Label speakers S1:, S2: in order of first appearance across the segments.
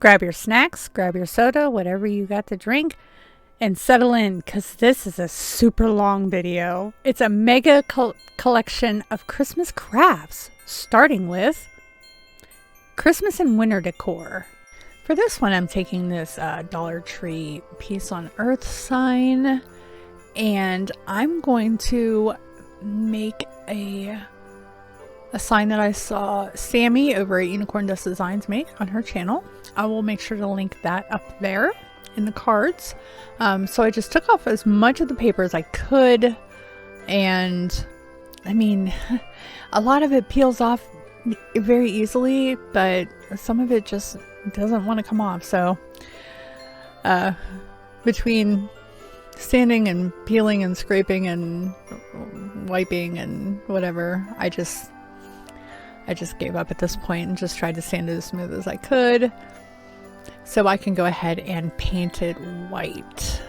S1: Grab your snacks, grab your soda, whatever you got to drink, and settle in, because this is a super long video. It's a mega collection of Christmas crafts, starting with Christmas and winter decor. For this one, I'm taking this Dollar Tree Peace on Earth sign, and I'm going to make a sign that I saw Sammy over at Unicorn Dust Designs make on her channel. I will make sure to link that up there in the cards. So I just took off as much of the paper as I could, and I mean, a lot of it peels off very easily, but some of it just doesn't want to come off. So between sanding and peeling and scraping and wiping and whatever, I just gave up at this point and just tried to sand it as smooth as I could so I can go ahead and paint it white.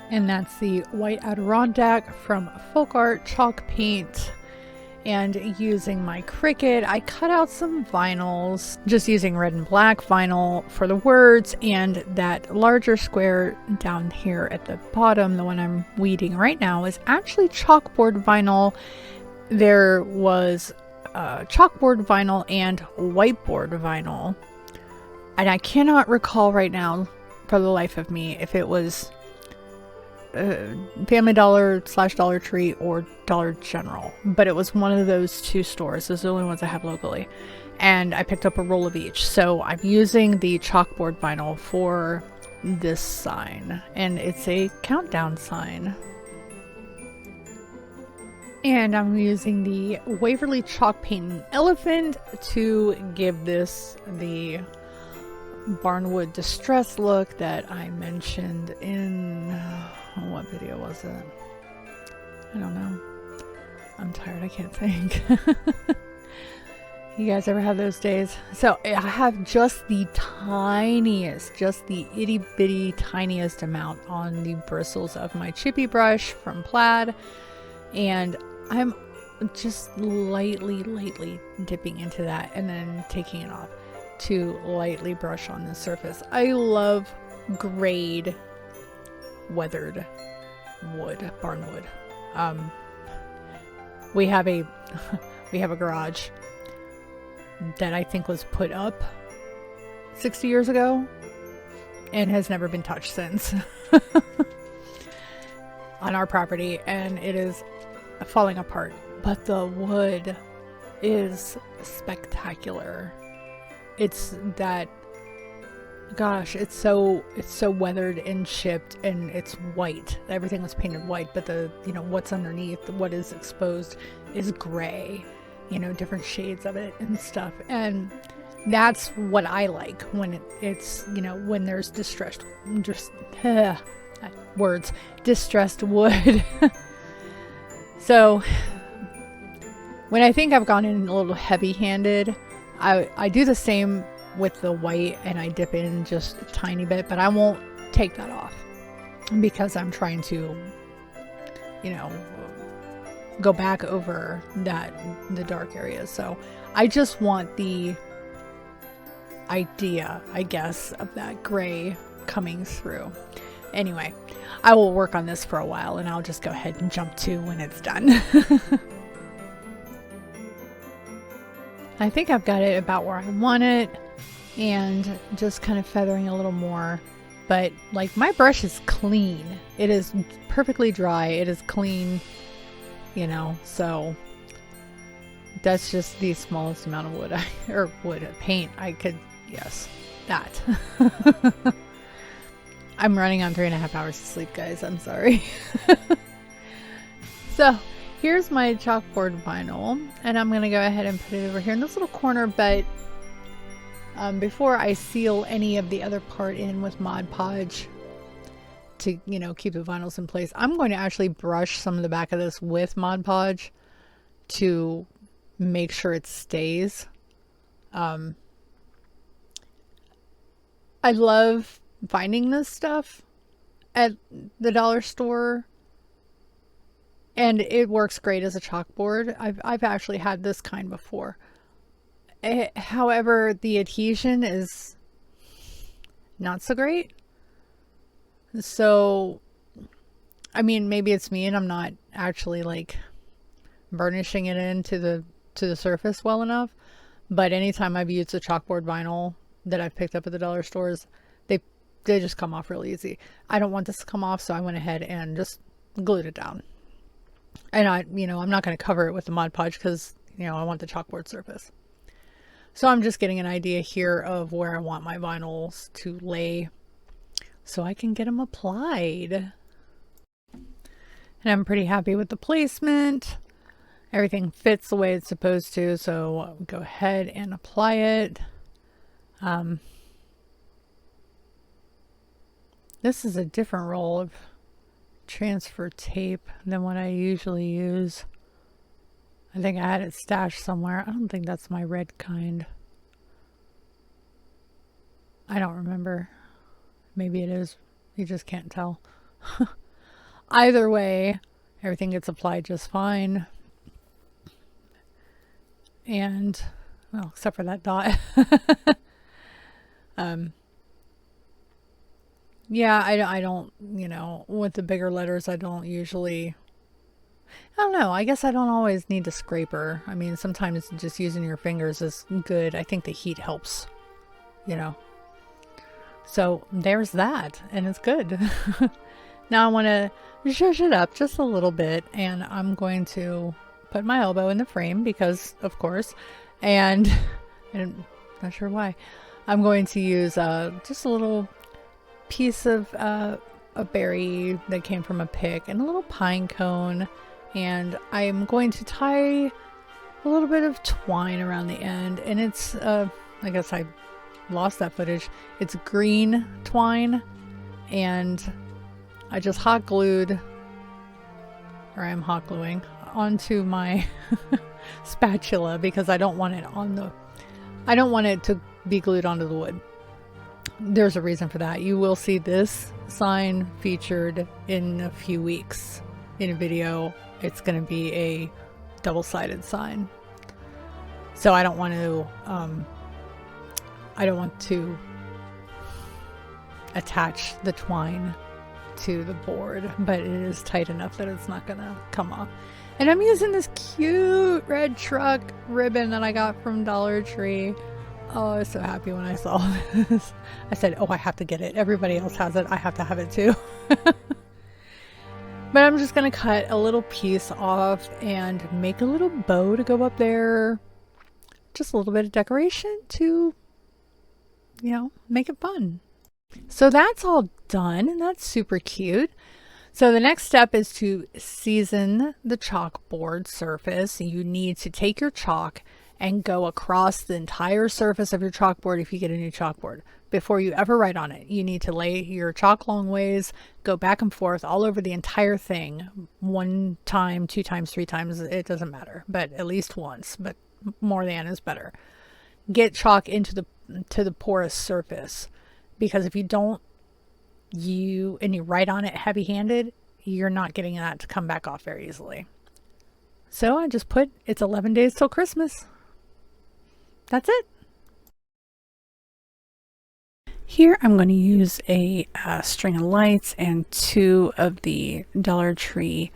S1: And that's the White Adirondack from Folk Art Chalk Paint. And using my Cricut, I cut out some vinyls, just using red and black vinyl for the words, and that larger square down here at the bottom, the one I'm weeding right now, is actually chalkboard vinyl. There was chalkboard vinyl and whiteboard vinyl, and I cannot recall right now for the life of me if it was Family Dollar / Dollar Tree or Dollar General, but it was one of those two stores. Those are the only ones I have locally, and I picked up a roll of each. So I'm using the chalkboard vinyl for this sign, and it's a countdown sign. And I'm using the Waverly Chalk Paint Elephant to give this the barnwood distress look that I mentioned in, what video was it? I don't know. I'm tired, I can't think. You guys ever have those days? So I have just the tiniest, just the itty bitty tiniest amount on the bristles of my chippy brush from Plaid, and I'm just lightly dipping into that and then taking it off to lightly brush on the surface. I love grayed weathered wood, barnwood. We have a garage that I think was put up 60 years ago and has never been touched since on our property, and it is falling apart, but the wood is spectacular. It's that, gosh, it's so weathered and chipped, and it's white. Everything was painted white, but the, you know, what's underneath, what is exposed, is gray, you know, different shades of it and stuff. And that's what I like when it's, you know, when there's distressed wood. So when I think I've gone in a little heavy-handed, I do the same with the white, and I dip in just a tiny bit, but I won't take that off because I'm trying to, you know, go back over the dark areas. So I just want the idea, I guess, of that gray coming through. Anyway, I will work on this for a while, and I'll just go ahead and jump to when it's done. I think I've got it about where I want it, and just kind of feathering a little more. But like, my brush is clean. It is perfectly dry. It is clean, you know, so that's just the smallest amount of wood, paint I could, yes, that. I'm running on 3.5 hours of sleep, guys. I'm sorry. So here's my chalkboard vinyl, and I'm going to go ahead and put it over here in this little corner, but before I seal any of the other part in with Mod Podge to, you know, keep the vinyls in place, I'm going to actually brush some of the back of this with Mod Podge to make sure it stays. I love finding this stuff at the dollar store, and it works great as a chalkboard. I've actually had this kind before. However, the adhesion is not so great. So, I mean, maybe it's me and I'm not actually like burnishing it into the surface well enough. But anytime I've used a chalkboard vinyl that I've picked up at the dollar stores, they just come off really easy. I don't want this to come off, so I went ahead and just glued it down. And I'm not going to cover it with the Mod Podge because, I want the chalkboard surface. So I'm just getting an idea here of where I want my vinyls to lay so I can get them applied. And I'm pretty happy with the placement. Everything fits the way it's supposed to, so I'll go ahead and apply it. This is a different roll of transfer tape than what I usually use. I think I had it stashed somewhere. I don't think that's my red kind. I don't remember. Maybe it is. You just can't tell. Either way, everything gets applied just fine. And, well, except for that dot. Yeah, I don't, with the bigger letters, I don't usually, I don't know. I guess I don't always need a scraper. I mean, sometimes just using your fingers is good. I think the heat helps, So there's that, and it's good. Now I want to zhuzh it up just a little bit, and I'm going to put my elbow in the frame because, of course, and I'm not sure why. I'm going to use just a little piece of a berry that came from a pick and a little pine cone, and I'm going to tie a little bit of twine around the end, and it's I guess I lost that footage. It's green twine, and I just hot glued, or I'm hot gluing onto my spatula because I don't want it to be glued onto the wood. There's a reason for that. You will see this sign featured in a few weeks in a video. It's going to be a double-sided sign. So I don't want to attach the twine to the board, but it is tight enough that it's not going to come off. And I'm using this cute red truck ribbon that I got from Dollar Tree. Oh, I was so happy when I saw this. I said, oh, I have to get it. Everybody else has it. I have to have it too. But I'm just going to cut a little piece off and make a little bow to go up there. Just a little bit of decoration to, make it fun. So that's all done, and that's super cute. So the next step is to season the chalkboard surface. You need to take your chalk and go across the entire surface of your chalkboard if you get a new chalkboard. Before you ever write on it, you need to lay your chalk long ways, go back and forth all over the entire thing. 1 time, 2 times, 3 times, it doesn't matter, but at least once, but more than is better. Get chalk into the porous surface, because if you don't, and you write on it heavy-handed, you're not getting that to come back off very easily. So I just put, it's 11 days till Christmas. That's it. Here I'm going to use a string of lights and 2 of the Dollar Tree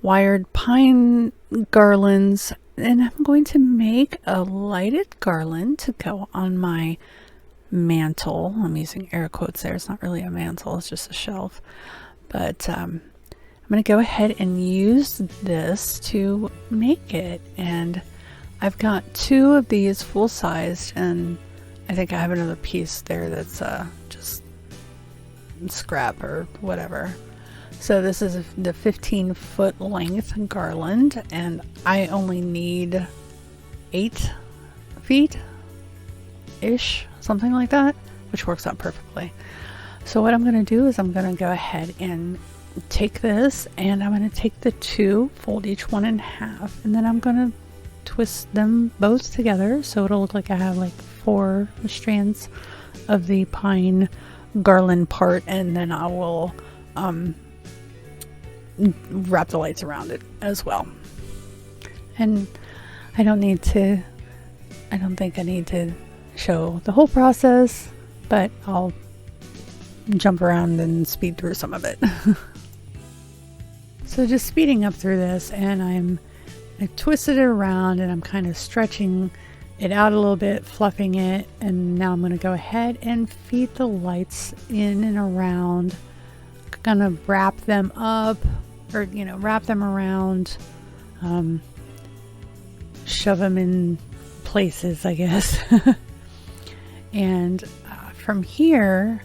S1: wired pine garlands, and I'm going to make a lighted garland to go on my mantle. I'm using air quotes there. It's not really a mantle, it's just a shelf. But I'm going to go ahead and use this to make it, and I've got 2 of these full-sized, and I think I have another piece there that's just scrap or whatever. So this is the 15-foot length garland, and I only need 8 feet-ish, something like that, which works out perfectly. So what I'm going to do is I'm going to go ahead and take this, and I'm going to take the 2, fold each one in half, and then I'm going to twist them both together so it'll look like I have like 4 strands of the pine garland part, and then I will wrap the lights around it as well. And I don't think I need to show the whole process, but I'll jump around and speed through some of it. So just speeding up through this, and I twisted it around and I'm kind of stretching it out a little bit, fluffing it, and now I'm going to go ahead and feed the lights in and around. Gonna wrap them up, or wrap them around, shove them in places, I guess. And from here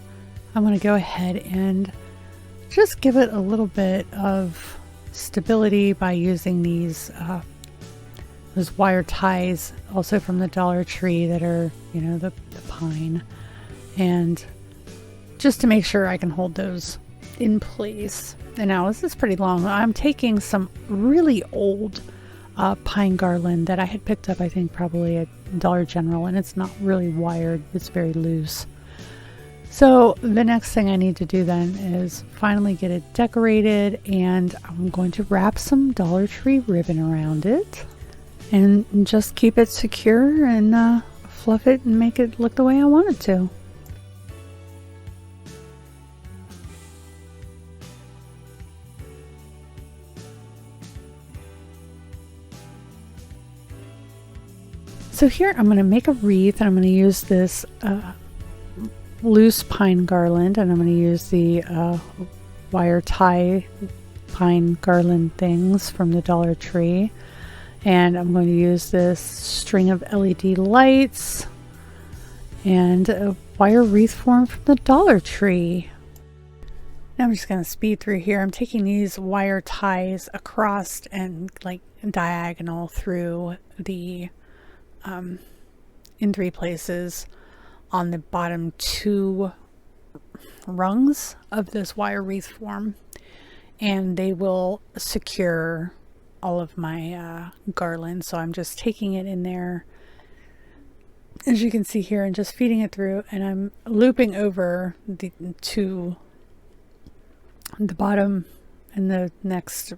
S1: I'm going to go ahead and just give it a little bit of stability by using these those wire ties, also from the Dollar Tree, that are the pine, and just to make sure I can hold those in place. And now this is pretty long. I'm taking some really old pine garland that I had picked up, I think probably at Dollar General, and it's not really wired, it's very loose. So the next thing I need to do then is finally get it decorated, and I'm going to wrap some Dollar Tree ribbon around it and just keep it secure and fluff it and make it look the way I want it to. So here I'm going to make a wreath, and I'm going to use this loose pine garland, and I'm going to use the wire tie pine garland things from the Dollar Tree, and I'm going to use this string of LED lights and a wire wreath form from the Dollar Tree. Now I'm just going to speed through here. I'm taking these wire ties across and like diagonal through the in 3 places on the bottom 2 rungs of this wire wreath form, and they will secure all of my garland. So I'm just taking it in there, as you can see here, and just feeding it through, and I'm looping over the bottom and the next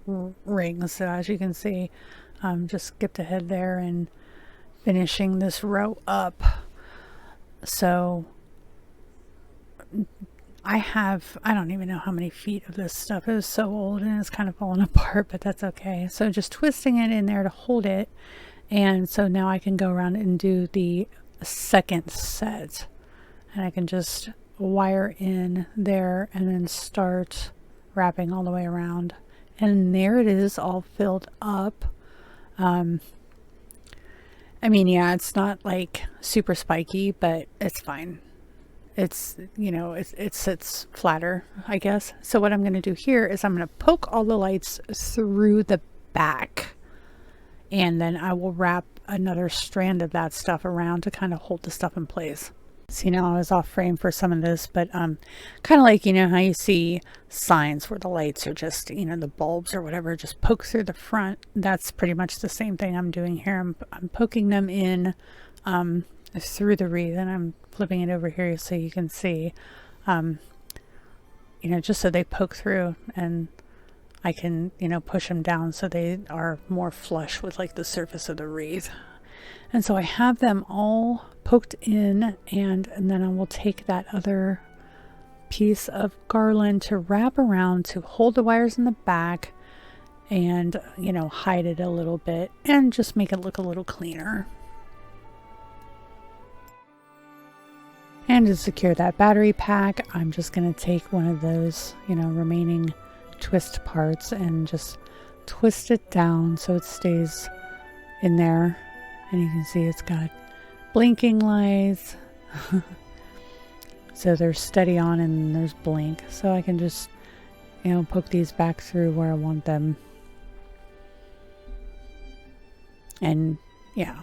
S1: rings. So as you can see, just skipped ahead there and finishing this row up. So I don't even know how many feet of this stuff. It is so old and it's kind of falling apart, but that's okay. So just twisting it in there to hold it, and so now I can go around and do the second set, and I can just wire in there and then start wrapping all the way around, and there it is, all filled up. I mean, yeah, it's not like super spiky, but it's fine. It's, it sits flatter, I guess. So what I'm going to do here is I'm going to poke all the lights through the back, and then I will wrap another strand of that stuff around to kind of hold the stuff in place. See, now I was off frame for some of this, but kind of like, how you see signs where the lights are just, the bulbs or whatever, just poke through the front. That's pretty much the same thing I'm doing here. I'm poking them in through the wreath, and I'm flipping it over here so you can see, just so they poke through, and I can, push them down so they are more flush with like the surface of the wreath. And so I have them all poked in, and then I will take that other piece of garland to wrap around to hold the wires in the back and, hide it a little bit and just make it look a little cleaner. And to secure that battery pack, I'm just going to take one of those, remaining twist parts and just twist it down so it stays in there. And you can see it's got blinking lights. So they're steady on and there's blink. So I can just, poke these back through where I want them. And yeah.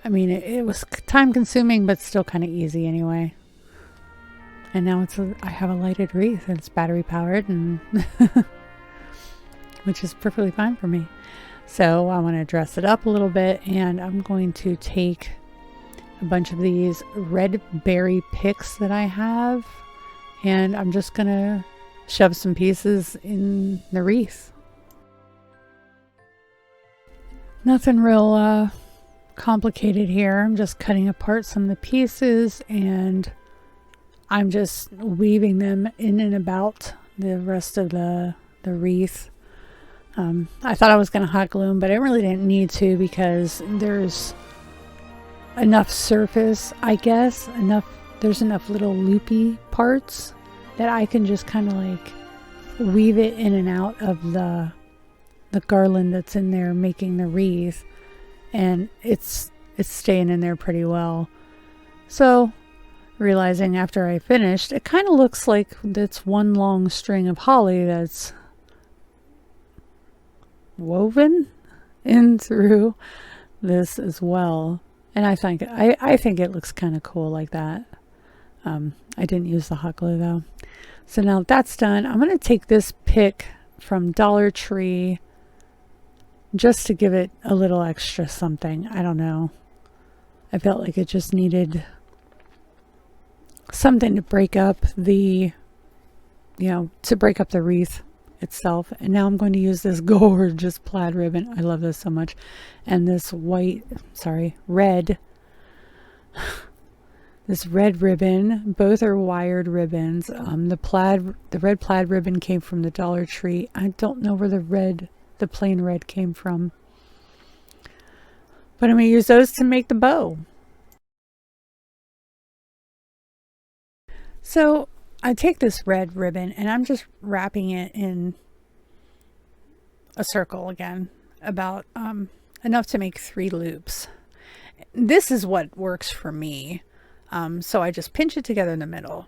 S1: I mean, it was time consuming, but still kind of easy anyway. And now I have a lighted wreath, and it's battery powered, and which is perfectly fine for me. So I want to dress it up a little bit, and I'm going to take a bunch of these red berry picks that I have, and I'm just going to shove some pieces in the wreath. Nothing real complicated here. I'm just cutting apart some of the pieces and I'm just weaving them in and about the rest of the wreath. I thought I was going to hot glue them, but I really didn't need to because there's enough surface, I guess. There's enough little loopy parts that I can just kind of like weave it in and out of the garland that's in there making the wreath, and it's staying in there pretty well. So realizing after I finished, it kind of looks like it's one long string of holly that's woven in through this as well. And I think it looks kind of cool like that. I didn't use the hot glue though. So now that's done, I'm going to take this pick from Dollar Tree just to give it a little extra something. I don't know. I felt like it just needed something to break up the, to break up the wreath itself. And now I'm going to use this gorgeous plaid ribbon. I love this so much. And this red. This red ribbon. Both are wired ribbons. The red plaid ribbon came from the Dollar Tree. I don't know where the plain red came from. But I'm going to use those to make the bow. So I take this red ribbon and I'm just wrapping it in a circle again, about enough to make 3 loops. This is what works for me. So I just pinch it together in the middle,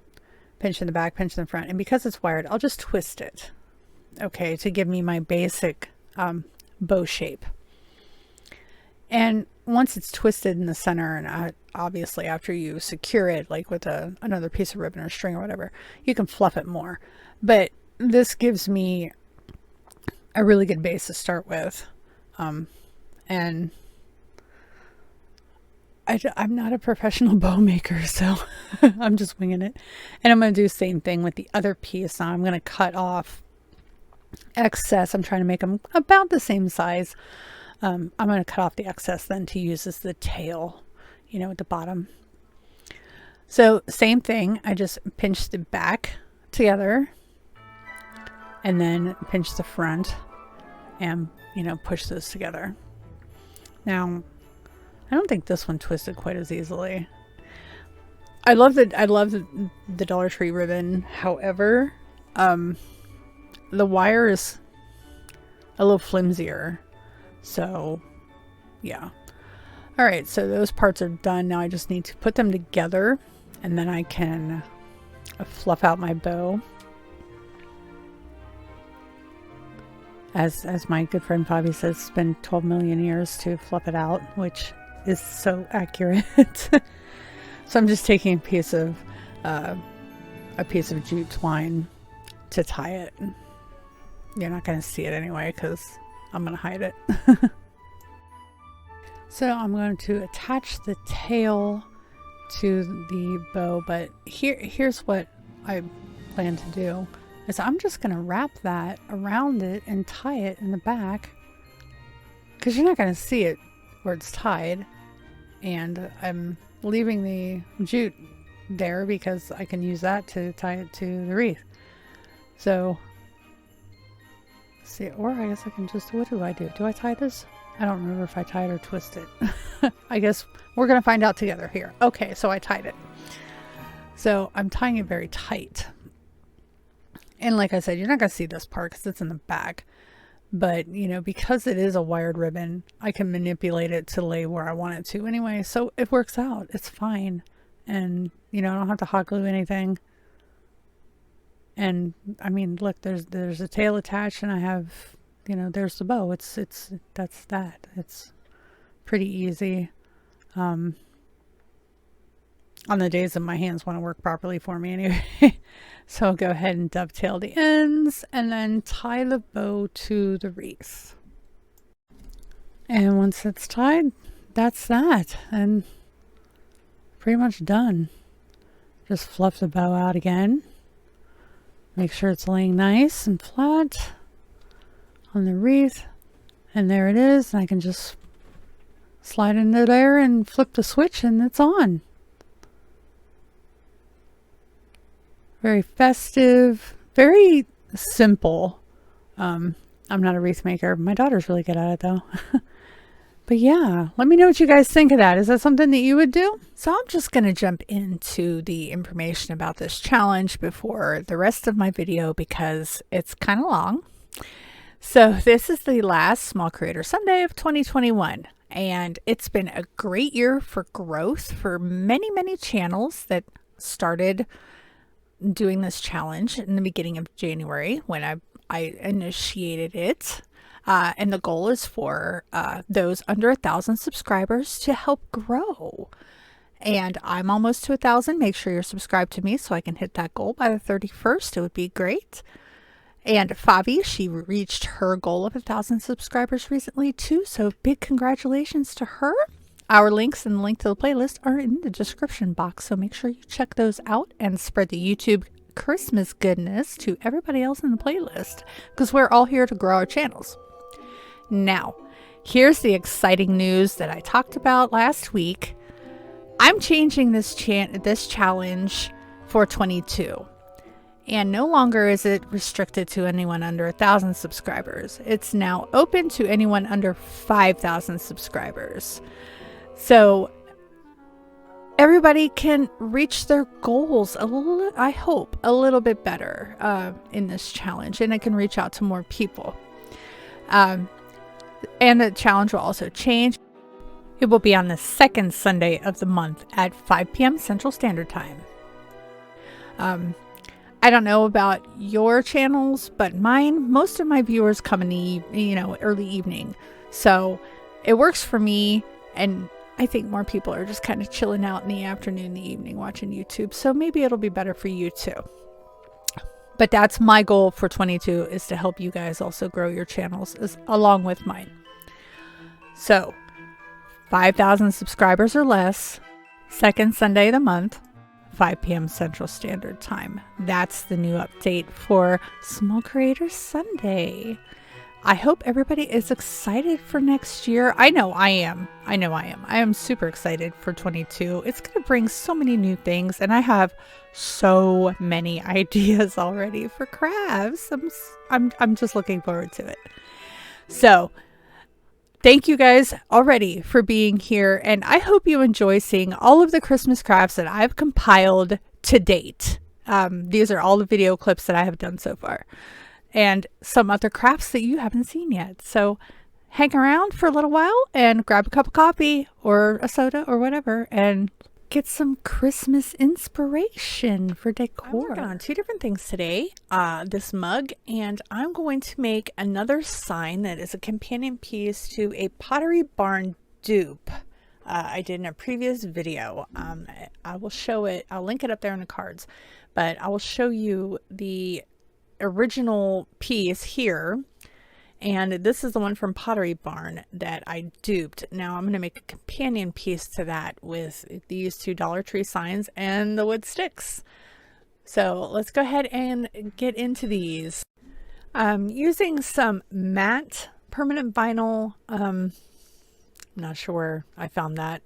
S1: pinch in the back, pinch in the front, and because it's wired, I'll just twist it, okay, to give me my basic bow shape. And once it's twisted in the center, and obviously after you secure it, like with another piece of ribbon or string or whatever, you can fluff it more. But this gives me a really good base to start with. And I'm not a professional bow maker, so I'm just winging it. And I'm going to do the same thing with the other piece. Now I'm going to cut off excess. I'm trying to make them about the same size. I'm going to cut off the excess then to use as the tail, at the bottom. So same thing. I just pinch the back together and then pinch the front and, push those together. Now, I don't think this one twisted quite as easily. I love the Dollar Tree ribbon. However, the wire is a little flimsier. So, yeah. All right, so those parts are done. Now I just need to put them together and then I can fluff out my bow. As my good friend Bobby says, it's been 12 million years to fluff it out, which is so accurate. So I'm just taking a piece of jute twine to tie it. You're not going to see it anyway because I'm going to hide it. So I'm going to attach the tail to the bow, but here's what I plan to do is I'm just going to wrap that around it and tie it in the back because you're not going to see it where it's tied, and I'm leaving the jute there because I can use that to tie it to the wreath. So see, or I guess I can just, what do? Do I tie this? I don't remember if I tied or twisted. I guess we're gonna find out together here. Okay, so I tied it. So I'm tying it very tight, and like I said, you're not gonna see this part because it's in the back. But, because it is a wired ribbon, I can manipulate it to lay where I want it to anyway. So it works out. It's fine. And, I don't have to hot glue anything. And, I mean, look, there's a tail attached and I have, there's the bow. That's that. It's pretty easy. On the days that my hands want to work properly for me anyway. So I'll go ahead and dovetail the ends and then tie the bow to the wreath. And once it's tied, that's that. And pretty much done. Just fluff the bow out again. Make sure it's laying nice and flat on the wreath. And there it is. And I can just slide into there and flip the switch and it's on. Very festive, very simple. I'm not a wreath maker. My daughter's really good at it though. But yeah, let me know what you guys think of that. Is that something that you would do? So I'm just going to jump into the information about this challenge before the rest of my video because it's kind of long. So this is the last Small Creator Sunday of 2021. And it's been a great year for growth for many, many channels that started doing this challenge in the beginning of January when I initiated it. And the goal is for those under 1,000 subscribers to help grow. And I'm almost to 1,000. Make sure you're subscribed to me so I can hit that goal by the 31st. It would be great. And Fabi, she reached her goal of 1,000 subscribers recently too. So big congratulations to her. Our links and the link to the playlist are in the description box. So make sure you check those out and spread the YouTube Christmas goodness to everybody else in the playlist because we're all here to grow our channels. Now, here's the exciting news that I talked about last week. I'm changing this challenge for 22. And no longer is it restricted to anyone under 1,000 subscribers. It's now open to anyone under 5,000 subscribers. So everybody can reach their goals I hope, a little bit better in this challenge. And it can reach out to more people. And the challenge will also change. It will be on the second Sunday of the month at 5 p.m. Central Standard Time. I don't know about your channels, but mine, most of my viewers come in the early evening. So it works for me, and I think more people are just kind of chilling out in the afternoon, the evening, watching YouTube. So maybe it'll be better for you too. But that's my goal for 22 is to help you guys also grow your channels along with mine. So 5,000 subscribers or less, second Sunday of the month, 5 p.m. Central Standard Time. That's the new update for Small Creator Sunday. I hope everybody is excited for next year. I know I am. I am super excited for 22. It's going to bring so many new things, and I have so many ideas already for crafts. I'm just looking forward to it. So thank you guys already for being here, and I hope you enjoy seeing all of the Christmas crafts that I've compiled to date. These are all the video clips that I have done so far, and some other crafts that you haven't seen yet. So hang around for a little while and grab a cup of coffee or a soda or whatever and get some Christmas inspiration for decor. I'm working on two different things today. This mug, and I'm going to make another sign that is a companion piece to a Pottery Barn dupe I did in a previous video. I will show it. I'll link it up there in the cards, but I will show you the original piece here. And this is the one from Pottery Barn that I duped. Now I'm going to make a companion piece to that with these two Dollar Tree signs and the wood sticks. So let's go ahead and get into these. Using some matte permanent vinyl. I'm not sure where I found that.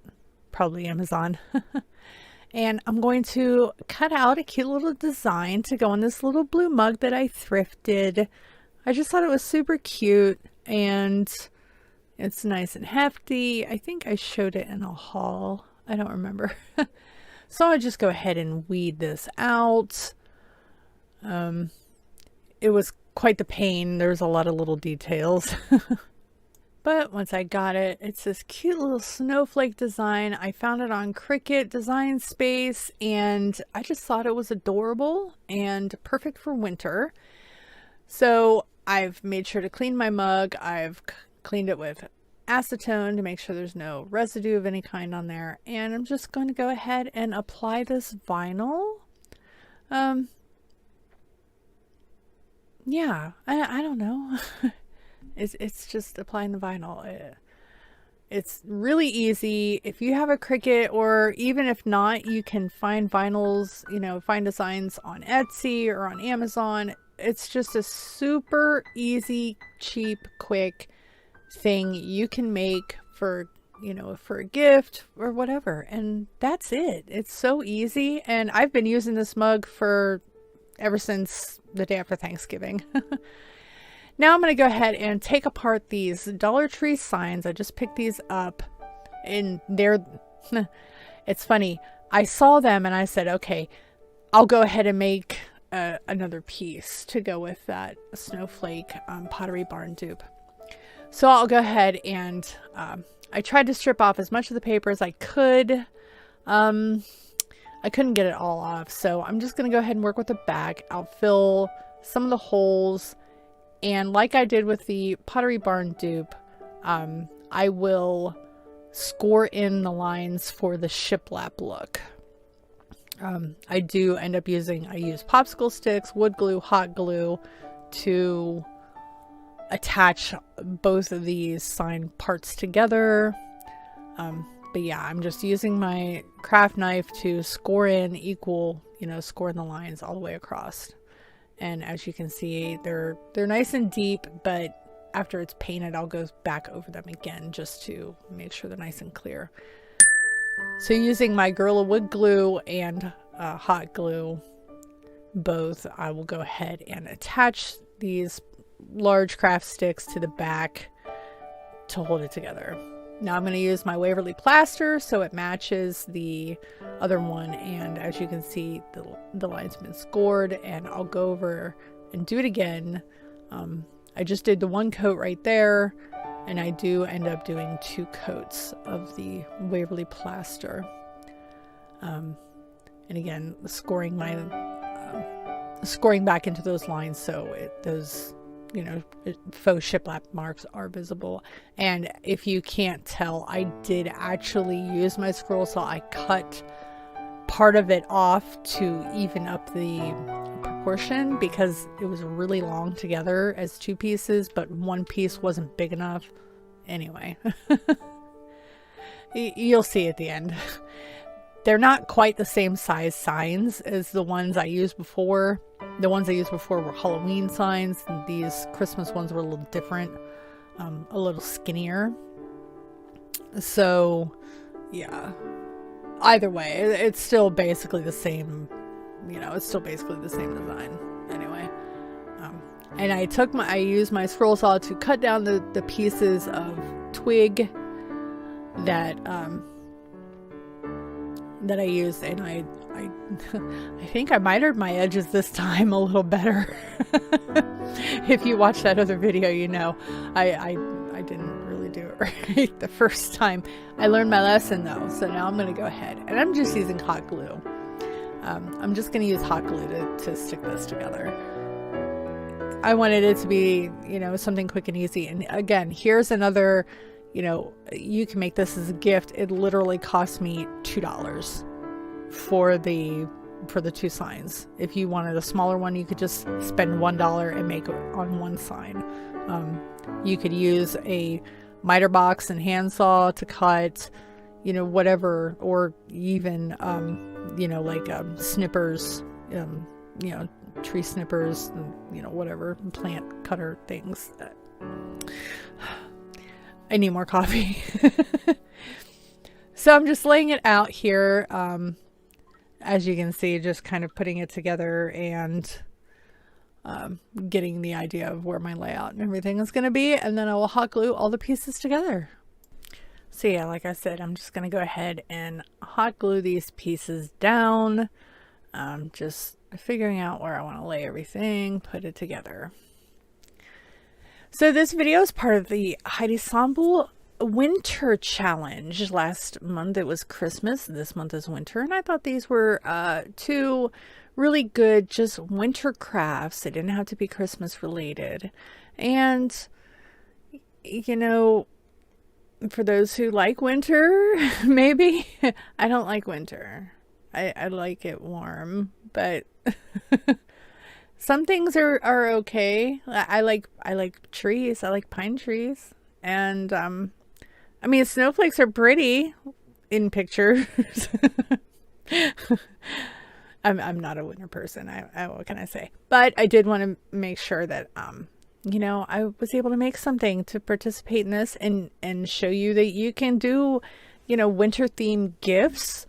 S1: Probably Amazon. And I'm going to cut out a cute little design to go on this little blue mug that I thrifted. I just thought it was super cute, and it's nice and hefty. I think I showed it in a haul. I don't remember. So I just go ahead and weed this out. It was quite the pain. There's a lot of little details. But once I got it, it's this cute little snowflake design. I found it on Cricut Design Space, and I just thought it was adorable and perfect for winter. So I've made sure to clean my mug. I've cleaned it with acetone to make sure there's no residue of any kind on there. And I'm just going to go ahead and apply this vinyl. Yeah, I don't know. It's just applying the vinyl. It's really easy. If you have a Cricut, or even if not, you can find vinyls, find designs on Etsy or on Amazon. It's just a super easy, cheap, quick thing you can make for, for a gift or whatever. And that's it. It's so easy. And I've been using this mug for ever since the day after Thanksgiving. Now I'm going to go ahead and take apart these Dollar Tree signs. I just picked these up, and they're, it's funny. I saw them and I said, okay, I'll go ahead and make another piece to go with that snowflake Pottery Barn dupe. So I'll go ahead and I tried to strip off as much of the paper as I could. I couldn't get it all off, so I'm just going to go ahead and work with the back. I'll fill some of the holes, and like I did with the Pottery Barn dupe, I will score in the lines for the shiplap look. I do end up using, I use popsicle sticks, wood glue, hot glue to attach both of these sign parts together. But yeah, I'm just using my craft knife to score in equal, score in the lines all the way across. And as you can see, they're nice and deep, but after it's painted, I'll go back over them again just to make sure they're nice and clear. So using my Gorilla Wood Glue and hot glue, both, I will go ahead and attach these large craft sticks to the back to hold it together. Now I'm going to use my Waverly plaster so it matches the other one, and as you can see, the line's been scored, and I'll go over and do it again. I just did the one coat right there, and I do end up doing 2 coats of the Waverly plaster. And again, scoring back into those lines so those faux shiplap marks are visible. And if you can't tell, I did actually use my scroll saw. I cut part of it off to even up the proportion because it was really long together as 2 pieces, but one piece wasn't big enough. Anyway, you'll see at the end. They're not quite the same size signs as the ones I used before. The ones I used before were Halloween signs, and these Christmas ones were a little different, a little skinnier. So, yeah. Either way, it's still basically the same, it's still basically the same design. Anyway. And I used my scroll saw to cut down the pieces of twig that I used, and I think I mitered my edges this time a little better. If you watch that other video, I didn't really do it right the first time. I learned my lesson though, so now I'm going to go ahead, and I'm just using hot glue. I'm just going to use hot glue to stick this together. I wanted it to be, something quick and easy. And again, here's another, you can make this as a gift. It literally cost me $2 for the 2 signs. If you wanted a smaller one, you could just spend $1 and make it on 1 sign. You could use a miter box and handsaw to cut, whatever, or even, snippers, tree snippers, whatever, plant cutter things. I need more coffee. So I'm just laying it out here. As you can see, just kind of putting it together and getting the idea of where my layout and everything is going to be. And then I will hot glue all the pieces together. So yeah, like I said, I'm just going to go ahead and hot glue these pieces down. Just figuring out where I want to lay everything, put it together. So this video is part of the Heidi Ensemble winter challenge. Last month it was Christmas, this month is winter, and I thought these were 2 really good just winter crafts. They didn't have to be Christmas related. And for those who like winter, maybe. I don't like winter. I like it warm, but some things are okay. I like trees. I like pine trees. And I mean, snowflakes are pretty in pictures. I'm not a winter person. What can I say? But I did want to make sure that I was able to make something to participate in this and show you that you can do winter themed gifts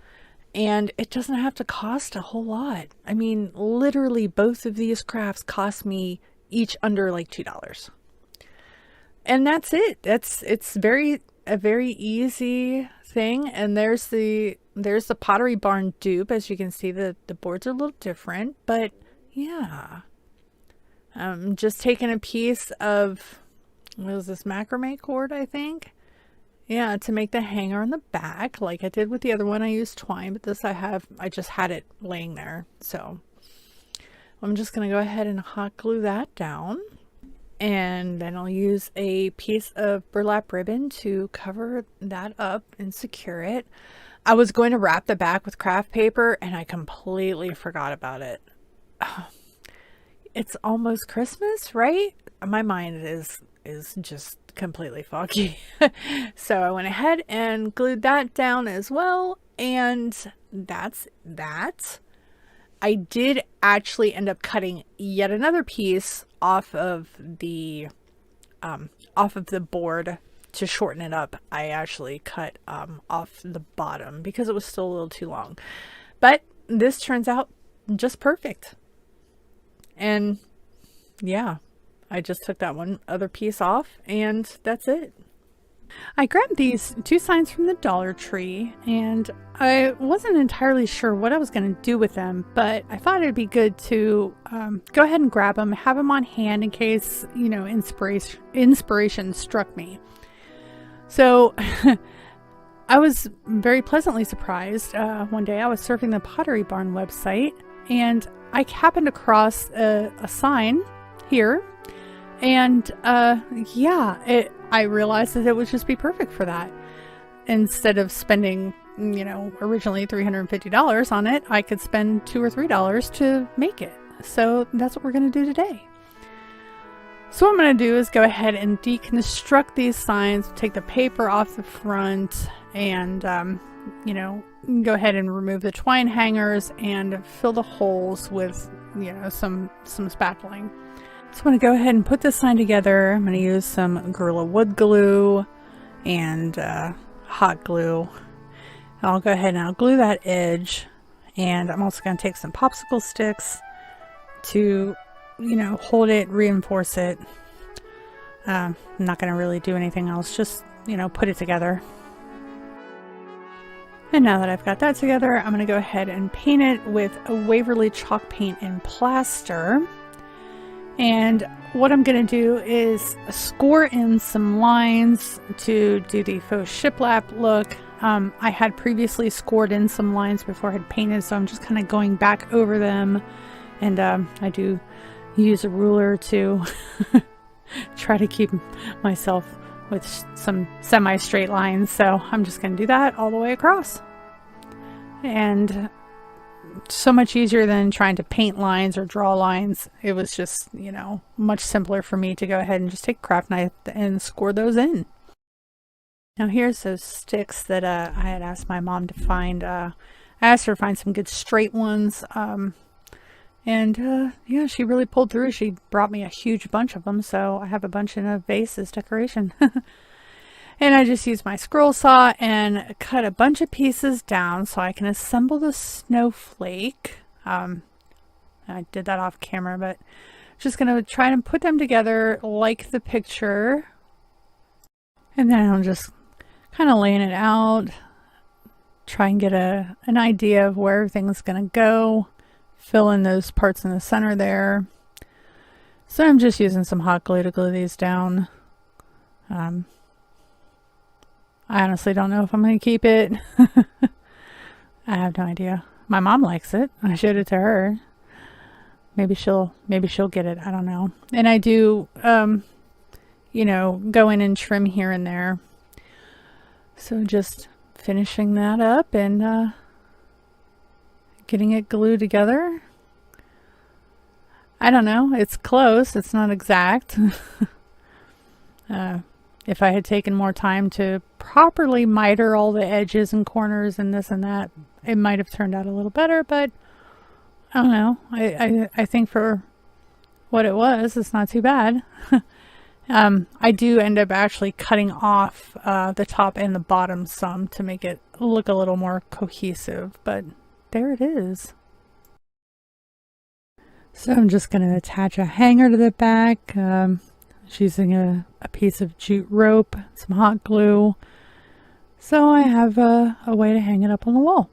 S1: and it doesn't have to cost a whole lot. I mean, literally both of these crafts cost me each under like $2. And that's it. It's a very easy thing. And there's the Pottery Barn dupe. As you can see, the boards are a little different, but yeah. Just taking a piece of, what is this, macrame cord, I think? Yeah, to make the hanger on the back, like I did with the other one. I used twine, but this I just had it laying there. So I'm just going to go ahead and hot glue that down. And then I'll use a piece of burlap ribbon to cover that up and secure it. I was going to wrap the back with craft paper and I completely forgot about it. It's almost Christmas, right? My mind is just completely foggy. So I went ahead and glued that down as well, and that's that. I did actually end up cutting yet another piece off of the board to shorten it up. I actually cut off the bottom because it was still a little too long, but this turns out just perfect. And yeah, I just took that one other piece off and that's it. I grabbed these 2 signs from the Dollar Tree and I wasn't entirely sure what I was going to do with them, but I thought it'd be good to go ahead and grab them, have them on hand in case, you know, inspiration struck me. So I was very pleasantly surprised. One day I was surfing the Pottery Barn website and I happened across a sign here. And yeah, I realized that it would just be perfect for that. Instead of spending, you know, originally $350 on it, I could spend $2 or $3 to make it. So that's what we're going to do today. So what I'm going to do is go ahead and deconstruct these signs, take the paper off the front, and you know, go ahead and remove the twine hangers and fill the holes with, you know, some spatuling. So I'm going to go ahead and put this sign together. I'm going to use some Gorilla Wood glue and hot glue. I'll go ahead and I'll glue that edge, and I'm also going to take some popsicle sticks to, you know, hold it, reinforce it. I'm not going to really do anything else, just, you know, put it together. And now that I've got that together, I'm going to go ahead and paint it with a Waverly chalk paint and plaster. And what I'm going to do is score in some lines to do the faux shiplap look. I had previously scored in some lines before I had painted, so I'm just kind of going back over them. And I do use a ruler to try to keep myself with some semi-straight lines. So I'm just going to do that all the way across. And so much easier than trying to paint lines or draw lines. It was just, you know, much simpler for me to go ahead and just take a craft knife and score those in. Now here's those sticks that I had asked my mom to find. I asked her to find some good straight ones. And yeah, she really pulled through. She brought me a huge bunch of them, so I have a bunch in a vase as decoration. And I just used my scroll saw and cut a bunch of pieces down so I can assemble the snowflake. I did that off camera, but just going to try and put them together like the picture. And then I'm just kind of laying it out, try and get an idea of where everything's going to go. Fill in those parts in the center there. So I'm just using some hot glue to glue these down. I honestly don't know if I'm going to keep it. I have no idea. My mom likes it. I showed it to her. Maybe she'll get it. I don't know. And I do, you know, go in and trim here and there. So just finishing that up and getting it glued together. I don't know. It's close. It's not exact. If I had taken more time to properly miter all the edges and corners and this and that, it might have turned out a little better, but I don't know. I think for what it was, it's not too bad. I do end up actually cutting off the top and the bottom some to make it look a little more cohesive, but there it is. So I'm just going to attach a hanger to the back. Just using a piece of jute rope, some hot glue, so I have a way to hang it up on the wall.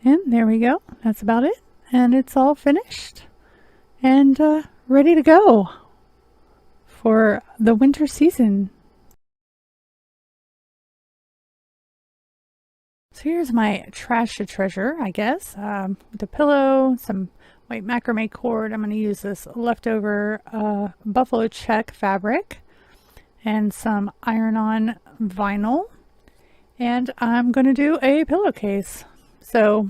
S1: And there we go. That's about it. And it's all finished and ready to go for the winter season. So here's my trash to treasure, I guess. With a pillow, some white macrame cord. I'm going to use this leftover buffalo check fabric and some iron-on vinyl. And I'm going to do a pillowcase. So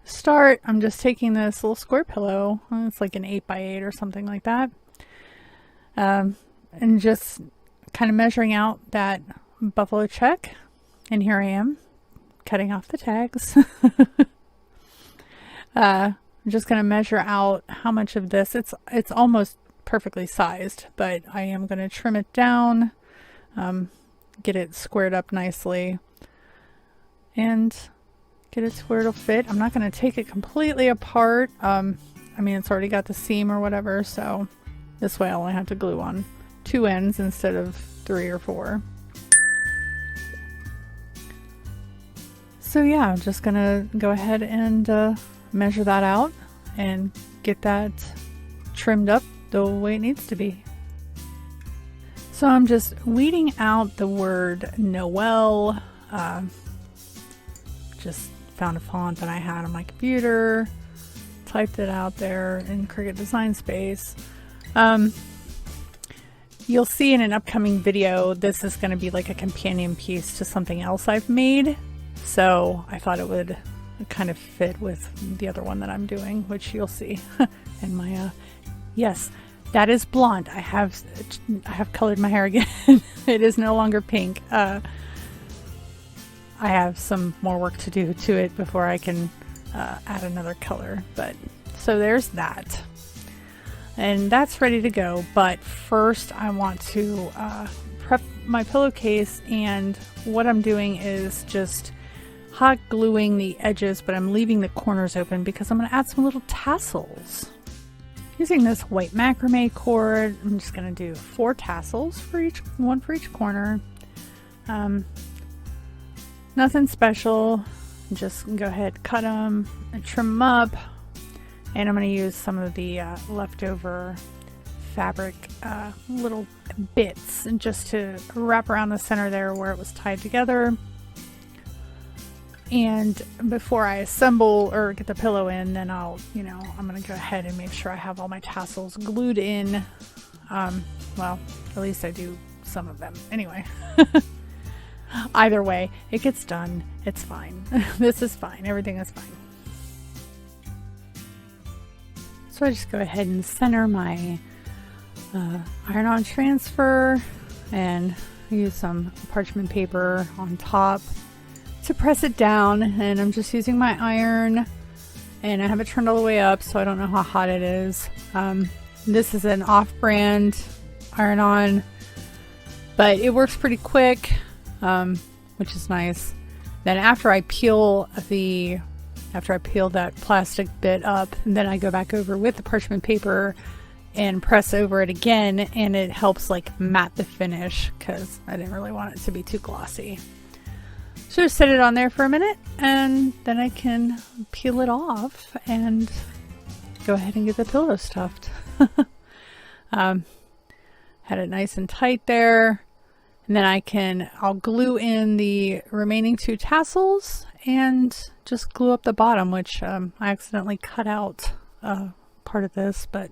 S1: start, I'm just taking this little square pillow. It's like an 8x8 or something like that. And just kind of measuring out that buffalo check. And here I am, cutting off the tags. I'm just going to measure out how much of this. It's almost perfectly sized, but I am going to trim it down, get it squared up nicely, and get it to where it'll fit. I'm not going to take it completely apart. I mean, it's already got the seam or whatever, so this way I'll only have to glue on 2 ends instead of 3 or 4. So yeah, I'm just gonna go ahead and measure that out and get that trimmed up the way it needs to be. So I'm just weeding out the word Noel. Just found a font that I had on my computer, typed it out there in Cricut Design Space. You'll see in an upcoming video, this is going to be like a companion piece to something else I've made. So I thought it would kind of fit with the other one that I'm doing, which you'll see. And my, yes, that is blonde. I have colored my hair again. It is no longer pink. I have some more work to do to it before I can add another color. But so there's that. And that's ready to go. But first I want to prep my pillowcase, and what I'm doing is just hot gluing the edges, but I'm leaving the corners open because I'm going to add some little tassels. Using this white macrame cord, I'm just going to do 4 tassels for each one for each corner. Nothing special. Just go ahead, cut them and trim them up. And I'm going to use some of the leftover fabric little bits and just to wrap around the center there where it was tied together. And before I assemble or get the pillow in, then I'm going to go ahead and make sure I have all my tassels glued in. Well, at least I do some of them. Anyway, either way, it gets done. It's fine. This is fine. Everything is fine. So I just go ahead and center my iron-on transfer and use some parchment paper on top to press it down, and I'm just using my iron, and I have it turned all the way up so I don't know how hot it is. This is an off-brand iron-on, but it works pretty quick, which is nice. Then after I peel that plastic bit up, and then I go back over with the parchment paper and press over it again, and it helps like matte the finish because I didn't really want it to be too glossy. So just set it on there for a minute, and then I can peel it off and go ahead and get the pillow stuffed. Had it nice and tight there, and then I'll glue in the remaining 2 tassels and just glue up the bottom, which I accidentally cut out part of this, but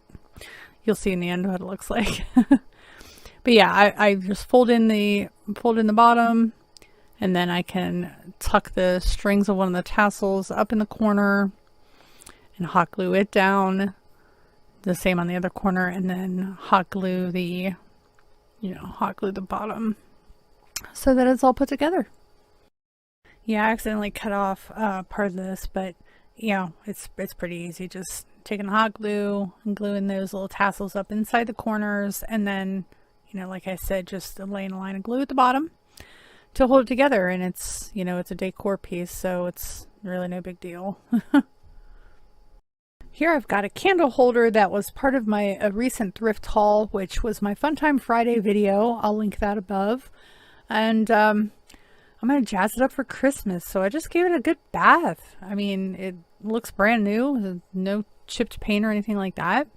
S1: you'll see in the end what it looks like. But yeah, I just fold in the bottom, and then I can tuck the strings of one of the tassels up in the corner and hot glue it down. The same on the other corner, and then hot glue the bottom so that it's all put together. Yeah, I accidentally cut off part of this, but yeah, it's pretty easy. Just taking hot glue and gluing those little tassels up inside the corners, and then, you know, like I said, just laying a line of glue at the bottom to hold it together. And it's, you know, it's a decor piece, so it's really no big deal. Here I've got a candle holder that was part of my recent thrift haul, which was my Fun Time Friday video. I'll link that above. And I'm going to jazz it up for Christmas, so I just gave it a good bath. I mean, it looks brand new, no chipped paint or anything like that.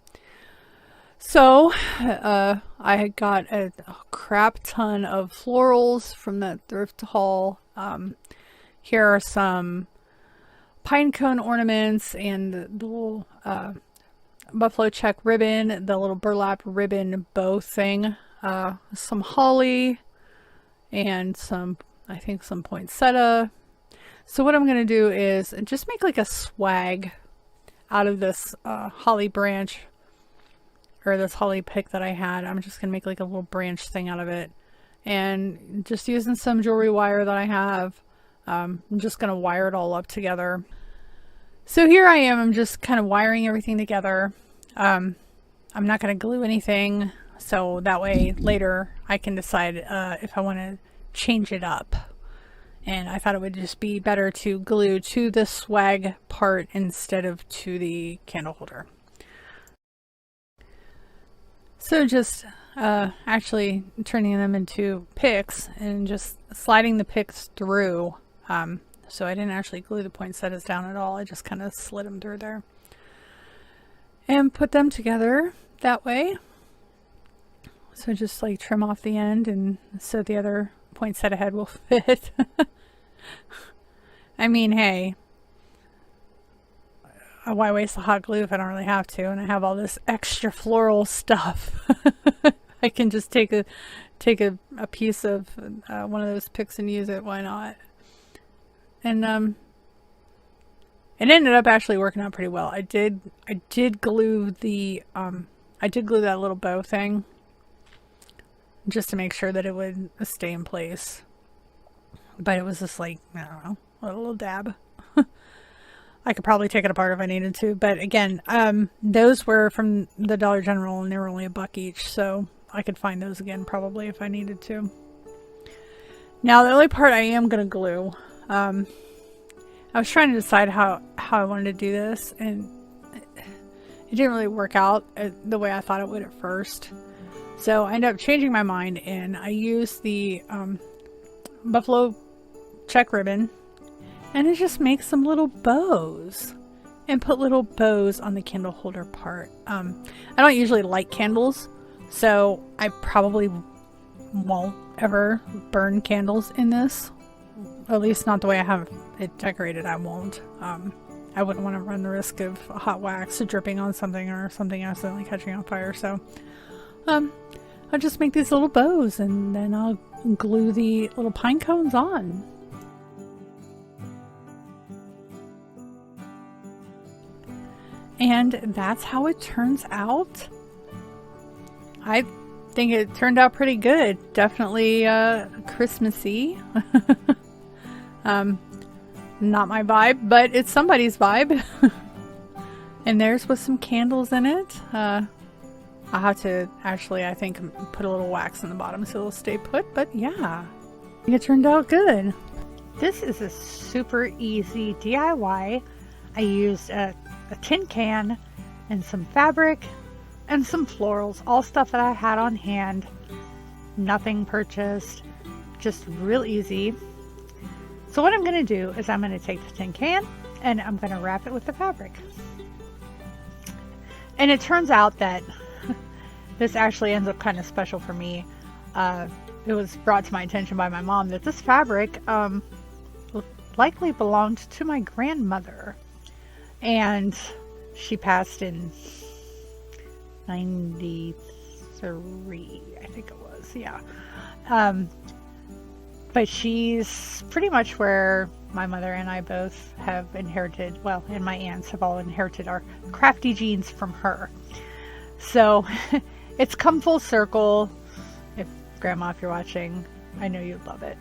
S1: So I got a crap ton of florals from that thrift haul. Here are some pine cone ornaments and the little buffalo check ribbon, the little burlap ribbon bow thing, some holly, and some, I think, some poinsettia. So what I'm going to do is just make like a swag out of this holly branch, or this holly pick that I had. I'm just going to make like a little branch thing out of it, and just using some jewelry wire that I have. I'm just going to wire it all up together. So here I am, I'm just kind of wiring everything together. I'm not going to glue anything, so that way later I can decide if I want to change it up. And I thought it would just be better to glue to the swag part instead of to the candle holder. So just actually turning them into picks and just sliding the picks through. So I didn't actually glue the poinsettias down at all. I just kind of slid them through there and put them together that way. So just like trim off the end, and so the other poinsettia head will fit. I mean, hey, why waste the hot glue if I don't really have to? And I have all this extra floral stuff. I can just take a piece of one of those picks and use it. Why not? And it ended up actually working out pretty well. I did glue the I did glue that little bow thing just to make sure that it would stay in place. But it was just like, I don't know, a little dab. I could probably take it apart if I needed to, but again, those were from the Dollar General and they were only $1 each, so I could find those again probably if I needed to. Now the only part I am going to glue, I was trying to decide how I wanted to do this, and it didn't really work out the way I thought it would at first. So I ended up changing my mind, and I used the buffalo check ribbon, and it just makes some little bows, and put little bows on the candle holder part. I don't usually light candles, so I probably won't ever burn candles in this. At least not the way I have it decorated. I won't. I wouldn't want to run the risk of hot wax dripping on something or something accidentally catching on fire. So I'll just make these little bows, and then I'll glue the little pine cones on. And that's how it turns out. I think it turned out pretty good. Definitely Christmassy. Not my vibe, but it's somebody's vibe. And there's with some candles in it. I'll have to actually, I think, put a little wax in the bottom so it'll stay put, but yeah, it turned out good. This is a super easy DIY. I used a tin can and some fabric and some florals, all stuff that I had on hand, nothing purchased, just real easy. So what I'm going to do is I'm going to take the tin can and I'm going to wrap it with the fabric. And it turns out that this actually ends up kind of special for me. It was brought to my attention by my mom that this fabric likely belonged to my grandmother. And she passed in 93, I think it was, yeah. But she's pretty much where my mother and I both have inherited, well, and my aunts have all inherited our crafty genes from her. So it's come full circle. If Grandma, if you're watching, I know you'd love it.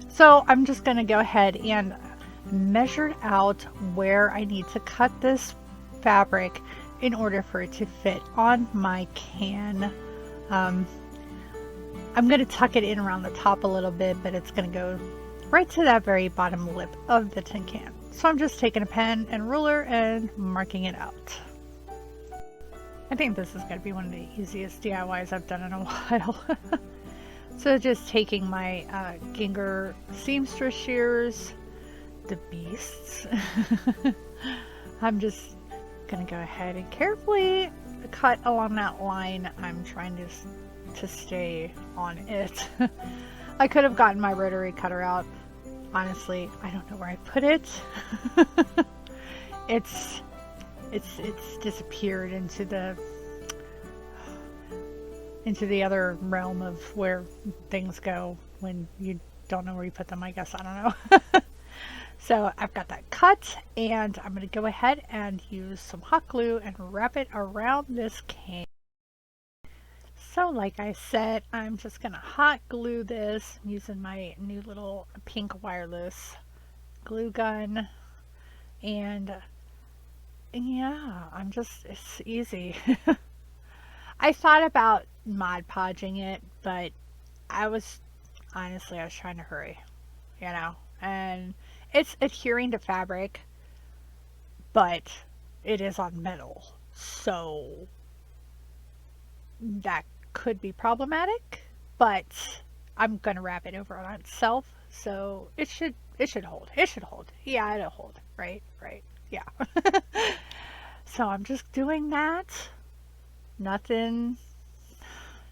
S1: So I'm just going to go ahead and measure out where I need to cut this fabric in order for it to fit on my can. I'm going to tuck it in around the top a little bit, but it's going to go right to that very bottom lip of the tin can. So I'm just taking a pen and ruler and marking it out. I think this is going to be one of the easiest DIYs I've done in a while. So just taking my Ginger seamstress shears, the beasts. I'm just going to go ahead and carefully cut along that line. I'm trying to stay on it. I could have gotten my rotary cutter out. Honestly, I don't know where I put it. It's disappeared into the other realm of where things go when you don't know where you put them, I guess. I don't know. So I've got that cut, and I'm going to go ahead and use some hot glue and wrap it around this can. So like I said, I'm just going to hot glue this using my new little pink wireless glue gun. And yeah, it's easy. I thought about Mod Podging it, but I was trying to hurry, you know, and it's adhering to fabric, but it is on metal, so that could be problematic, but I'm going to wrap it over on itself, so it should hold. Yeah, it'll hold. Right. Yeah. So I'm just doing that. Nothing,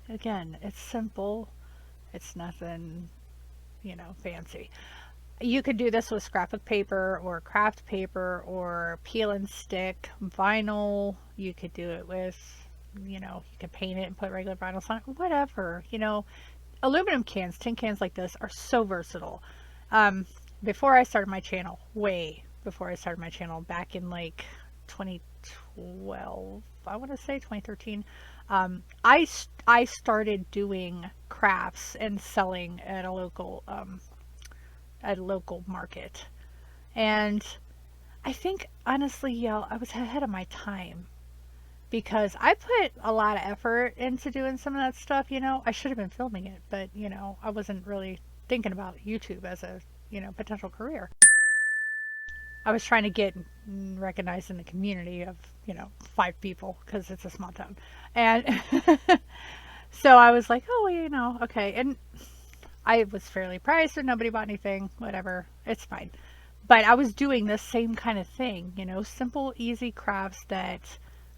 S1: again, it's simple. It's nothing, you know, fancy. You could do this with scrapbook paper or craft paper or peel and stick vinyl. You could do it with, you know, you could paint it and put regular vinyl on it, whatever. You know, aluminum cans, tin cans like this are so versatile. Before I started my channel, way before I started my channel, back in like 2012, I want to say 2013, I started doing crafts and selling at a local market, and I think honestly, yeah, I was ahead of my time, because I put a lot of effort into doing some of that stuff. You know, I should have been filming it, but you know, I wasn't really thinking about YouTube as a, you know, potential career. I was trying to get recognized in the community of, you know, 5 people, because it's a small town. And so I was like, oh, you know, okay. And I was fairly priced, or nobody bought anything, whatever, it's fine. But I was doing this same kind of thing, you know, simple, easy crafts that,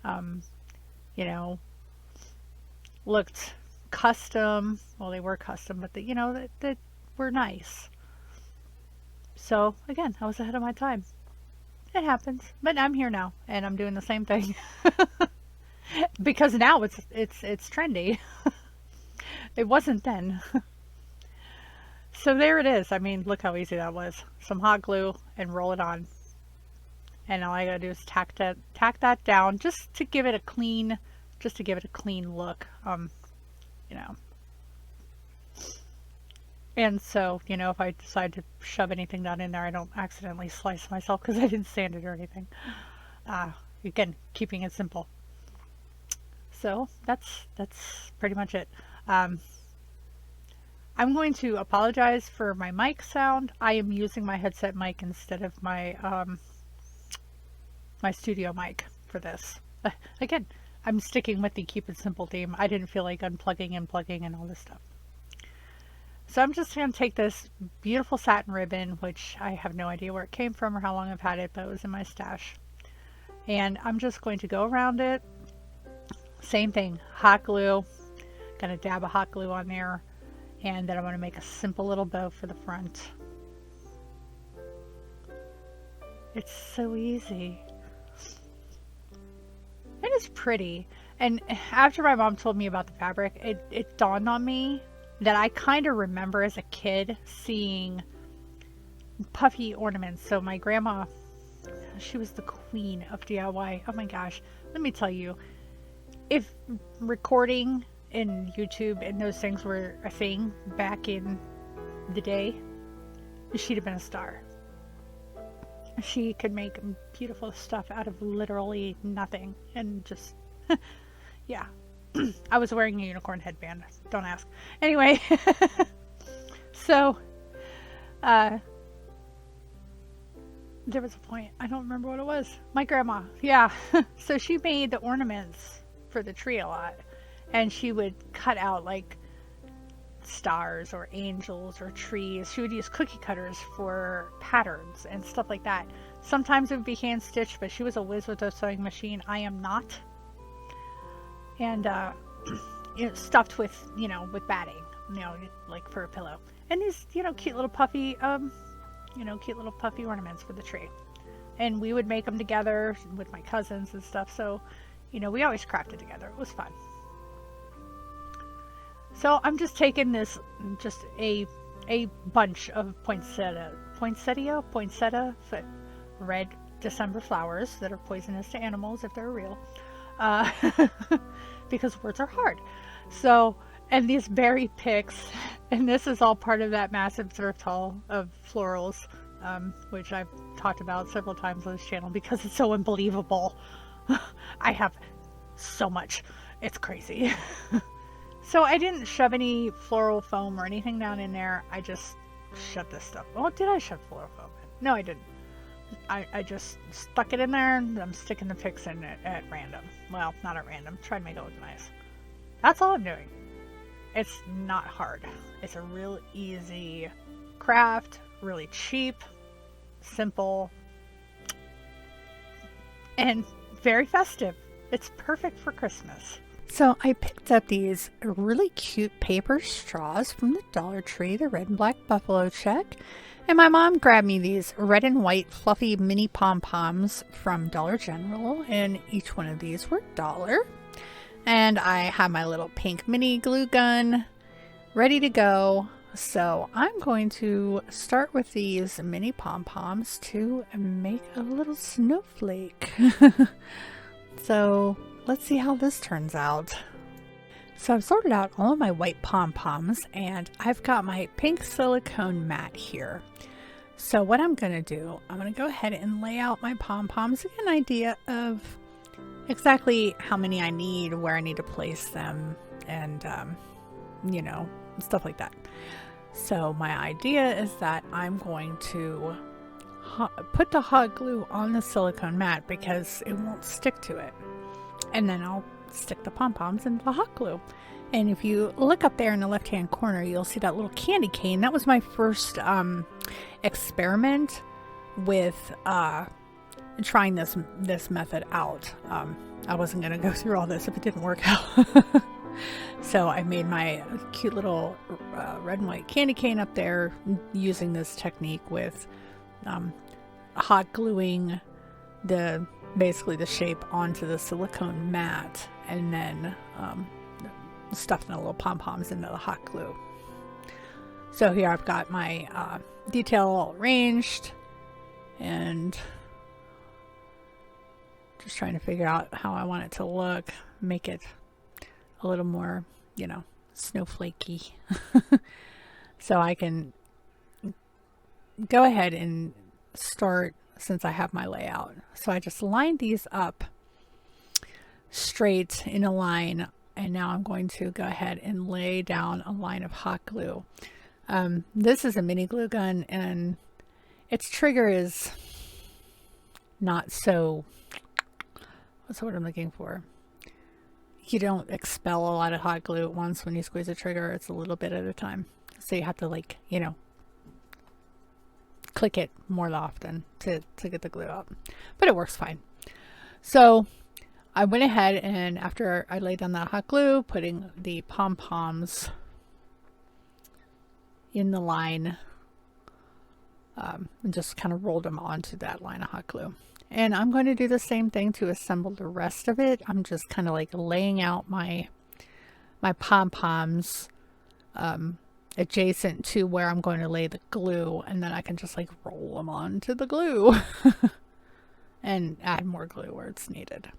S1: you know, looked custom. Well, they were custom, but you know, that were nice. So again, I was ahead of my time. It happens, but I'm here now, and I'm doing the same thing. Because now it's trendy. It wasn't then. So there it is. I mean, look how easy that was. Some hot glue and roll it on. And all I gotta do is tack that down just to give it a clean look. You know. And so, you know, if I decide to shove anything down in there, I don't accidentally slice myself because I didn't sand it or anything. Again, keeping it simple. So that's pretty much it. I'm going to apologize for my mic sound. I am using my headset mic instead of my my studio mic for this. Again, I'm sticking with the keep it simple theme. I didn't feel like unplugging and plugging and all this stuff. So I'm just going to take this beautiful satin ribbon, which I have no idea where it came from or how long I've had it, but it was in my stash. And I'm just going to go around it. Same thing, hot glue. Gonna dab a hot glue on there. And then I'm going to make a simple little bow for the front. It's so easy. And it's pretty. And after my mom told me about the fabric, it dawned on me that I kind of remember as a kid seeing puffy ornaments. So my grandma, she was the queen of DIY. Oh my gosh. Let me tell you, if recording in YouTube and those things were a thing back in the day, she'd have been a star. She could make beautiful stuff out of literally nothing, and just yeah. I was wearing a unicorn headband, don't ask. Anyway, so there was a point, I don't remember what it was. My grandma, yeah. So she made the ornaments for the tree a lot, and she would cut out like stars or angels or trees. She would use cookie cutters for patterns and stuff like that. Sometimes it would be hand stitched, but she was a whiz with a sewing machine. I am not. And you know, stuffed with, you know, with batting, you know, like for a pillow. And these, you know, cute little puffy ornaments for the tree. And we would make them together with my cousins and stuff. So, you know, we always crafted together. It was fun. So I'm just taking this, just a bunch of poinsettia, red December flowers that are poisonous to animals if they're real, because words are hard. So, and these berry picks, and this is all part of that massive thrift haul of florals, which I've talked about several times on this channel because it's so unbelievable. I have so much. It's crazy. So I didn't shove any floral foam or anything down in there. I just shoved this stuff. Well, did I shove floral foam in? No, I didn't. I just stuck it in there, and I'm sticking the picks in it at random. Well, not at random. Try to make it look nice. That's all I'm doing. It's not hard. It's a real easy craft, really cheap, simple, and very festive. It's perfect for Christmas. So I picked up these really cute paper straws from the Dollar Tree, the red and black buffalo check. And my mom grabbed me these red and white fluffy mini pom-poms from Dollar General, and each one of these were $1. And I have my little pink mini glue gun ready to go. So I'm going to start with these mini pom-poms to make a little snowflake. So let's see how this turns out. So I've sorted out all of my white pom-poms, and I've got my pink silicone mat here. So what I'm going to do, I'm going to go ahead and lay out my pom-poms, get an idea of exactly how many I need, where I need to place them, and you know, stuff like that. So my idea is that I'm going to put the hot glue on the silicone mat because it won't stick to it. And then I'll stick the pom-poms into the hot glue. And if you look up there in the left hand corner, you'll see that little candy cane. That was my first experiment with trying this method out. I wasn't going to go through all this if it didn't work out. So I made my cute little red and white candy cane up there using this technique with hot gluing basically the shape onto the silicone mat, and then stuffing the little pom-poms into the hot glue. So here I've got my detail all arranged, and just trying to figure out how I want it to look, make it a little more, you know, snowflakey. So I can go ahead and start, since I have my layout. So I just lined these up straight in a line, and now I'm going to go ahead and lay down a line of hot glue. This is a mini glue gun, and its trigger is not so, what's the word I'm looking for? You don't expel a lot of hot glue at once when you squeeze the trigger. It's a little bit at a time. So you have to, like, you know, click it more often to get the glue out. But it works fine. So I went ahead, and after I laid down that hot glue, putting the pom-poms in the line, and just kind of rolled them onto that line of hot glue. And I'm going to do the same thing to assemble the rest of it. I'm just kind of like laying out my pom-poms adjacent to where I'm going to lay the glue, and then I can just like roll them onto the glue and add more glue where it's needed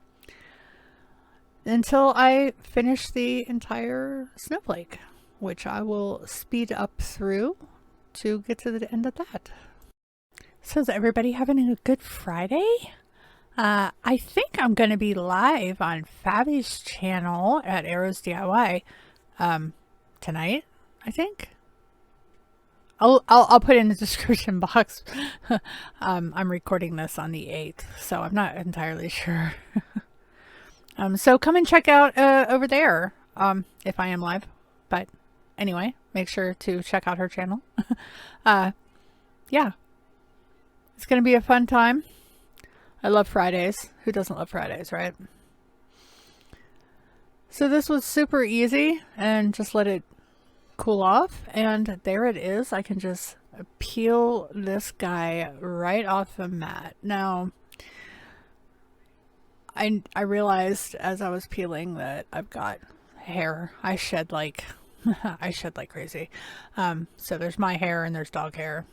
S1: until I finish the entire snowflake, which I will speed up through to get to the end of that. So is everybody having a good Friday? I think I'm going to be live on Fabi's channel at Arrows DIY tonight, I think. I'll put in the description box. I'm recording this on the 8th, so I'm not entirely sure. So come and check out over there if I am live. But anyway, make sure to check out her channel. Yeah. It's going to be a fun time. I love Fridays. Who doesn't love Fridays, right? So this was super easy, and just let it cool off. And there it is. I can just peel this guy right off the mat. Now, I realized as I was peeling that I've got hair. I shed like I shed like crazy. So there's my hair and there's dog hair.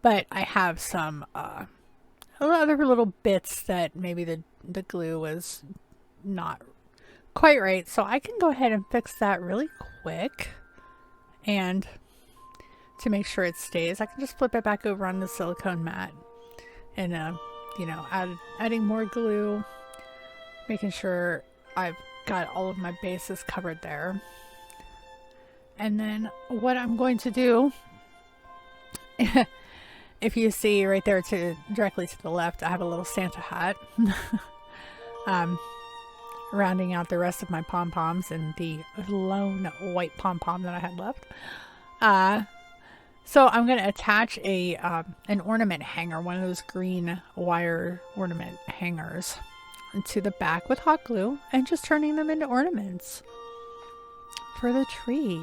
S1: But I have some other little bits that maybe the glue was not quite right. So I can go ahead and fix that really quick. And to make sure it stays, I can just flip it back over on the silicone mat. And, you know, adding more glue. Making sure I've got all of my bases covered there. And then what I'm going to do... If you see right there directly to the left, I have a little Santa hat. Rounding out the rest of my pom-poms and the lone white pom-pom that I had left. So I'm going to attach an ornament hanger, one of those green wire ornament hangers, to the back with hot glue and just turning them into ornaments for the tree.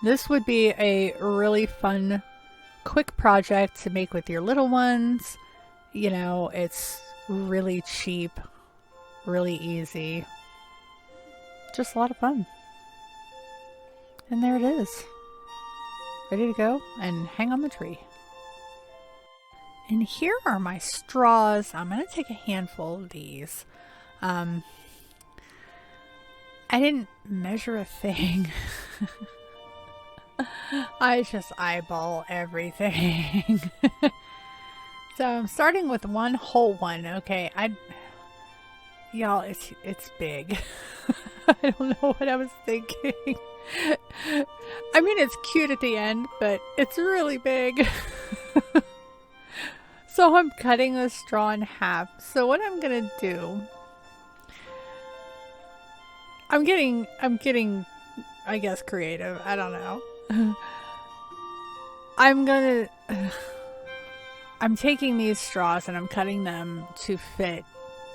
S1: This would be a really fun quick project to make with your little ones. You know, it's really cheap, really easy, just a lot of fun. And there it is, ready to go and hang on the tree. And here are my straws. I'm going to take a handful of these. I didn't measure a thing. I just eyeball everything. So I'm starting with one whole one. Okay, y'all, it's big. I don't know what I was thinking. I mean, it's cute at the end, but it's really big. So I'm cutting the straw in half. So what I'm gonna do, I'm getting I guess creative. I don't know. I'm taking these straws and I'm cutting them to fit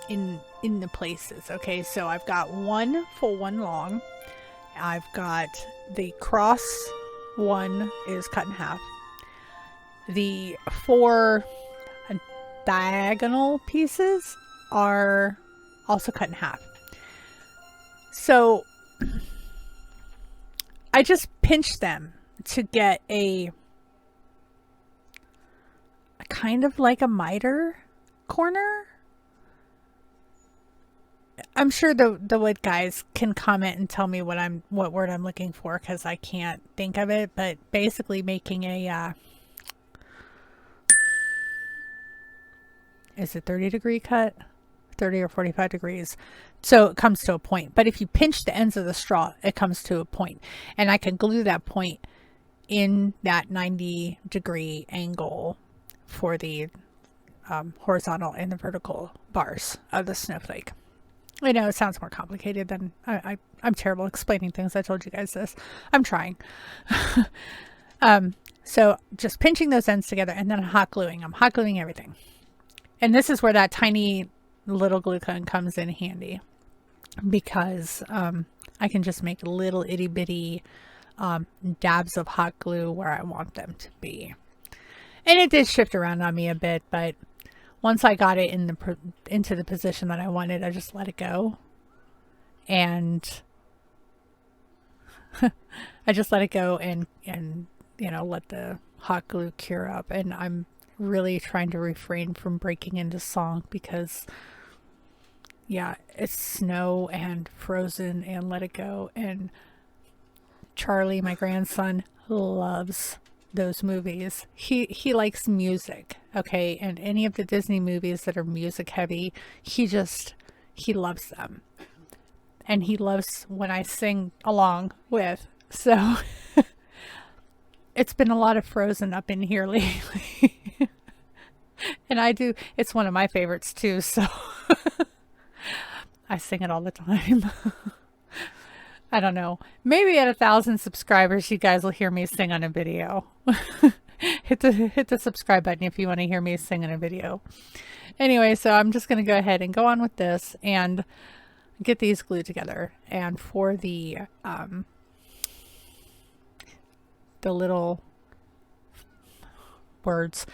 S1: in the places. Okay, so I've got one full, one long. I've got the cross one is cut in half. The 4 diagonal pieces are also cut in half. So I just pinched them to get a kind of like a miter corner. I'm sure the wood guys can comment and tell me what word I'm looking for, because I can't think of it, but basically making a is it 30-degree cut? 30 or 45 degrees. So it comes to a point. But if you pinch the ends of the straw, it comes to a point. And I can glue that point in that 90-degree angle for the horizontal and the vertical bars of the snowflake. I know it sounds more complicated than I'm terrible explaining things. I told you guys this. I'm trying. So just pinching those ends together and then hot gluing. I'm hot gluing everything. And this is where that tiny little glue gun comes in handy, because I can just make little itty bitty dabs of hot glue where I want them to be. And it did shift around on me a bit, but once I got it into the position that I wanted, I just let it go. And I just let it go and you know, let the hot glue cure up. And I'm really trying to refrain from breaking into song, because yeah, it's snow and frozen and let it go. And Charlie, my grandson, loves those movies. He likes music, okay? And any of the Disney movies that are music heavy, he loves them. And he loves when I sing along with. So it's been a lot of Frozen up in here lately. And it's one of my favorites too, so I sing it all the time. I don't know. Maybe at 1,000 subscribers, you guys will hear me sing on a video. hit the subscribe button if you want to hear me sing in a video. Anyway, so I'm just going to go ahead and go on with this and get these glued together. And for the little words,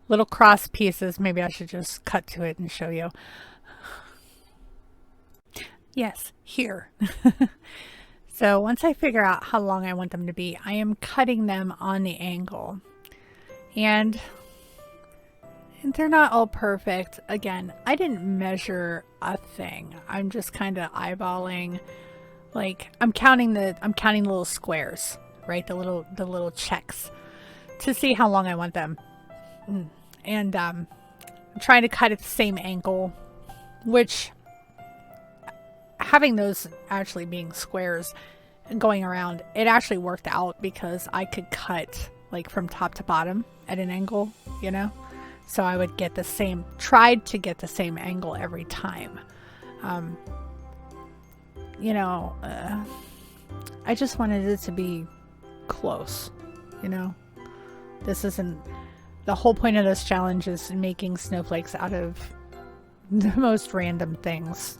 S1: little cross pieces, maybe I should just cut to it and show you. Yes, here. So once I figure out how long I want them to be, I am cutting them on the angle. And they're not all perfect. Again, I didn't measure a thing. I'm just kind of eyeballing, like I'm counting the little squares, right? The little checks to see how long I want them. And I'm trying to cut at the same angle, which having those actually being squares and going around, it actually worked out because I could cut like from top to bottom at an angle, you know? So I would get tried to get the same angle every time. You know, I just wanted it to be close, you know? The whole point of this challenge is making snowflakes out of the most random things.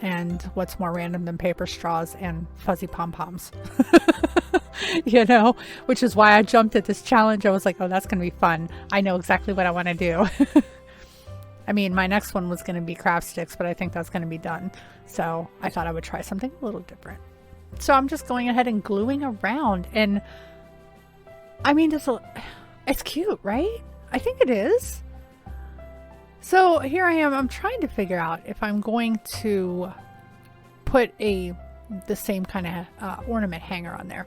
S1: And what's more random than paper straws and fuzzy pom-poms? You know, which is why I jumped at this challenge. I was like, oh, that's going to be fun. I know exactly what I want to do. I mean, my next one was going to be craft sticks, but I think that's going to be done. So I thought I would try something a little different. So I'm just going ahead and gluing around. And I mean, it's cute, right? I think it is. So here I am. I'm trying to figure out if I'm going to put the same kind of ornament hanger on there.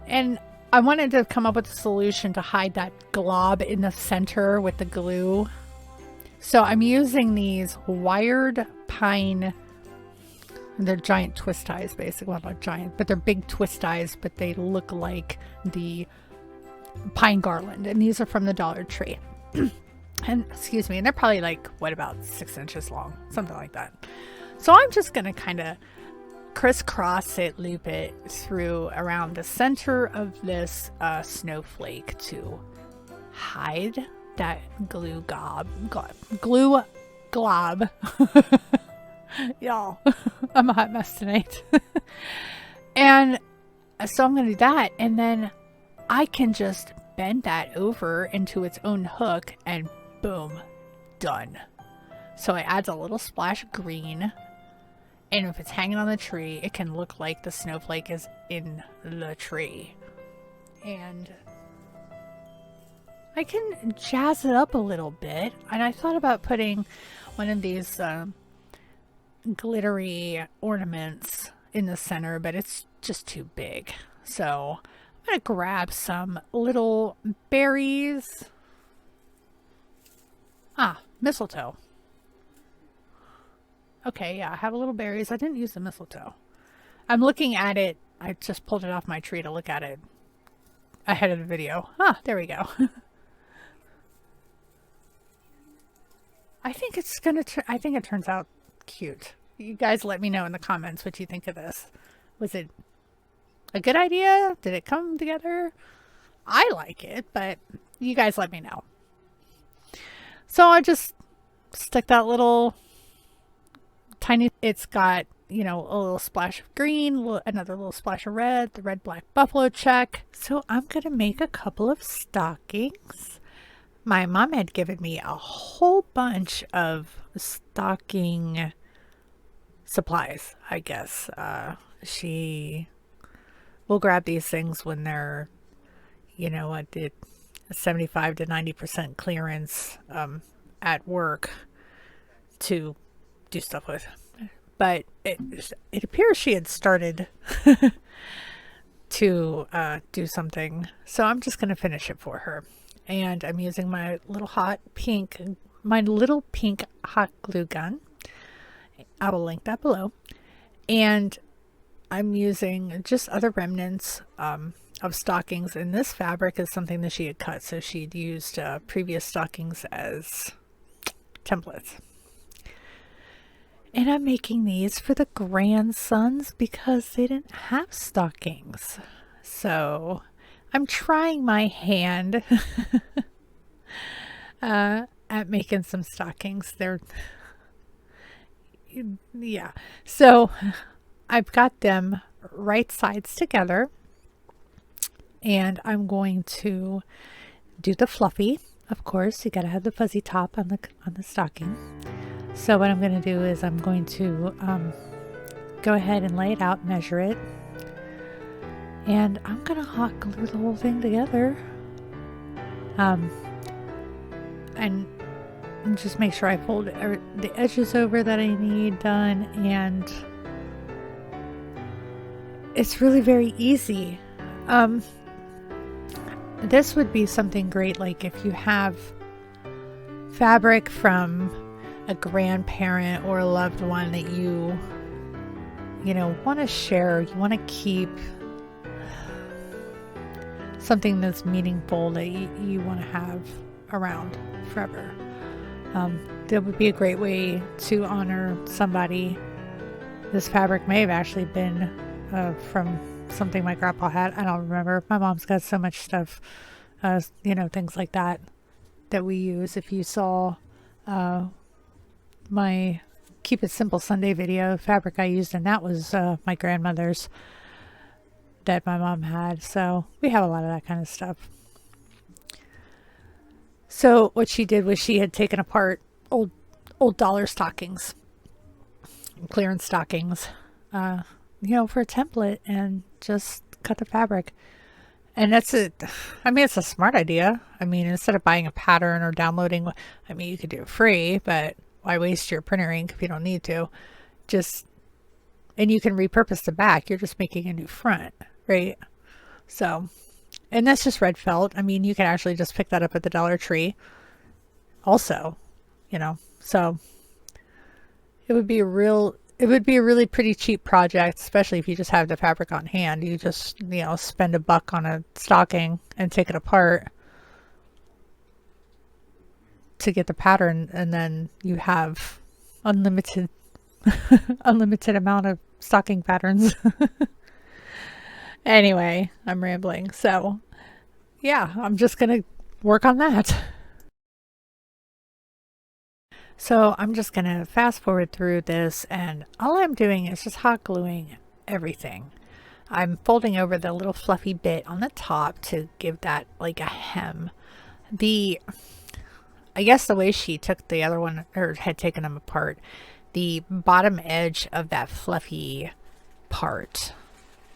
S1: And I wanted to come up with a solution to hide that glob in the center with the glue. So I'm using these wired pine. They're giant twist ties, basically. Well, not giant, but they're big twist ties, but they look like the pine garland. And these are from the Dollar Tree. And excuse me, and they're probably like, what, about 6 inches long, something like that. So I'm just going to kind of crisscross it, loop it through around the center of this snowflake to hide that glue glob. Y'all, I'm a hot mess tonight. And so I'm going to do that, and then I can just bend that over into its own hook and boom, done. So it adds a little splash of green, and if it's hanging on the tree, it can look like the snowflake is in the tree. And I can jazz it up a little bit, and I thought about putting one of these glittery ornaments in the center, but it's just too big. So I'm gonna grab some little berries. Mistletoe. Okay, yeah, I have a little berries. I didn't use the mistletoe. I'm looking at it. I just pulled it off my tree to look at it ahead of the video. There we go. I think it's gonna I think it turns out cute. You guys let me know in the comments what you think of this. Was it a good idea? Did it come together? I like it, but you guys let me know. So I just stick that little tiny, it's got, you know, a little splash of green, another little splash of red, the red, black buffalo check. So I'm going to make a couple of stockings. My mom had given me a whole bunch of stocking supplies, I guess. She will grab these things when they're, you know, at 75 to 90% clearance at work to do stuff with. But it appears she had started to do something. So I'm just going to finish it for her. And I'm using my little pink hot glue gun. I will link that below. And I'm using just other remnants of stockings. And this fabric is something that she had cut. So she'd used previous stockings as templates. And I'm making these for the grandsons because they didn't have stockings. So I'm trying my hand at making some stockings. Yeah. So I've got them right sides together. And I'm going to do the fluffy. Of course, you got to have the fuzzy top on the stocking. So what I'm going to do is I'm going to go ahead and lay it out, measure it, and I'm going to hot glue the whole thing together. And just make sure I fold the edges over that I need done, and it's really very easy. This would be something great, like if you have fabric from a grandparent or a loved one that you want to share, you want to keep something that's meaningful that you want to have around forever. That would be a great way to honor somebody. This fabric may have actually been from something my grandpa had. I don't remember. My mom's got so much stuff, things like that we use. If you saw my Keep It Simple Sunday video, fabric I used, and that was my grandmother's that my mom had. So we have a lot of that kind of stuff. So what she did was she had taken apart old dollar stockings, clearance stockings, for a template, and just cut the fabric. And that's it. I mean, it's a smart idea. I mean, instead of buying a pattern or downloading, I mean, you could do it free, but why waste your printer ink if you don't need to? And you can repurpose the back. You're just making a new front, right? So, and that's just red felt. I mean, you can actually just pick that up at the Dollar Tree also, so it would be a really pretty cheap project, especially if you just have the fabric on hand. You just, spend $1 on a stocking and take it apart to get the pattern, and then you have unlimited amount of stocking patterns. Anyway, I'm rambling. So yeah, I'm just gonna work on that. So I'm just gonna fast forward through this, and all I'm doing is just hot gluing everything. I'm folding over the little fluffy bit on the top to give that like a hem. I guess the way she took the other one, or had taken them apart, the bottom edge of that fluffy part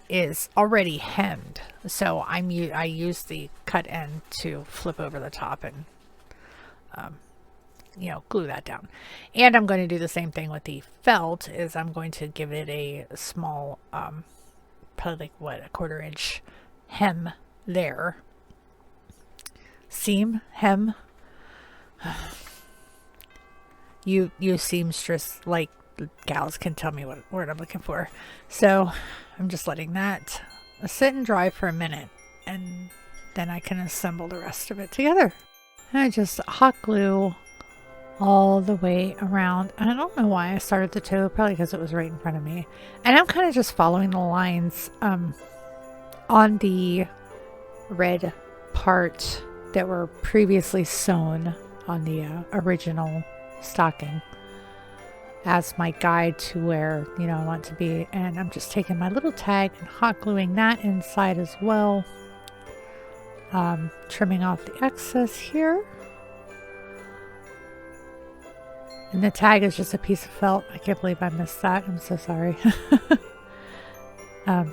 S1: is already hemmed. So I use the cut end to flip over the top and, glue that down. And I'm going to do the same thing with the felt. Is I'm going to give it a small, probably like a 1/4 inch hem there. Seam, hem. You seamstress like gals can tell me what word I'm looking for. So I'm just letting that sit and dry for a minute, and then I can assemble the rest of it together. And I just hot glue all the way around. And I don't know why I started the toe, probably because it was right in front of me. And I'm kind of just following the lines on the red part that were previously sewn on the original stocking as my guide to where I want to be. And I'm just taking my little tag and hot gluing that inside as well, trimming off the excess here. And the tag is just a piece of felt. I can't believe I missed that. I'm so sorry.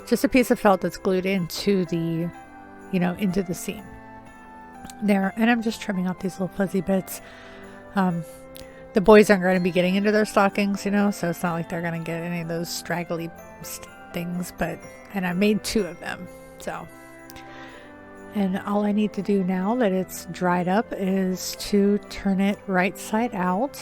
S1: Just a piece of felt that's glued into the into the seam there. And I'm just trimming off these little fuzzy bits. The boys aren't going to be getting into their stockings, so it's not like they're going to get any of those straggly things, and I made 2 of them. So, and all I need to do now that it's dried up is to turn it right side out.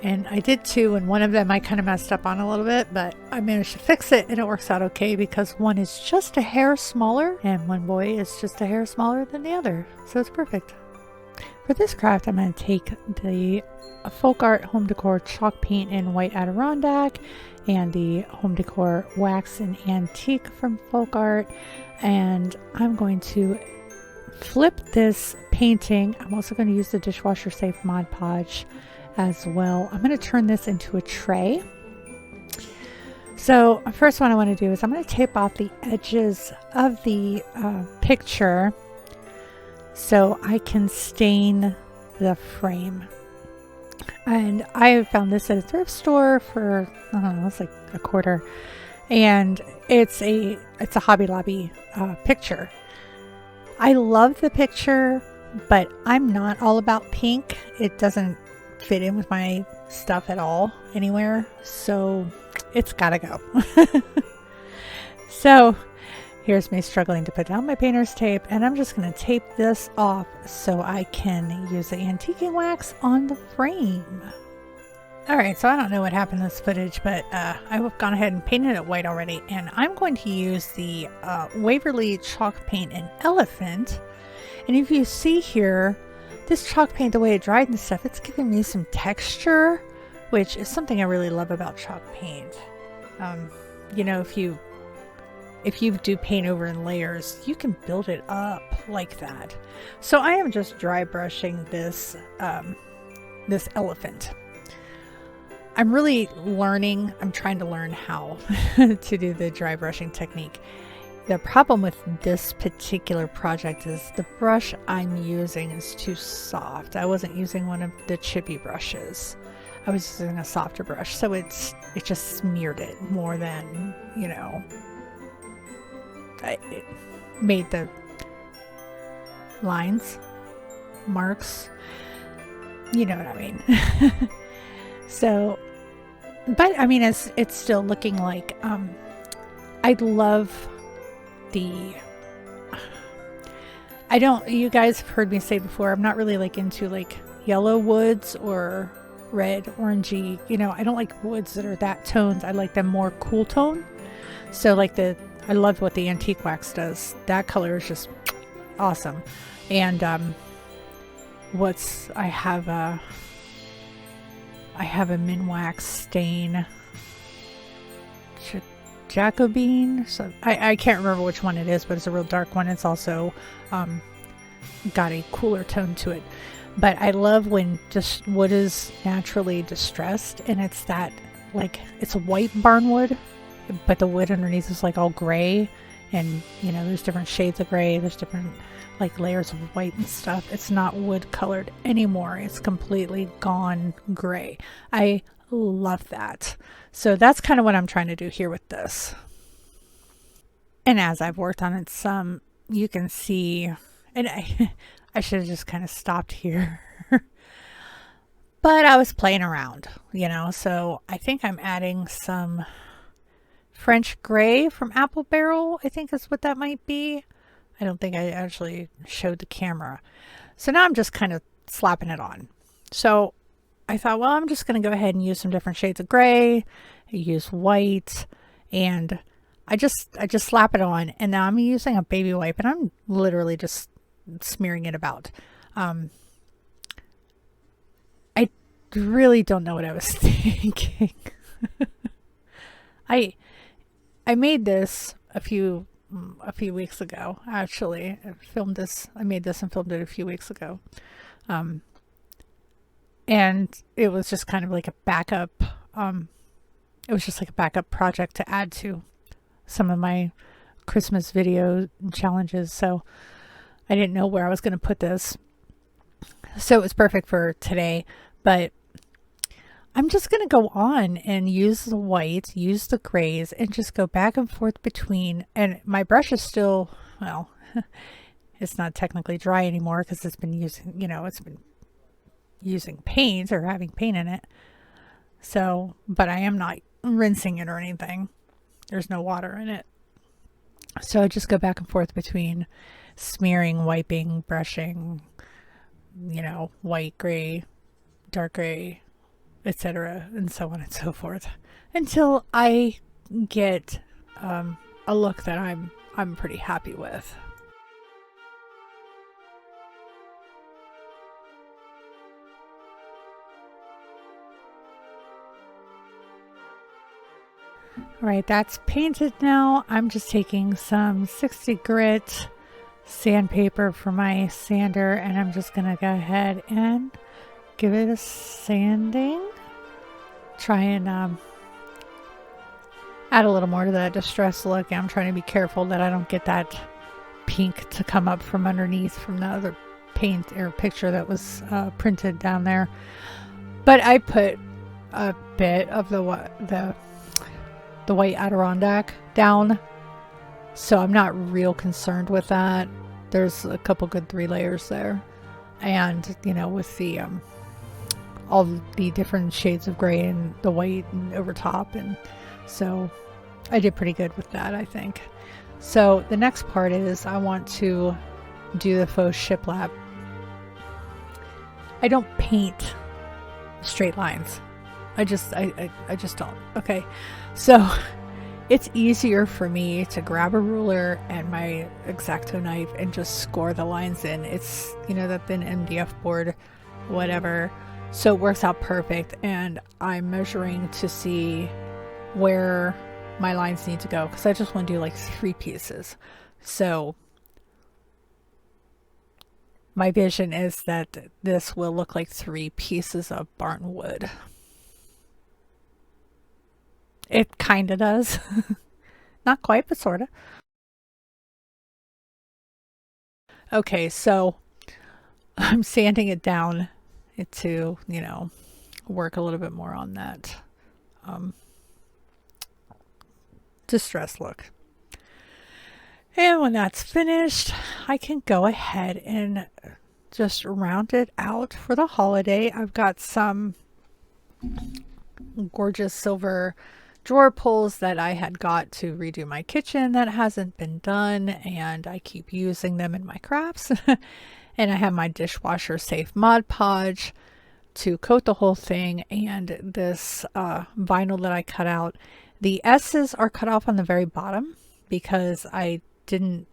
S1: And I did two, and one of them I kind of messed up on a little bit, but I managed to fix it and it works out okay because one is just a hair smaller and one boy is just a hair smaller than the other. So it's perfect. For this craft, I'm going to take the folk art home decor chalk paint in white Adirondack and the home decor wax and antique from folk art. And I'm going to flip this painting. I'm also going to use the dishwasher safe Mod Podge as well. I'm going to turn this into a tray. So first one I want to do is I'm going to tape off the edges of the picture so I can stain the frame. And I found this at a thrift store for, I don't know, it's like a quarter. And it's a Hobby Lobby picture. I love the picture, but I'm not all about pink. It doesn't fit in with my stuff at all anywhere, so it's gotta go. So here's me struggling to put down my painter's tape, and I'm just going to tape this off so I can use the antiquing wax on the frame. Alright, so I don't know what happened in this footage, but I've gone ahead and painted it white already, and I'm going to use the Waverly chalk paint in Elephant. And if you see here, this chalk paint, the way it dried and stuff, it's giving me some texture, which is something I really love about chalk paint. You know, if you do paint over in layers, you can build it up like that. So I am just dry brushing this this elephant. I'm really learning. I'm trying to learn how to do the dry brushing technique. The problem with this particular project is the brush I'm using is too soft. I wasn't using one of the chippy brushes. I was using a softer brush, so it just smeared it more than, you know, it made the lines, marks, you know what I mean. So, but I mean, it's still looking like, I love you guys have heard me say before, I'm not really like into like yellow woods or red, orangey, you know, I don't like woods that are that toned. I like them more cool tone. So like I love what the antique wax does. That color is just awesome. And I have a Minwax stain, Jacobine. So I can't remember which one it is, but it's a real dark one. It's also got a cooler tone to it. But I love when just wood is naturally distressed, and it's that, like, it's a white barnwood, but the wood underneath is like all gray, and you know, there's different shades of gray, there's different like layers of white and stuff. It's not wood colored anymore. It's completely gone gray. I love that. So that's kind of what I'm trying to do here with this. And as I've worked on it some, you can see, and I should have just kind of stopped here. But I was playing around, you know, so I think I'm adding some French gray from Apple Barrel, I think is what that might be. I don't think I actually showed the camera. So now I'm just kind of slapping it on. So I thought, well, I'm just going to go ahead and use some different shades of gray. I use white, and I just slap it on, and now I'm using a baby wipe, and I'm literally just smearing it about. I really don't know what I was thinking. I made this a few weeks ago, actually. I made this and filmed it a few weeks ago. And it was just kind of like a backup. It was just like a backup project to add to some of my Christmas video challenges. So I didn't know where I was going to put this. So it was perfect for today, but I'm just going to go on and use the white, use the grays, and just go back and forth between, and my brush is still, well, it's not technically dry anymore because it's been using, you know, it's been using paint or having paint in it. So, but I am not rinsing it or anything. There's no water in it. So I just go back and forth between smearing, wiping, brushing, you know, white, gray, dark gray, etc., and so on and so forth, until I get a look that I'm pretty happy with. All right, that's painted now. I'm just taking some 60 grit sandpaper for my sander, and I'm just gonna go ahead and give it a sanding. Try and add a little more to that distressed look. I'm trying to be careful that I don't get that pink to come up from underneath from the other paint or picture that was printed down there. But I put a bit of the white Adirondack down, so I'm not real concerned with that. There's a couple good 3 layers there, and you know, with the all the different shades of gray and the white and over top, and so I did pretty good with that, I think. So the next part is I want to do the faux shiplap. I don't paint straight lines. I just don't. Okay, so it's easier for me to grab a ruler and my X-Acto knife and just score the lines in. It's, you know, that thin MDF board, whatever. So it works out perfect, and I'm measuring to see where my lines need to go, because I just want to do like 3 pieces. So my vision is that this will look like 3 pieces of barn wood. It kind of does. Not quite, but sort of. Okay, so I'm sanding it down to, you know, work a little bit more on that distressed look. And when that's finished, I can go ahead and just round it out for the holiday. I've got some gorgeous silver drawer pulls that I had got to redo my kitchen that hasn't been done, and I keep using them in my crafts. And I have my dishwasher safe Mod Podge to coat the whole thing, and this vinyl that I cut out. The S's are cut off on the very bottom because I didn't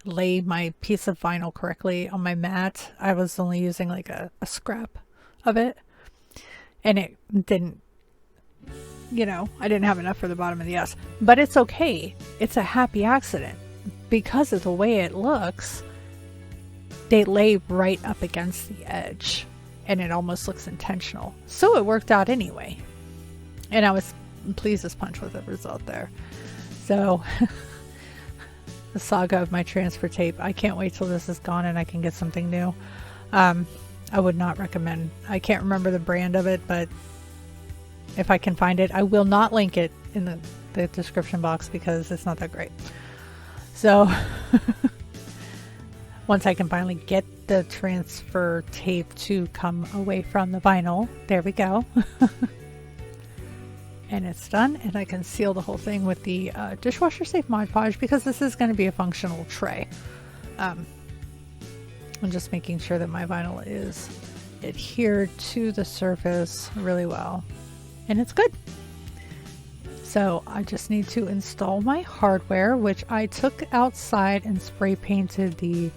S1: lay my piece of vinyl correctly on my mat. I was only using like a scrap of it, and it didn't, you know, I didn't have enough for the bottom of the S. But it's okay. It's a happy accident. Because of the way it looks, they lay right up against the edge, and it almost looks intentional. So it worked out anyway. And I was pleased as punch with the result there. So the saga of my transfer tape. I can't wait till this is gone and I can get something new. I would not recommend. I can't remember the brand of it, but if I can find it, I will not link it in the description box because it's not that great. So once I can finally get the transfer tape to come away from the vinyl, there we go. And it's done, and I can seal the whole thing with the dishwasher safe Mod Podge because this is going to be a functional tray. I'm just making sure that my vinyl is adhered to the surface really well, and it's good. So I just need to install my hardware, which I took outside and spray painted the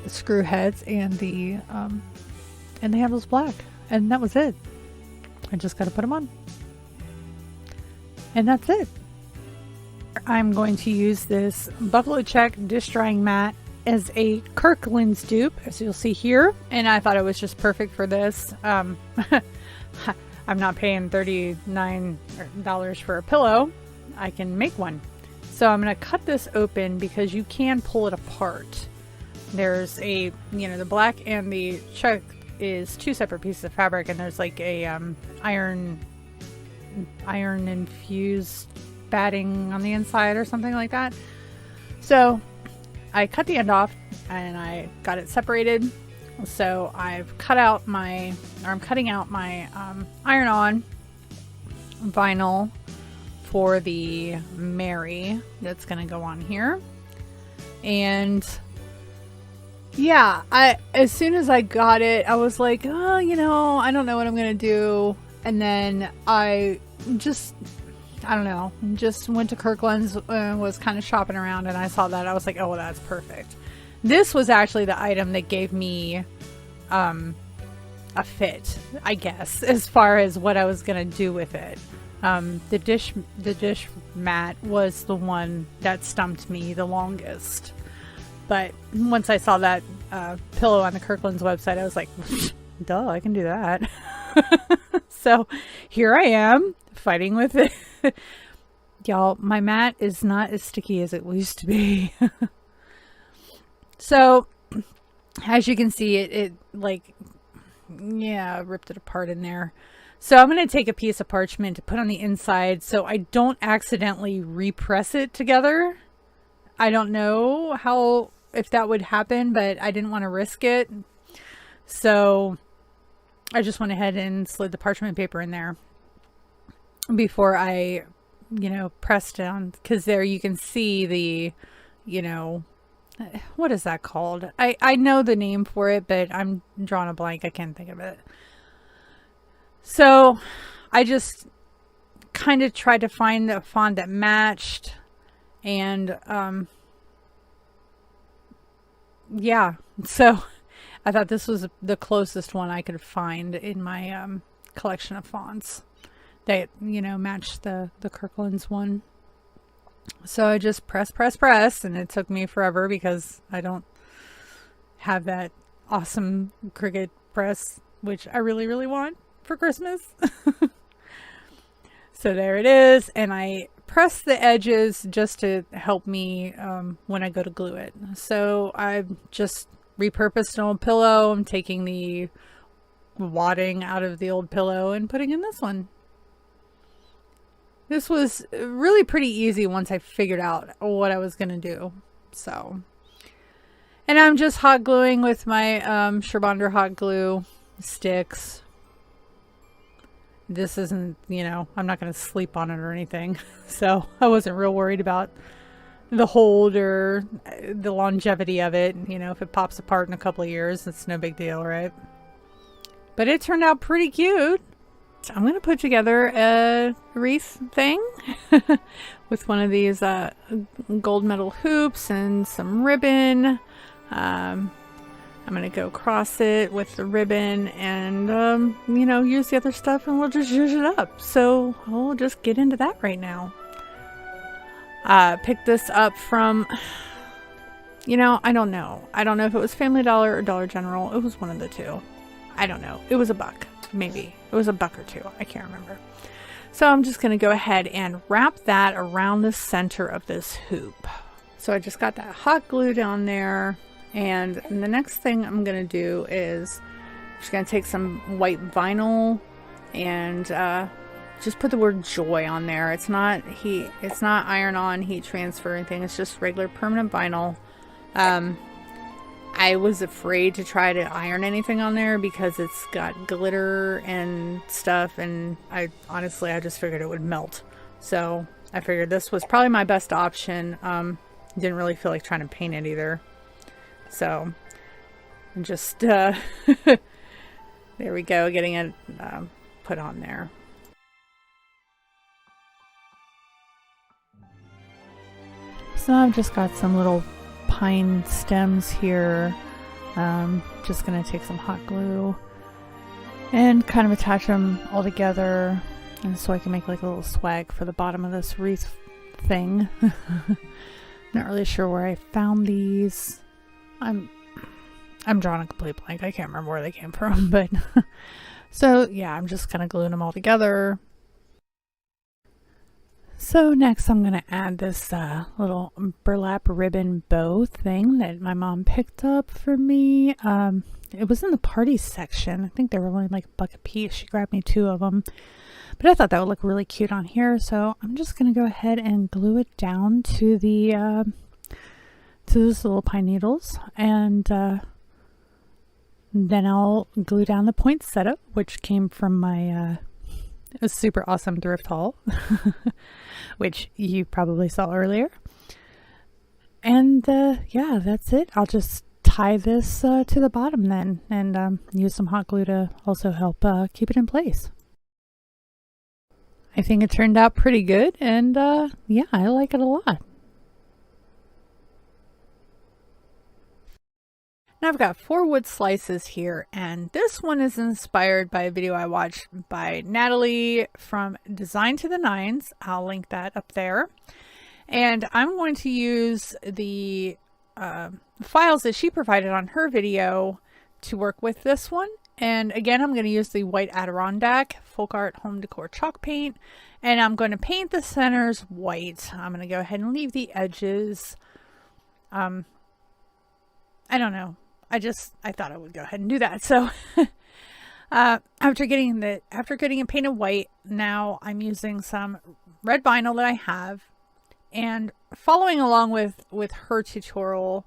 S1: screw heads and the handles black, and that was it. I just got to put them on. And that's it. I'm going to use this Buffalo Check dish drying mat as a Kirklands dupe, as you'll see here. And I thought it was just perfect for this. I'm not paying $39 for a pillow. I can make one. So I'm going to cut this open because you can pull it apart. There's a, the black and the check is 2 separate pieces of fabric, and there's like a iron infused batting on the inside or something like that. So I cut the end off and I got it separated. So I'm cutting out my iron-on vinyl for the Mary that's gonna go on here. And yeah, as soon as I got it, I was like, oh, you know, I don't know what I'm gonna do. And then I don't know, just went to Kirklands and was kind of shopping around, and I saw that. I was like, oh, well, that's perfect. This was actually the item that gave me a fit, I guess, as far as what I was gonna do with it. The dish mat was the one that stumped me the longest. But once I saw that pillow on the Kirklands website, I was like, duh, I can do that. So here I am fighting with it. Y'all, my mat is not as sticky as it used to be. So as you can see, it like, yeah, ripped it apart in there. So I'm going to take a piece of parchment to put on the inside so I don't accidentally repress it together. I don't know if that would happen, but I didn't want to risk it. So I just went ahead and slid the parchment paper in there before I, you know, pressed down, because there you can see the, you know, what is that called? I know the name for it, but I'm drawing a blank. I can't think of it. So I just kind of tried to find a font that matched, and yeah, so I thought this was the closest one I could find in my collection of fonts that, you know, matched the Kirklands one. So I just press, and it took me forever because I don't have that awesome Cricut press, which I really, really want for Christmas. So there it is, and I press the edges just to help me when I go to glue it. So I've just repurposed an old pillow. I'm taking the wadding out of the old pillow and putting in this one. This was really pretty easy once I figured out what I was going to do. So, and I'm just hot gluing with my Sherbonder hot glue sticks. This isn't, you know, I'm not going to sleep on it or anything. So I wasn't real worried about the hold or the longevity of it. You know, if it pops apart in a couple of years, it's no big deal, right? But it turned out pretty cute. So I'm going to put together a wreath thing with one of these gold metal hoops and some ribbon. I'm going to go across it with the ribbon and, you know, use the other stuff, and we'll just zhuzh it up. So we'll just get into that right now. Picked this up from, you know, I don't know. I don't know if it was Family Dollar or Dollar General. It was one of the two. I don't know. It was $1. Maybe it was $1 or $2. I can't remember. So I'm just going to go ahead and wrap that around the center of this hoop. So I just got that hot glue down there, and the next thing I'm going to do is I'm just going to take some white vinyl and just put the word joy on there. It's not iron-on, heat transfer or anything. It's just regular permanent vinyl. I was afraid to try to iron anything on there because it's got glitter and stuff, and I just figured it would melt. So I figured this was probably my best option. Didn't really feel like trying to paint it either. So I'm just, there we go, getting it put on there. So I've just got some little pine stems here. Just gonna take some hot glue and kind of attach them all together, and so I can make like a little swag for the bottom of this wreath thing. Not really sure where I found these. I'm drawing a complete blank. I can't remember where they came from, but so yeah, I'm just kind of gluing them all together. So next I'm going to add this little burlap ribbon bow thing that my mom picked up for me. It was in the party section. I think they were only like $1 a piece. She grabbed me 2 of them. But I thought that would look really cute on here. So I'm just going to go ahead and glue it down to the to those little pine needles. And then I'll glue down the poinsettia, which came from my a super awesome thrift haul. which you probably saw earlier. And yeah, that's it. I'll just tie this to the bottom then, and use some hot glue to also help keep it in place. I think it turned out pretty good, and yeah, I like it a lot. Now I've got 4 wood slices here, and this one is inspired by a video I watched by Natalie from Design to the Nines. I'll link that up there. And I'm going to use the files that she provided on her video to work with this one. And again, I'm going to use the white Adirondack Folk Art Home Decor chalk paint, and I'm going to paint the centers white. I'm going to go ahead and leave the edges. I don't know. I thought I would go ahead and do that. So after getting it painted white, now I'm using some red vinyl that I have, and following along with her tutorial,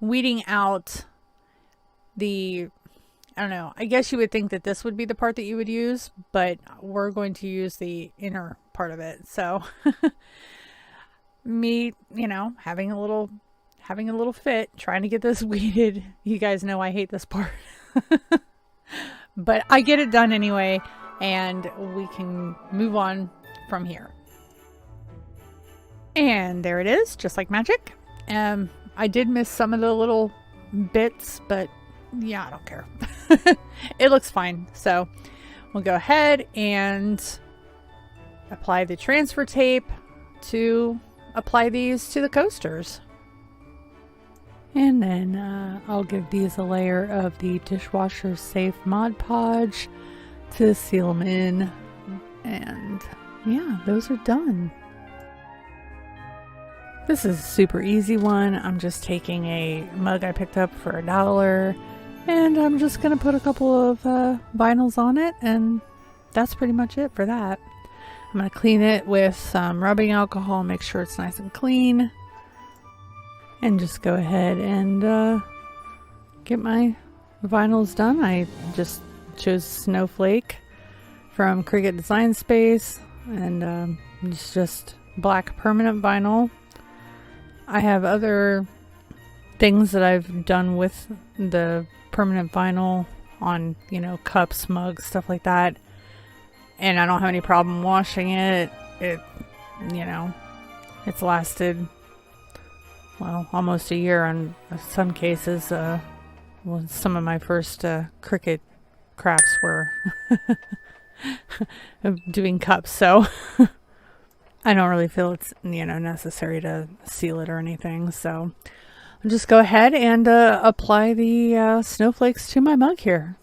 S1: weeding out the, I don't know, I guess you would think that this would be the part that you would use, but we're going to use the inner part of it. So me, you know, having a little fit, trying to get this weeded. You guys know I hate this part. But I get it done anyway, and we can move on from here. And there it is, just like magic. I did miss some of the little bits, but yeah, I don't care. It looks fine. So we'll go ahead and apply the transfer tape to apply these to the coasters. And then I'll give these a layer of the dishwasher safe Mod Podge to seal them in. And yeah, those are done. This is a super easy one. I'm just taking a mug I picked up for $1, and I'm just going to put a couple of vinyls on it, and that's pretty much it for that. I'm going to clean it with some rubbing alcohol, make sure it's nice and clean, and just go ahead and get my vinyls done. I just chose Snowflake from Cricut Design Space, and it's just black permanent vinyl. I have other things that I've done with the permanent vinyl on, you know, cups, mugs, stuff like that. And I don't have any problem washing it. It, you know, it's lasted, well, almost a year in some cases. Well, some of my first Cricut crafts were doing cups, so I don't really feel it's, you know, necessary to seal it or anything. So I'll just go ahead and apply the snowflakes to my mug here.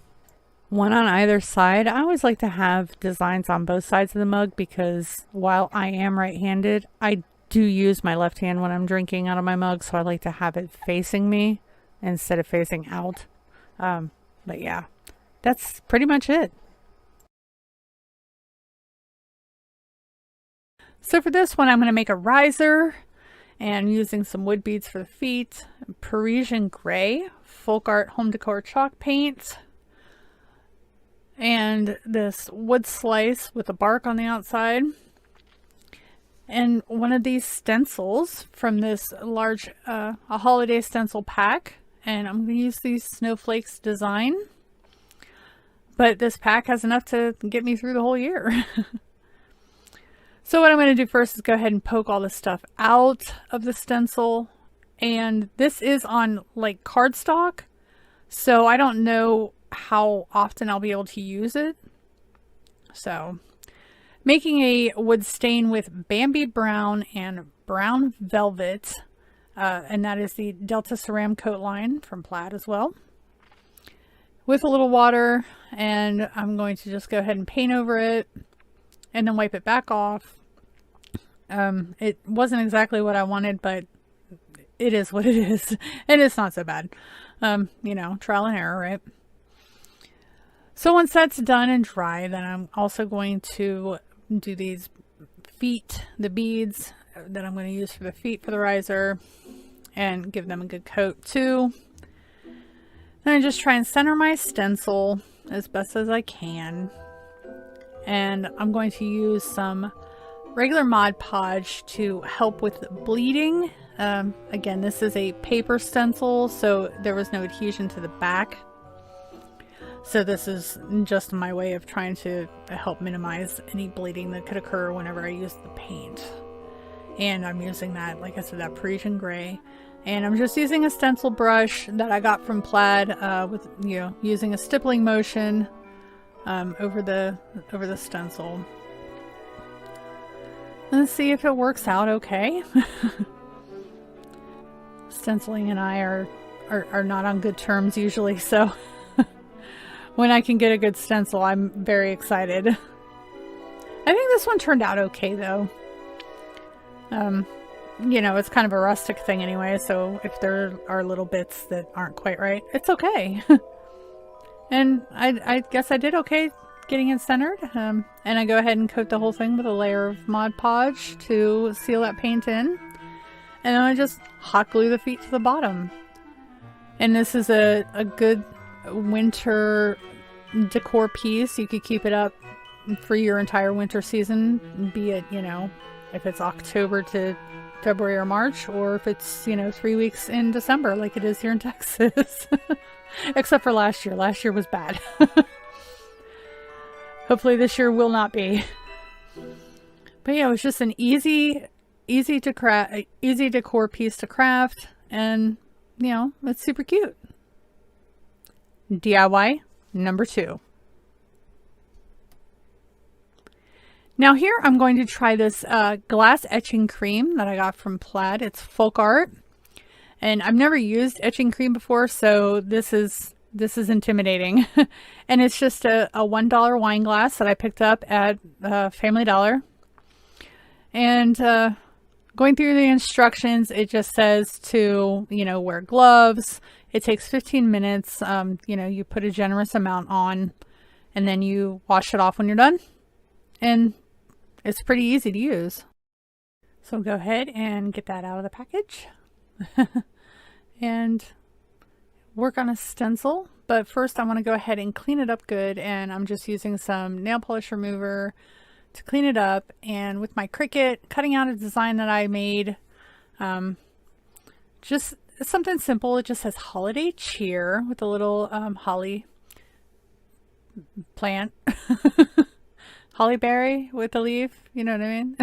S1: One on either side. I always like to have designs on both sides of the mug because while I am right-handed, I do use my left hand when I'm drinking out of my mug. So I like to have it facing me instead of facing out. But yeah, that's pretty much it. So for this one, I'm going to make a riser, and using some wood beads for the feet, Parisian Gray, Folk Art Home Decor chalk paint, and this wood slice with a bark on the outside, and one of these stencils from this large a holiday stencil pack. And I'm going to use these snowflakes design, but this pack has enough to get me through the whole year. So what I'm going to do first is go ahead and poke all this stuff out of the stencil. And this is on like cardstock, so I don't know how often I'll be able to use it. So making a wood stain with Bambi Brown and Brown Velvet. And that is the Delta Ceram coat line from Plaid as well. With a little water, and I'm going to just go ahead and paint over it and then wipe it back off. It wasn't exactly what I wanted, but it is what it is, and it's not so bad. You know, trial and error, right? So once that's done and dry, then I'm also going to do these feet, the beads that I'm going to use for the feet for the riser, and give them a good coat too. Then I just try and center my stencil as best as I can. And I'm going to use some regular Mod Podge to help with bleeding. Again, this is a paper stencil, so there was no adhesion to the back. So this is just my way of trying to help minimize any bleeding that could occur whenever I use the paint. And I'm using that, like I said, that Parisian gray. And I'm just using a stencil brush that I got from Plaid, with, you know, using a stippling motion over the stencil. Let's see if it works out okay. Stenciling and I are not on good terms usually, so when I can get a good stencil, I'm very excited. I think this one turned out okay though. You know, it's kind of a rustic thing anyway, so if there are little bits that aren't quite right, it's okay. And I guess I did okay getting it centered. And I go ahead and coat the whole thing with a layer of Mod Podge to seal that paint in. And then I just hot glue the feet to the bottom. And this is a good winter decor piece. You could keep it up for your entire winter season, be it, you know, if it's October to February or March, or if it's, you know, 3 weeks in December like it is here in Texas. Except for last year. Last year was bad. Hopefully this year will not be. But yeah, it was just an easy decor piece to craft, and you know, it's super cute. DIY number 2. Now here I'm going to try this glass etching cream that I got from Plaid. It's folk art, and I've never used etching cream before, so this is intimidating. And it's just a $1 wine glass that I picked up at Family Dollar. And going through the instructions, it just says to, you know, wear gloves. It takes 15 minutes. You know, you put a generous amount on, and then you wash it off when you're done. And it's pretty easy to use. So go ahead and get that out of the package. And work on a stencil. But first I want to go ahead and clean it up good. And I'm just using some nail polish remover to clean it up, and with my Cricut, cutting out a design that I made. Just something simple. It just says holiday cheer with a little holly plant. Holly berry with a leaf, you know what I mean?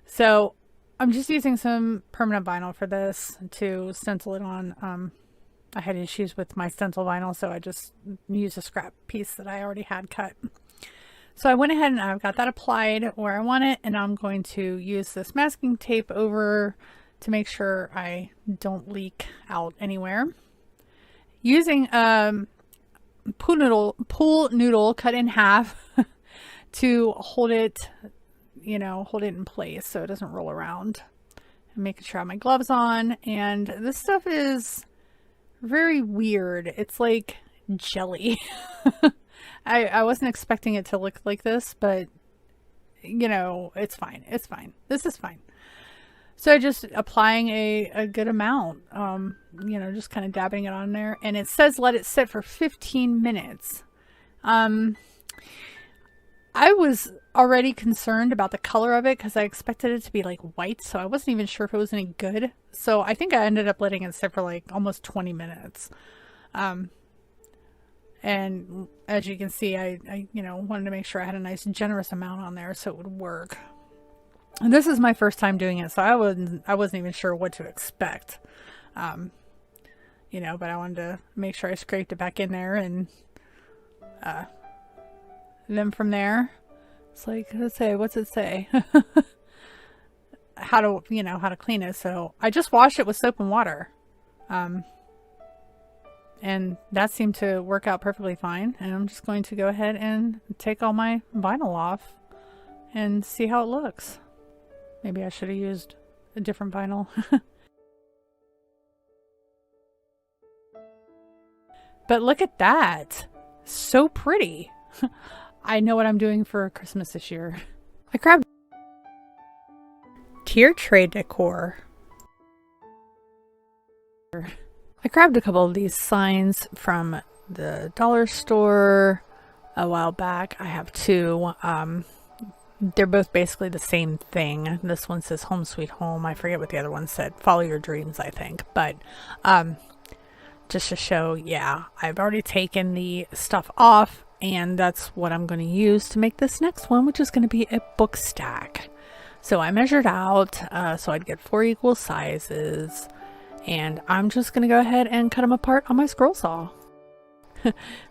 S1: So I'm just using some permanent vinyl for this to stencil it on. I had issues with my stencil vinyl, so I just used a scrap piece that I already had cut. So I went ahead and I've got that applied where I want it, and I'm going to use this masking tape over to make sure I don't leak out anywhere. Using pool noodle cut in half to hold it, you know, hold it in place so it doesn't roll around. I'm making sure I have my gloves on, and this stuff is very weird. It's like jelly. I wasn't expecting it to look like this, but you know, it's fine. It's fine. This is fine. So just applying a good amount, you know, just kind of dabbing it on there. And it says let it sit for 15 minutes. I was already concerned about the color of it because I expected it to be like white, so I wasn't even sure if it was any good. So I think I ended up letting it sit for like almost 20 minutes. And as you can see, I you know, wanted to make sure I had a nice generous amount on there so it would work. And this is my first time doing it, so I wasn't even sure what to expect. You know, but I wanted to make sure I scraped it back in there, and then from there, it's like, let's say, what's it say? How to, you know, how to clean it. So I just washed it with soap and water. And that seemed to work out perfectly fine. And I'm just going to go ahead and take all my vinyl off and see how it looks. Maybe I should have used a different vinyl. But look at that. So pretty. I know what I'm doing for Christmas this year. I grabbed tier tray decor. I grabbed a couple of these signs from the dollar store a while back. I have two. they're both basically the same thing. This one says home sweet home. I forget what the other one said. Follow your dreams, I think. But just to show, yeah, I've already taken the stuff off, and that's what I'm going to use to make this next one, which is going to be a book stack. So I measured out so I'd get 4 equal sizes, and I'm just going to go ahead and cut them apart on my scroll saw.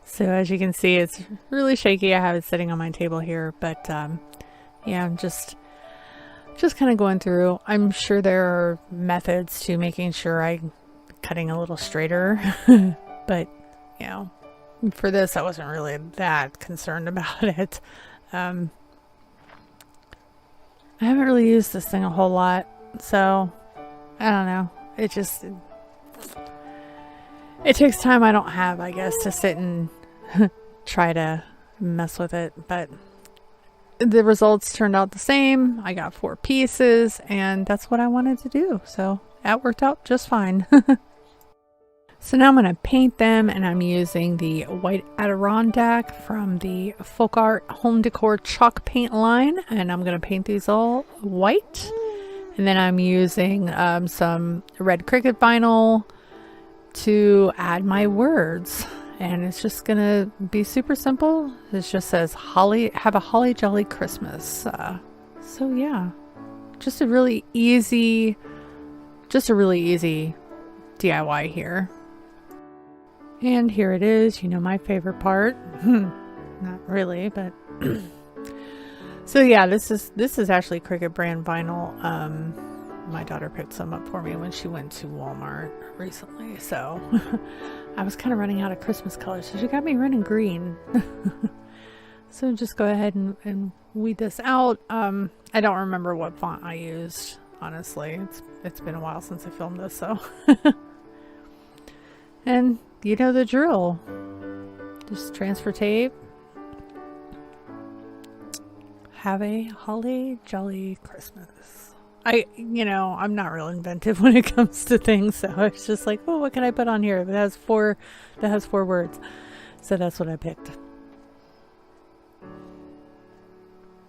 S1: So as you can see, it's really shaky. I have it sitting on my table here, but yeah, I'm just kind of going through. I'm sure there are methods to making sure I'm cutting a little straighter, but you know, for this I wasn't really that concerned about it. I haven't really used this thing a whole lot, so I don't know. It takes time I don't have, I guess, to sit and try to mess with it, but the results turned out the same. I got 4 pieces, and that's what I wanted to do, so that worked out just fine. So now I'm going to paint them, and I'm using the white Adirondack from the Folk Art Home Decor chalk paint line, and I'm going to paint these all white. And then I'm using some red Cricut vinyl to add my words, and it's just gonna be super simple. It just says holly, have a holly jolly Christmas. So yeah, just a really easy DIY here. And here it is, you know, my favorite part. Not really, but so yeah, this is actually Cricut brand vinyl. My daughter picked some up for me when she went to Walmart recently, so I was kind of running out of Christmas colors, so she got me running green. So just go ahead and weed this out. I don't remember what font I used, honestly. It's been a while since I filmed this, so and you know the drill. Just transfer tape. Have a holly jolly Christmas. I'm not real inventive when it comes to things, so I was just like, oh, what can I put on here that has four words? So that's what I picked.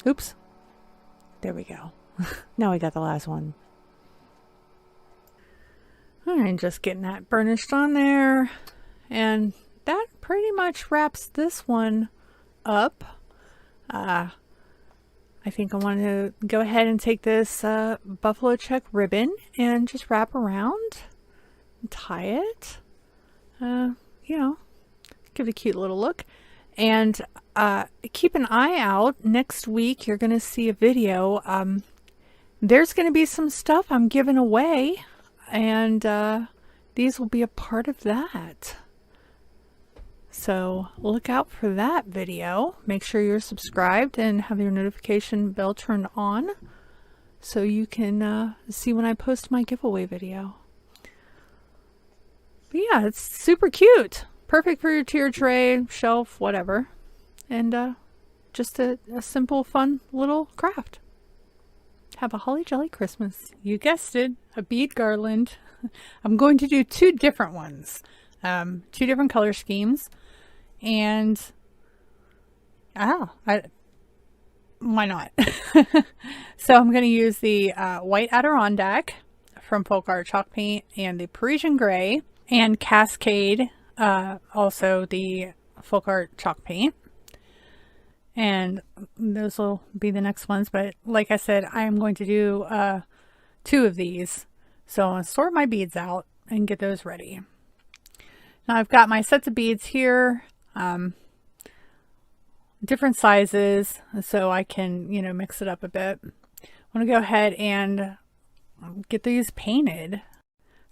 S1: Oops. There we go. Now we got the last one. Alright, just getting that burnished on there. And that pretty much wraps this one up. I think I want to go ahead and take this buffalo check ribbon and just wrap around and tie it. Give it a cute little look. And keep an eye out. Next week, you're going to see a video. There's going to be some stuff I'm giving away, and these will be a part of that. So look out for that video. Make sure you're subscribed and have your notification bell turned on so you can see when I post my giveaway video. But yeah, it's super cute. Perfect for your tier tray, shelf, whatever. And just a simple, fun little craft. Have a holly jolly Christmas. You guessed it, a bead garland. I'm going to do 2 different ones. 2 different color schemes. And why not? So I'm going to use the white Adirondack from Folk Art chalk paint, and the Parisian gray, and Cascade, also the Folk Art chalk paint. And those will be the next ones, but like I said, I am going to do 2 of these, so I'm going to sort my beads out and get those ready. Now I've got my sets of beads here, different sizes, so I can, mix it up a bit. I want to go ahead and get these painted.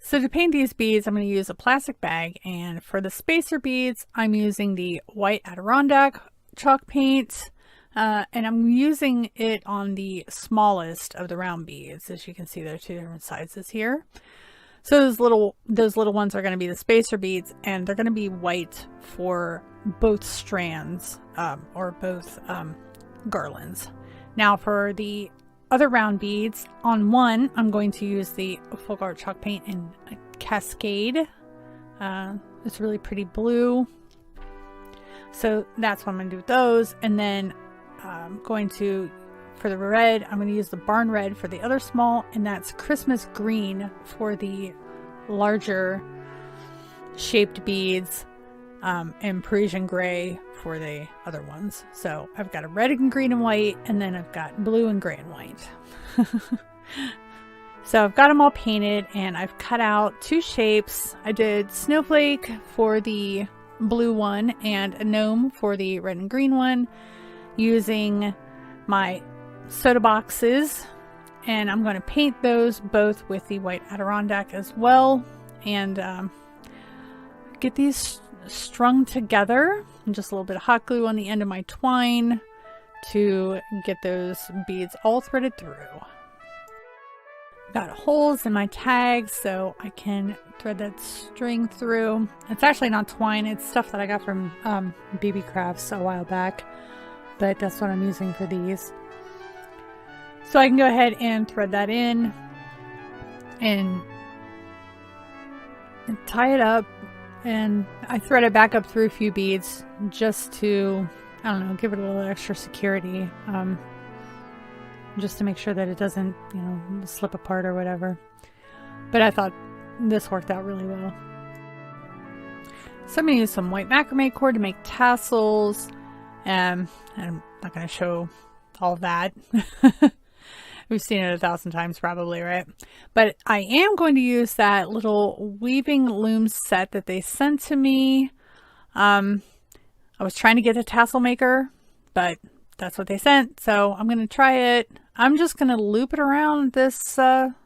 S1: So to paint these beads, I'm going to use a plastic bag, and for the spacer beads, I'm using the white Adirondack chalk paint, and I'm using it on the smallest of the round beads. As you can see, there are 2 different sizes here. So those little ones are going to be the spacer beads, and they're going to be white for both strands, or both garlands. Now for the other round beads, on one I'm going to use the Folk Art chalk paint in Cascade. It's really pretty blue, so that's what I'm going to do with those. And then I'm going to, for the red. I'm going to use the barn red for the other small, and that's Christmas green for the larger shaped beads, and Parisian gray for the other ones. So I've got a red and green and white, and then I've got blue and gray and white. So I've got them all painted, and I've cut out 2 shapes. I did snowflake for the blue one and a gnome for the red and green one, using my soda boxes, and I'm going to paint those both with the white Adirondack as well, and get these strung together, and just a little bit of hot glue on the end of my twine to get those beads all threaded through. Got holes in my tags so I can thread that string through. It's actually not twine, it's stuff that I got from BB Crafts a while back, but that's what I'm using for these. So I can go ahead and thread that in and tie it up, and I thread it back up through a few beads just to, I don't know, give it a little extra security, just to make sure that it doesn't, you know, slip apart or whatever. But I thought this worked out really well. So I'm going to use some white macrame cord to make tassels, and I'm not going to show all of that. We've seen it 1,000 times probably, right? But I am going to use that little weaving loom set that they sent to me. I was trying to get a tassel maker, but that's what they sent, so I'm going to try it. I'm just going to loop it around this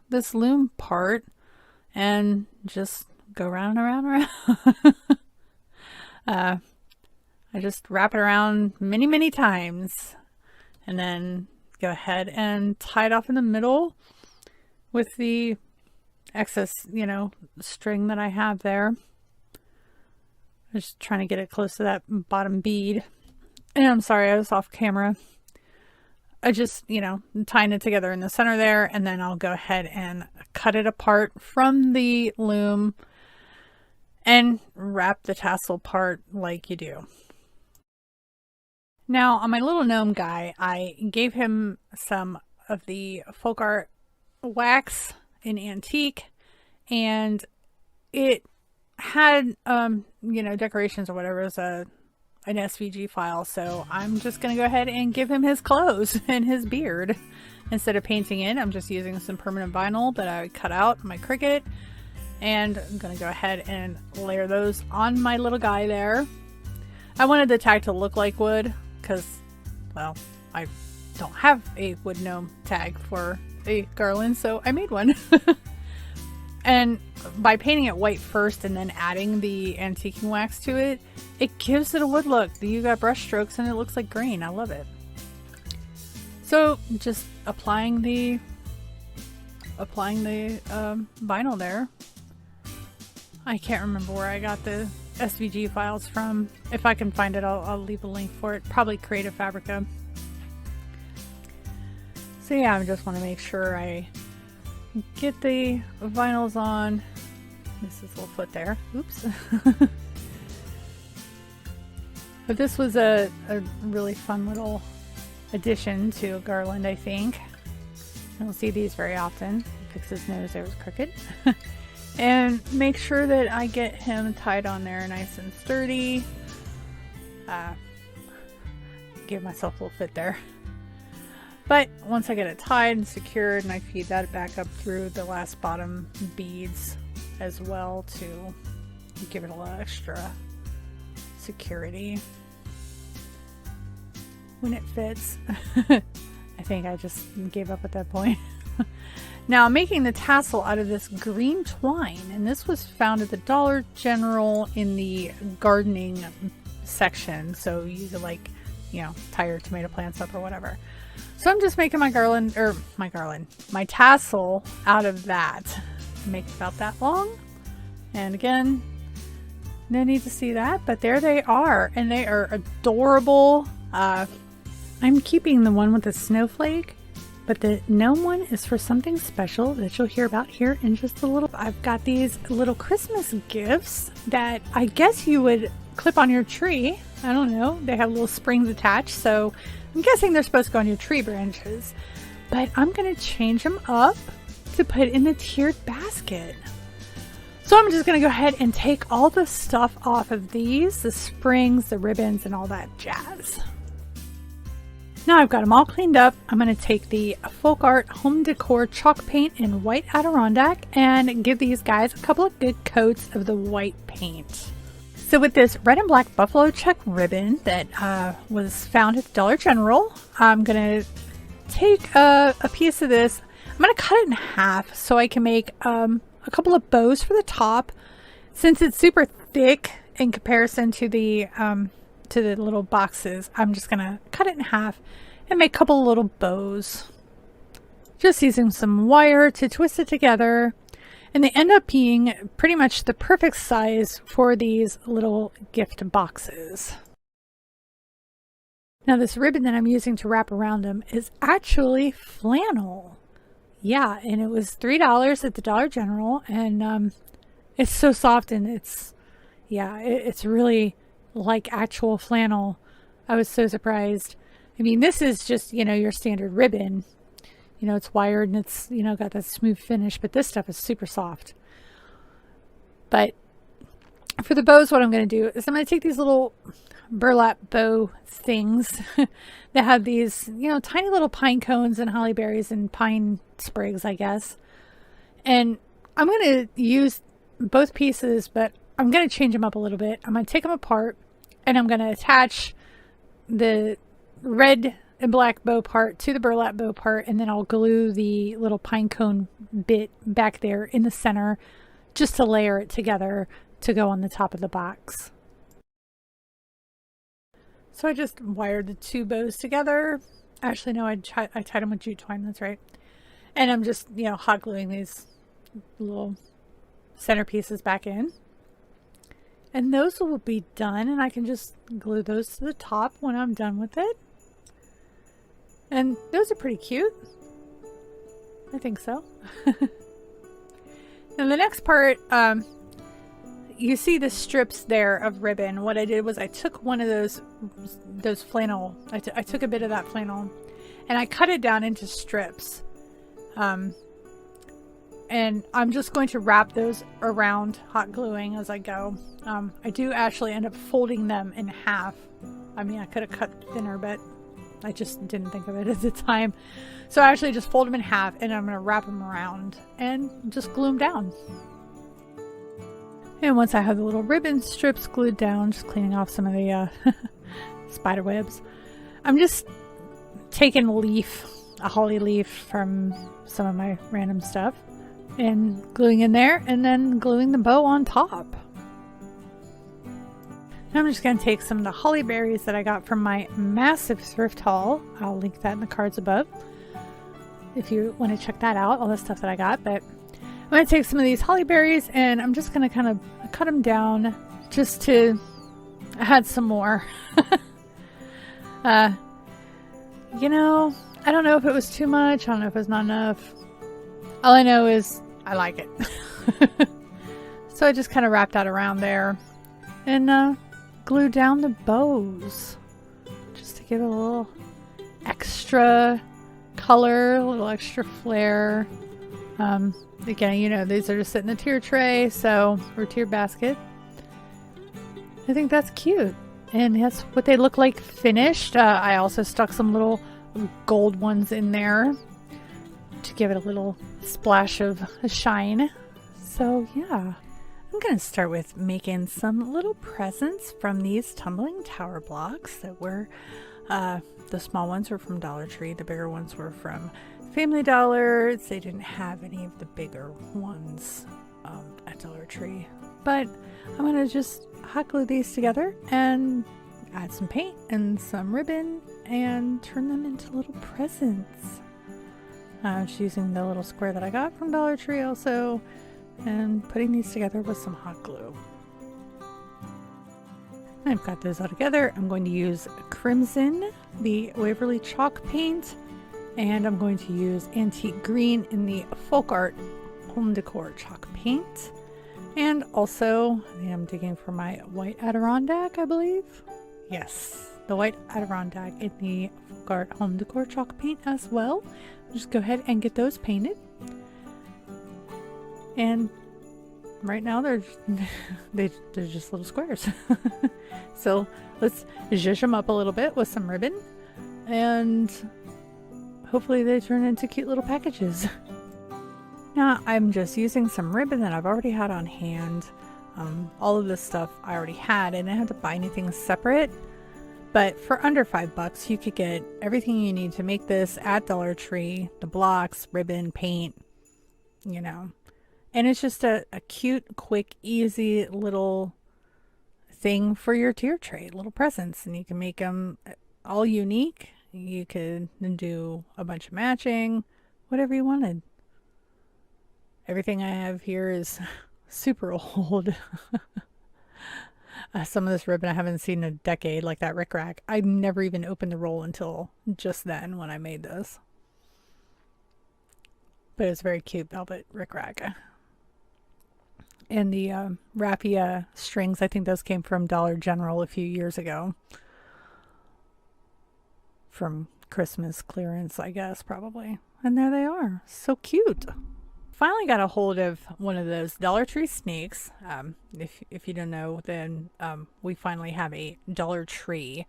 S1: this loom part and just go round and around and around. I just wrap it around many times, and then go ahead and tie it off in the middle with the excess, you know, string that I have there. I'm just trying to get it close to that bottom bead. And I'm sorry, I was off camera. I just, you know, tying it together in the center there, and then I'll go ahead and cut it apart from the loom and wrap the tassel part like you do. Now on my little gnome guy, I gave him some of the folk art wax in antique, and it had, you know, decorations or whatever as an SVG file. So I'm just going to go ahead and give him his clothes and his beard. Instead of painting it, I'm just using some permanent vinyl that I cut out my Cricut, and I'm going to go ahead and layer those on my little guy there. I wanted the tag to look like wood because, well, I don't have a wood gnome tag for a garland, so I made one. And by painting it white first and then adding the antiquing wax to it, it gives it a wood look. You got brush strokes and it looks like green. I love it. So just applying the vinyl there. I can't remember where I got the SVG files from. If I can find it, I'll leave a link for it. Probably Creative Fabrica. So yeah, I just want to make sure I get the vinyls on. This is a little foot there. Oops. But this was a really fun little addition to a garland, I think. I don't see these very often. Fix his nose there was crooked. And make sure that I get him tied on there nice and sturdy. Give myself a little fit there. But once I get it tied and secured, and I feed that back up through the last bottom beads as well to give it a little extra security when it fits. I think I just gave up at that point. Now I'm making the tassel out of this green twine, and this was found at the Dollar General in the gardening section. So you could, like, you know, tie your tomato plants up or whatever. So I'm just making my tassel out of that. Make it about that long. And again, no need to see that, but there they are, and they are adorable. I'm keeping the one with the snowflake, but the gnome one is for something special that you'll hear about here in just a little. I've got these little Christmas gifts that I guess you would clip on your tree. I don't know. They have little springs attached, so I'm guessing they're supposed to go on your tree branches. But I'm going to change them up to put in the tiered basket. So I'm just going to go ahead and take all the stuff off of these, the springs, the ribbons, and all that jazz. Now I've got them all cleaned up. I'm going to take the Folk Art Home Decor chalk paint in white Adirondack and give these guys a couple of good coats of the white paint. So with this red and black buffalo check ribbon that was found at the Dollar General, I'm going to take a piece of this. I'm going to cut it in half so I can make a couple of bows for the top. Since it's super thick in comparison to the little boxes, I'm just going to cut it in half and make a couple of little bows. Just using some wire to twist it together. And they end up being pretty much the perfect size for these little gift boxes. Now this ribbon that I'm using to wrap around them is actually flannel. Yeah, and it was $3 at the Dollar General, and it's so soft, and it's really like actual flannel. I was so surprised. I mean, this is just, your standard ribbon. It's wired and it's, got that smooth finish, but this stuff is super soft. But for the bows, what I'm going to do is I'm going to take these little burlap bow things that have these, tiny little pine cones and holly berries and pine sprigs, I guess. And I'm going to use both pieces, but I'm going to change them up a little bit. I'm going to take them apart and I'm going to attach the red and black bow part to the burlap bow part, and then I'll glue the little pine cone bit back there in the center just to layer it together to go on the top of the box. So I just wired the two bows together. Actually, no, I tied them with jute twine, that's right. And I'm just, hot gluing these little centerpieces back in. And those will be done, and I can just glue those to the top when I'm done with it. And those are pretty cute. I think so. Now the next part, you see the strips there of ribbon. What I did was I took one of those flannel. I took a bit of that flannel and I cut it down into strips. And I'm just going to wrap those around, hot gluing as I go. I do actually end up folding them in half. I mean, I could have cut thinner, but I just didn't think of it at the time. So I actually just fold them in half and I'm going to wrap them around and just glue them down. And once I have the little ribbon strips glued down, just cleaning off some of the spider webs, I'm just taking a holly leaf from some of my random stuff and gluing in there and then gluing the bow on top. I'm just going to take some of the holly berries that I got from my massive thrift haul. I'll link that in the cards above if you want to check that out, all the stuff that I got. But I'm going to take some of these holly berries and I'm just going to kind of cut them down just to add some more. I don't know if it was too much. I don't know if it was not enough. All I know is I like it. So I just kind of wrapped that around there and glue down the bows just to give it a little extra color, a little extra flair. Again, these are just sitting in the tier tray, or tier basket. I think that's cute, and that's what they look like finished. I also stuck some little gold ones in there to give it a little splash of a shine. So yeah, I'm going to start with making some little presents from these tumbling tower blocks that were, the small ones were from Dollar Tree, the bigger ones were from Family Dollar. They didn't have any of the bigger ones at Dollar Tree. But I'm going to just hot glue these together and add some paint and some ribbon and turn them into little presents. I'm just using the little square that I got from Dollar Tree also, and putting these together with some hot glue. I've got those all together. I'm going to use Crimson, the Waverly chalk paint, and I'm going to use Antique Green in the Folk Art Home Decor chalk paint. And also, I'm digging for my white Adirondack, I believe. Yes, the white Adirondack in the home decor chalk paint as well. Just go ahead and get those painted. And right now they're just little squares. So let's zhuzh them up a little bit with some ribbon, and hopefully they turn into cute little packages. Now I'm just using some ribbon that I've already had on hand. All of this stuff I already had, and I didn't have to buy anything separate. But for under $5, you could get everything you need to make this at Dollar Tree: the blocks, ribbon, paint, you know. And it's just a cute, quick, easy little thing for your tier tray, little presents. And you can make them all unique. You could do a bunch of matching, whatever you wanted. Everything I have here is super old. Some of this ribbon I haven't seen in a decade, like that rickrack. I never even opened the roll until just then when I made this. But it's very cute velvet rickrack. And the raffia strings, I think those came from Dollar General a few years ago. From Christmas clearance, I guess, probably. And there they are. So cute. Finally got a hold of one of those Dollar Tree snakes. If you don't know, then we finally have a Dollar Tree.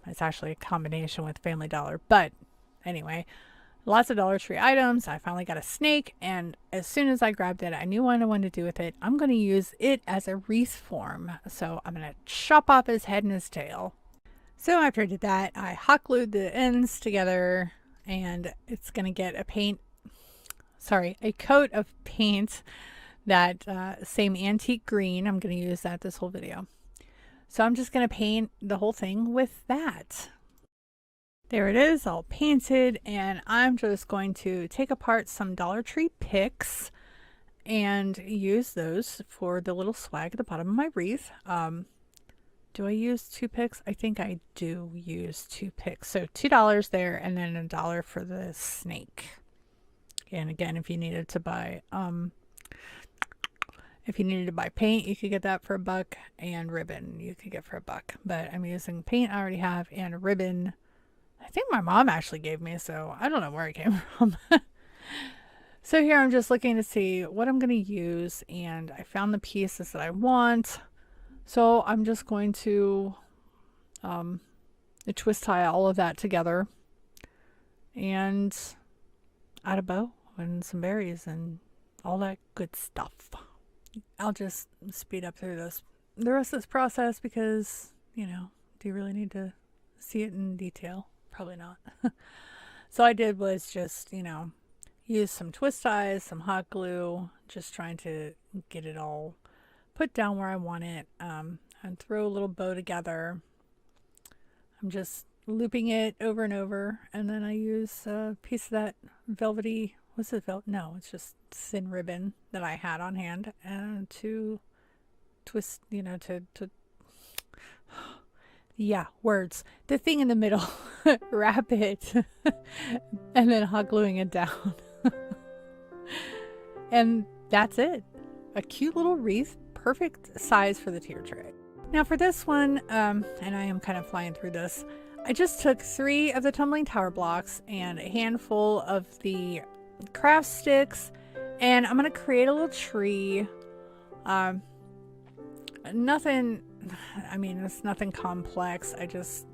S1: It's actually a combination with Family Dollar. But anyway, lots of Dollar Tree items. I finally got a snake, and as soon as I grabbed it, I knew what I wanted to do with it. I'm going to use it as a wreath form. So I'm going to chop off his head and his tail. So after I did that, I hot glued the ends together, and it's going to get a coat of paint, that same antique green. I'm going to use that this whole video. So I'm just going to paint the whole thing with that. There it is, all painted, and I'm just going to take apart some Dollar Tree picks and use those for the little swag at the bottom of my wreath. Do I use 2 picks? I think I do use 2 picks. So $2 there, and then $1 for the snake. And again, if you needed to buy paint, you could get that for $1, and ribbon you could get for $1. But I'm using paint I already have, and ribbon I think my mom actually gave me, so I don't know where it came from. So here I'm just looking to see what I'm going to use, and I found the pieces that I want. So I'm just going to twist tie all of that together and add a bow and some berries and all that good stuff. I'll just speed up through the rest of this process because, you know, do you really need to see it in detail? Probably not. So I did was just, you know, use some twist ties, some hot glue, just trying to get it all put down where I want it, and throw a little bow together. I'm just looping it over and over, and then I use a piece of that velvety, what's it, no, it's just thin ribbon that I had on hand, and to twist, you know, to yeah, words, the thing in the middle, wrap it, and then hot gluing it down. And that's it. A cute little wreath, perfect size for the tier tray. Now for this one, and I am kind of flying through this, I just took 3 of the tumbling tower blocks and a handful of the craft sticks, and I'm going to create a little tree. Nothing, I mean, it's nothing complex. I just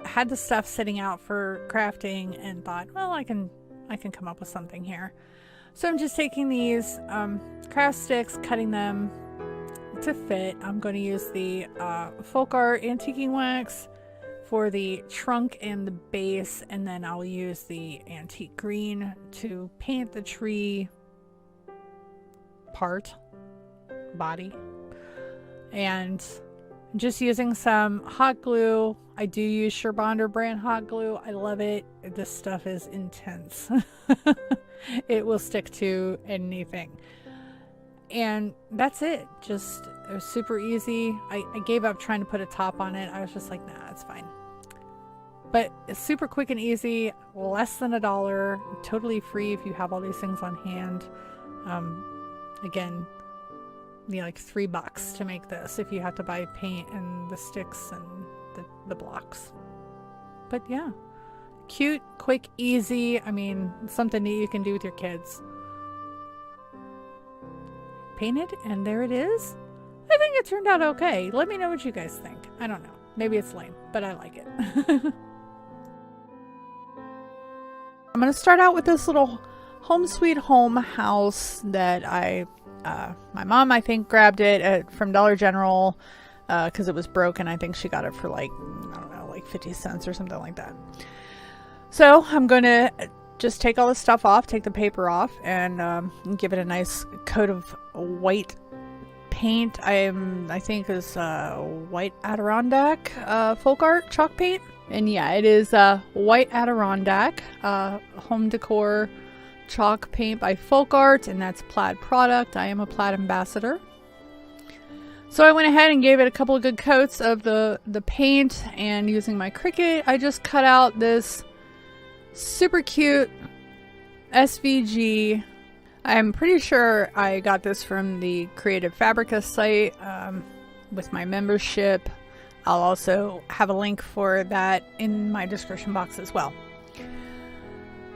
S1: had the stuff sitting out for crafting and thought, well, I can come up with something here. So I'm just taking these craft sticks, cutting them to fit. I'm going to use the folk art antiquing wax for the trunk and the base, and then I'll use the antique green to paint the tree body, and just using some hot glue. I do use Sherbonder brand hot glue. I love it. This stuff is intense. It will stick to anything. And that's it. Just, it was super easy. I gave up trying to put a top on it. I was just like, nah, it's fine. But it's super quick and easy, less than $1, totally free if you have all these things on hand. Again, be like $3 to make this if you have to buy paint and the sticks and the blocks. But yeah, cute, quick, easy. I mean, something that you can do with your kids. Painted, and there it is. I think it turned out okay. Let me know what you guys think. I don't know. Maybe it's lame, but I like it. I'm going to start out with this little home sweet home house that my mom, I think, grabbed it from Dollar General because it was broken. I think she got it for like, I don't know, like 50 cents or something like that. So I'm going to just take all this stuff off, take the paper off, and give it a nice coat of white paint. I think is white Adirondack folk art chalk paint. And yeah, it is white Adirondack home decor chalk paint by Folk Art, and that's Plaid product. I am a Plaid ambassador. So I went ahead and gave it a couple of good coats of the paint, and using my Cricut, I just cut out this super cute SVG. I'm pretty sure I got this from the Creative Fabrica site with my membership. I'll also have a link for that in my description box as well.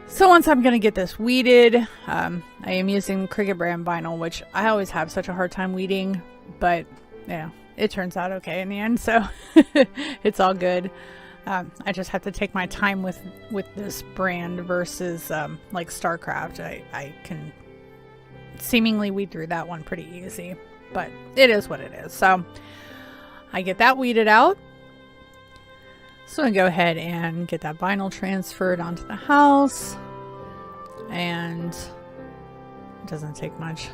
S1: So once I'm going to get this weeded, I am using Cricut brand vinyl, which I always have such a hard time weeding, but yeah, it turns out okay in the end, so it's all good. I just have to take my time with this brand versus like StarCraft. I can seemingly weed through that one pretty easy, but it is what it is. So I get that weeded out. So I go ahead and get that vinyl transferred onto the house, and it doesn't take much.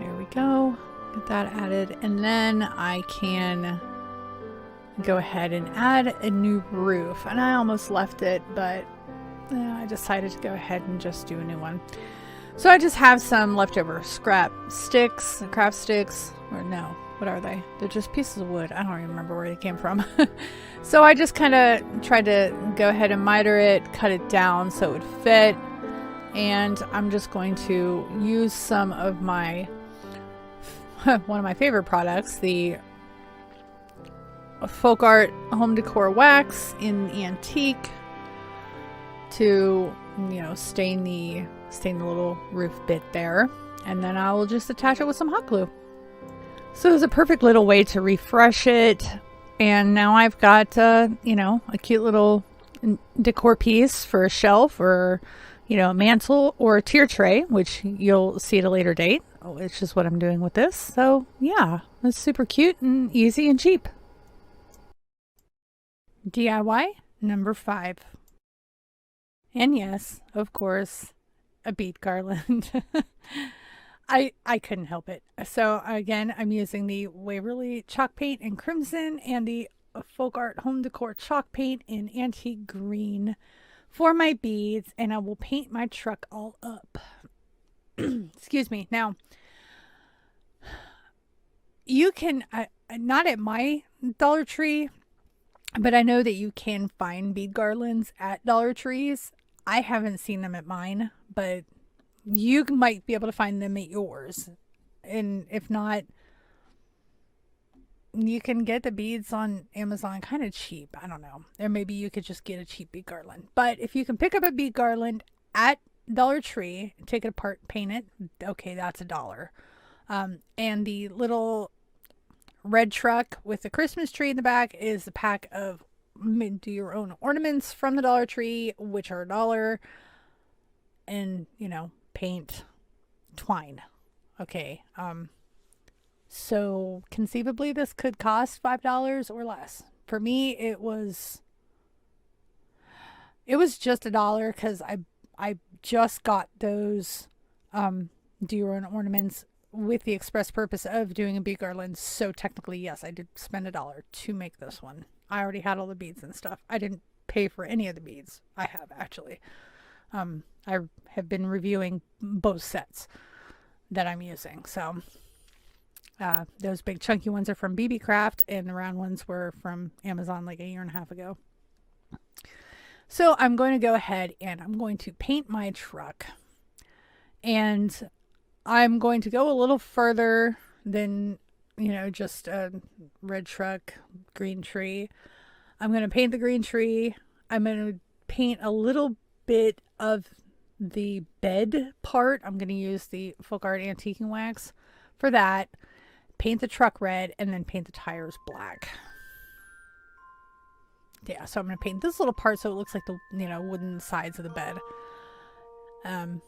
S1: There we go. Get that added, and then I can go ahead and add a new roof. And I almost left it, but I decided to go ahead and just do a new one. So I just have some leftover scrap sticks, craft sticks, or no, what are they? They're just pieces of wood. I don't even remember where they came from. So I just kind of tried to go ahead and miter it, cut it down so it would fit. And I'm just going to use some of my, one of my favorite products, the Folk Art Home Decor Wax in Antique, to, you know, stain the little roof bit there, and then I will just attach it with some hot glue. So it's a perfect little way to refresh it, and now I've got you know, a cute little decor piece for a shelf, or, you know, a mantle, or a tier tray, which you'll see at a later date, which is what I'm doing with this. So yeah, it's super cute and easy and cheap. DIY number 5. And yes, of course, a bead garland. I couldn't help it. So again, I'm using the Waverly chalk paint in crimson and the Folk Art Home Decor chalk paint in antique green for my beads, and I will paint my truck all up. Excuse me. Now, you can, not at my Dollar Tree, but I know that you can find bead garlands at Dollar Trees. I haven't seen them at mine, but you might be able to find them at yours. And if not, you can get the beads on Amazon kind of cheap. I don't know. Or maybe you could just get a cheap bead garland. But if you can pick up a bead garland at Dollar Tree, take it apart, paint it, okay, that's $1. And the little red truck with the Christmas tree in the back is a pack of do your own ornaments from the Dollar Tree, which are $1. And, you know, paint, twine. Okay. So conceivably this could cost $5 or less. For me, it was just $1 because I just got those do your own ornaments with the express purpose of doing a bead garland. So technically, yes, I did spend $1 to make this one. I already had all the beads and stuff. I didn't pay for any of the beads. I have actually. I have been reviewing both sets that I'm using. So those big chunky ones are from BB Craft, and the round ones were from Amazon like a year and a half ago. So I'm going to go ahead and I'm going to paint my truck. And I'm going to go a little further than, you know, just a red truck, green tree. I'm going to paint the green tree. I'm going to paint a little bit of the bed part. I'm going to use the Folk Art Antiquing Wax for that. Paint the truck red and then paint the tires black. Yeah, so I'm going to paint this little part so it looks like the, you know, wooden sides of the bed. And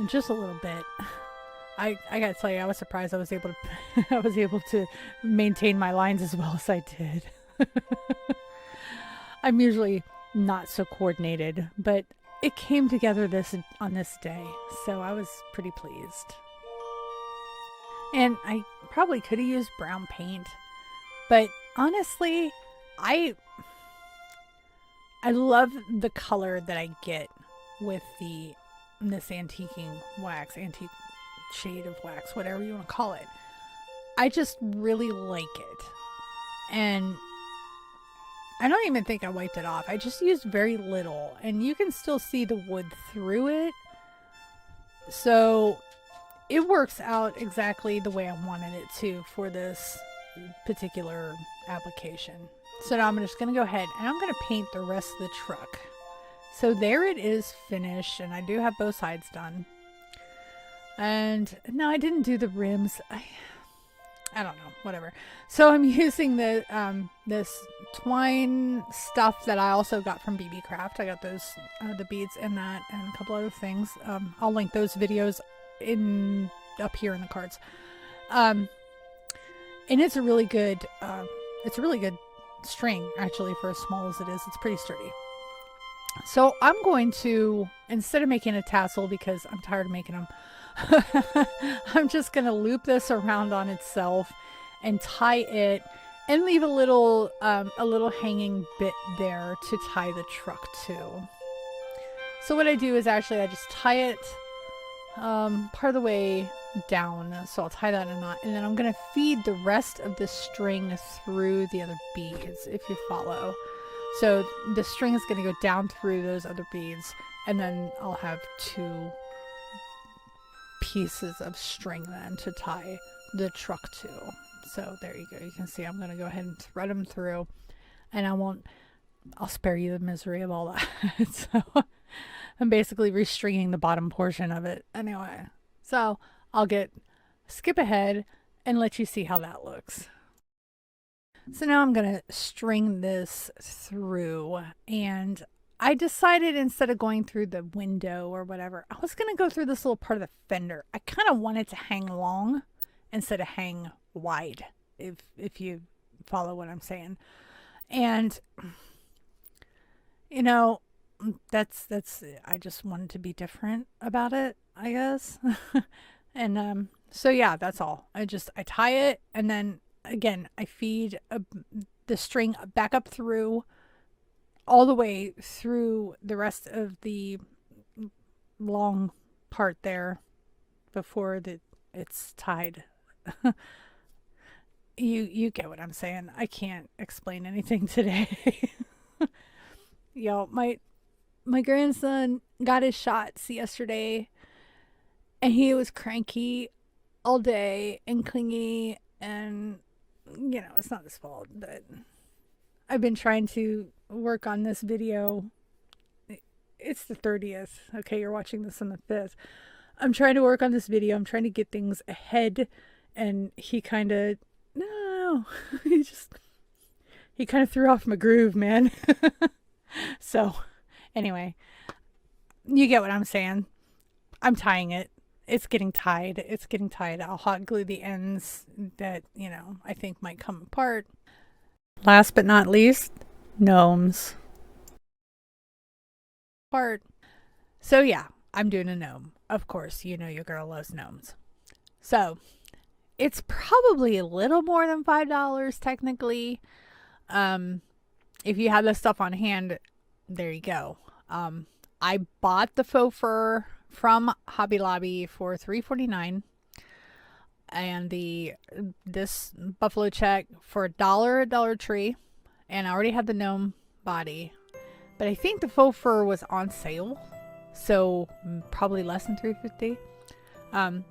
S1: just a little bit. I gotta tell you, I was surprised I was able to I was able to maintain my lines as well as I did. I'm usually not so coordinated, but it came together on this day, so I was pretty pleased. And I probably could have used brown paint, but honestly, I love the color that I get with this antiquing wax, antique shade of wax, whatever you want to call it. I just really like it. And I don't even think I wiped it off. I just used very little, and you can still see the wood through it. So it works out exactly the way I wanted it to for this particular application. So now I'm just going to go ahead and I'm going to paint the rest of the truck. So there it is finished, and I do have both sides done. And no, I didn't do the rims. I don't know, whatever. So I'm using the this twine stuff that I also got from BB Craft. I got those the beads and that and a couple other things. I'll link those videos up here in the cards. And it's a really good string, actually, for as small as it is. It's pretty sturdy. So I'm going to, instead of making a tassel, because I'm tired of making them, I'm just going to loop this around on itself and tie it and leave a little hanging bit there to tie the truck to. So what I do is actually I just tie it part of the way down. So I'll tie that in a knot, and then I'm going to feed the rest of the string through the other beads, if you follow. So the string is going to go down through those other beads, and then I'll have two pieces of string then to tie the truck to. So there you go. You can see I'm going to go ahead and thread them through, and I'll spare you the misery of all that. So I'm basically restringing the bottom portion of it anyway. So I'll skip ahead and let you see how that looks. So now I'm going to string this through, and I decided instead of going through the window or whatever, I was going to go through this little part of the fender. I kind of wanted to hang long instead of hang wide, if you follow what I'm saying. And, you know, that's I just wanted to be different about it, I guess. And so yeah, that's all. I tie it, and then again, I feed the string back up through all the way through the rest of the long part there before it's tied. You get what I'm saying. I can't explain anything today. Yo, my grandson got his shots yesterday, and he was cranky all day and clingy, and you know, it's not his fault, but I've been trying to work on this video. It's the 30th. Okay, you're watching this on the 5th. I'm trying to work on this video. I'm trying to get things ahead, and he kind of no. he kind of threw off my groove, man. So, anyway, you get what I'm saying. I'm tying it. It's getting tied. It's getting tied. I'll hot glue the ends that, you know, I think might come apart. Last but not least, gnomes. Part. So yeah, I'm doing a gnome. Of course, you know your girl loves gnomes. So it's probably a little more than $5 technically. If you have this stuff on hand, there you go. I bought the faux fur from Hobby Lobby for $3.49, and this buffalo check for $1 at Dollar Tree, and I already had the gnome body, but I think the faux fur was on sale, so probably less than $3.50. I'm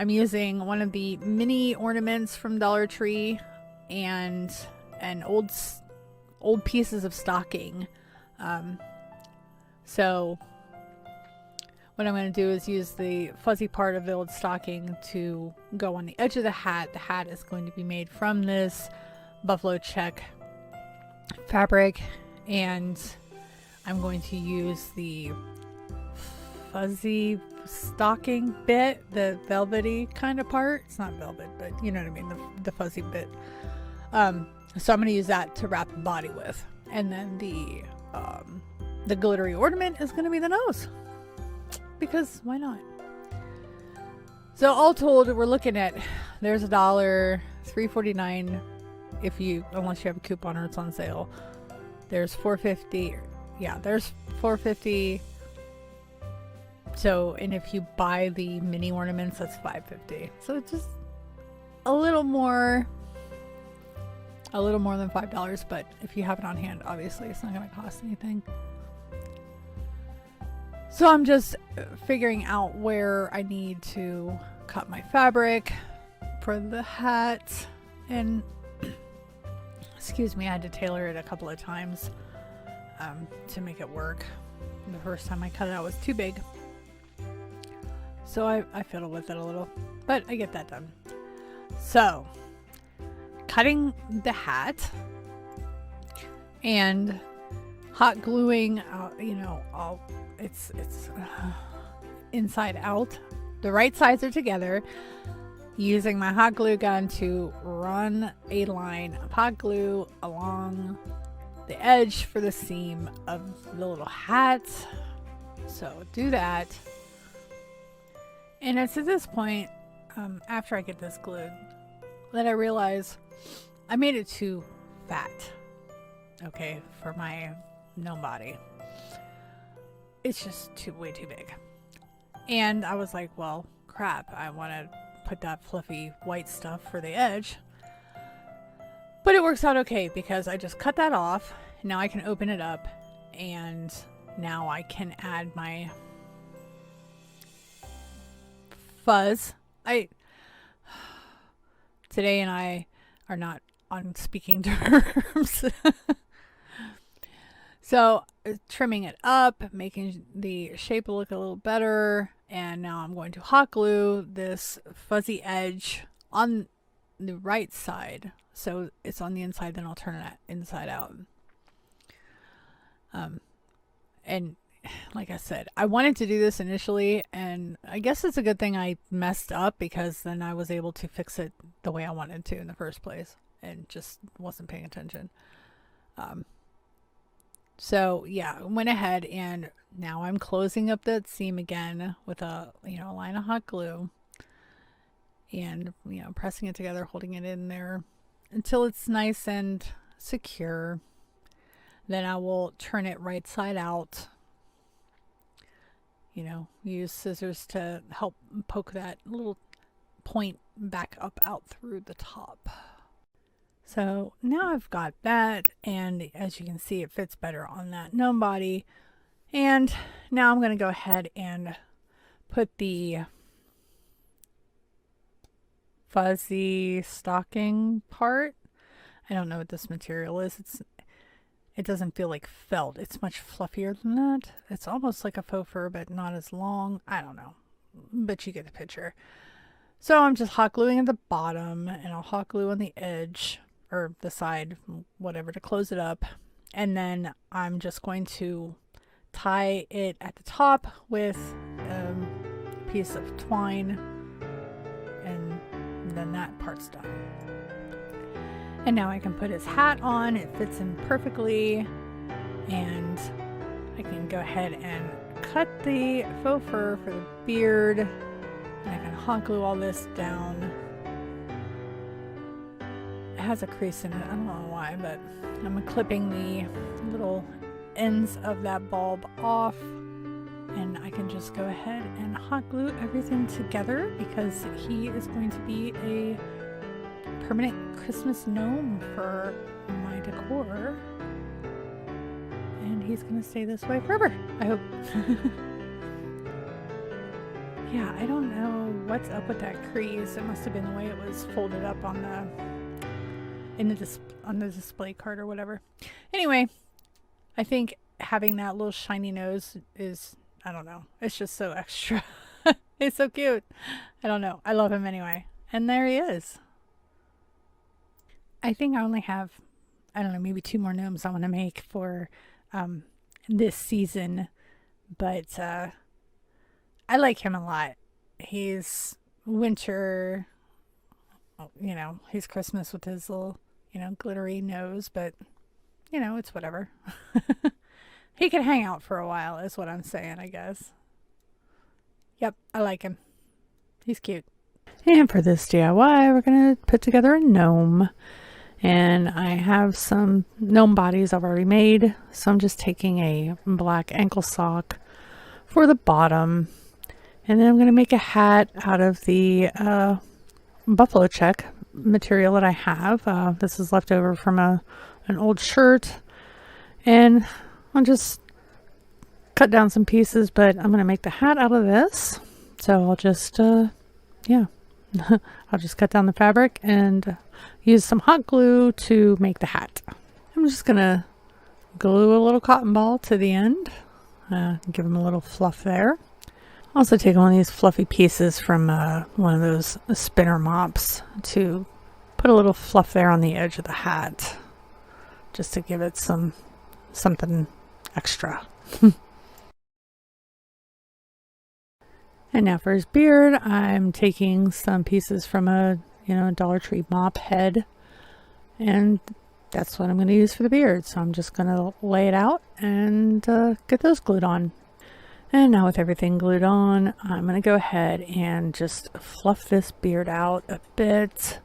S1: using one of the mini ornaments from Dollar Tree and an old pieces of stocking. So what I'm going to do is use the fuzzy part of the old stocking to go on the edge of the hat. The hat is going to be made from this buffalo check fabric, and I'm going to use the fuzzy stocking bit, the velvety kind of part. It's not velvet, but you know what I mean, the fuzzy bit. So I'm going to use that to wrap the body with, and then the glittery ornament is going to be the nose, because why not? So all told, we're looking at, there's $1, $3.49 unless you have a coupon or it's on sale. There's $4.50. Yeah, there's $4.50. So, and if you buy the mini ornaments, that's $5.50. So it's just a little more than $5, but if you have it on hand, obviously it's not going to cost anything. So I'm just figuring out where I need to cut my fabric for the hat, and excuse me, I had to tailor it a couple of times to make it work. The first time I cut it out was too big, so I fiddle with it a little, but I get that done. So cutting the hat and hot gluing, it's inside out. The right sides are together. Using my hot glue gun to run a line of hot glue along the edge for the seam of the little hat. So do that. And it's at this point, after I get this glued, that I realize I made it too fat, okay, for my gnome body. It's just way too big. And I was like, well, crap, I want to put that fluffy white stuff for the edge. But it works out okay because I just cut that off. Now I can open it up, and now I can add my fuzz. Today and I are not on speaking terms. So trimming it up, making the shape look a little better, and now I'm going to hot glue this fuzzy edge on the right side. So it's on the inside, then I'll turn it inside out. And like I said, I wanted to do this initially, and I guess it's a good thing I messed up, because then I was able to fix it the way I wanted to in the first place and just wasn't paying attention. So yeah, I went ahead and now I'm closing up that seam again with a line of hot glue, and pressing it together, holding it in there until it's nice and secure. Then I will turn it right side out. Use scissors to help poke that little point back up out through the top. So now I've got that, and as you can see, it fits better on that gnome body. And now I'm going to go ahead and put the fuzzy stocking part. I don't know what this material is. It doesn't feel like felt. It's much fluffier than that. It's almost like a faux fur, but not as long. I don't know, but you get the picture. So I'm just hot gluing at the bottom, and I'll hot glue on the edge or the side, whatever, to close it up. And then I'm just going to tie it at the top with a piece of twine, and then that part's done. And now I can put his hat on. It fits in perfectly, and I can go ahead and cut the faux fur for the beard, and I can hot glue all this down. It has a crease in it. I don't know why, but I'm clipping the little ends of that bulb off, and I can just go ahead and hot glue everything together, because he is going to be a permanent Christmas gnome for my decor, and he's gonna stay this way forever, I hope. Yeah, I don't know what's up with that crease. It must have been the way it was folded up on the display card or whatever. Anyway, I think having that little shiny nose is, I don't know, it's just so extra. It's so cute. I don't know. I love him anyway. And there he is. I think I only have, I don't know, maybe 2 more gnomes I want to make for this season. But I like him a lot. He's winter, you know, he's Christmas with his little, you know, glittery nose, but, you know, it's whatever. He can hang out for a while is what I'm saying, I guess. Yep, I like him. He's cute. And for this DIY, we're going to put together a gnome. And I have some gnome bodies I've already made. So I'm just taking a black ankle sock for the bottom. And then I'm going to make a hat out of the buffalo check material that I have. This is left over from an old shirt. And I'll just cut down some pieces, but I'm going to make the hat out of this. So I'll just, yeah, I'll just cut down the fabric and use some hot glue to make the hat. I'm just going to glue a little cotton ball to the end, give them a little fluff there. Also take one of these fluffy pieces from one of those spinner mops to put a little fluff there on the edge of the hat, just to give it something extra. And now for his beard, I'm taking some pieces from a, you know, Dollar Tree mop head, and that's what I'm going to use for the beard. So I'm just going to lay it out and get those glued on. And now with everything glued on, I'm going to go ahead and just fluff this beard out a bit.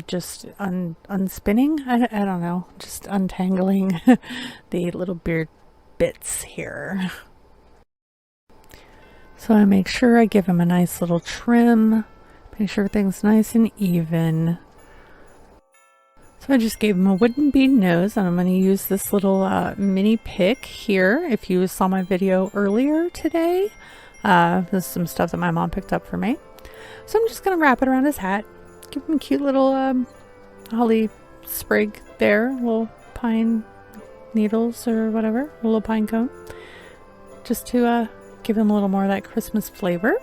S1: Just unspinning, I don't know, just untangling the little beard bits here. So I make sure I give him a nice little trim, make sure everything's nice and even. So I just gave him a wooden bead nose, and I'm going to use this little mini pick here. If you saw my video earlier today, this is some stuff that my mom picked up for me. So I'm just going to wrap it around his hat, give him a cute little holly sprig there, little pine needles or whatever, a little pine cone, just to give him a little more of that Christmas flavor.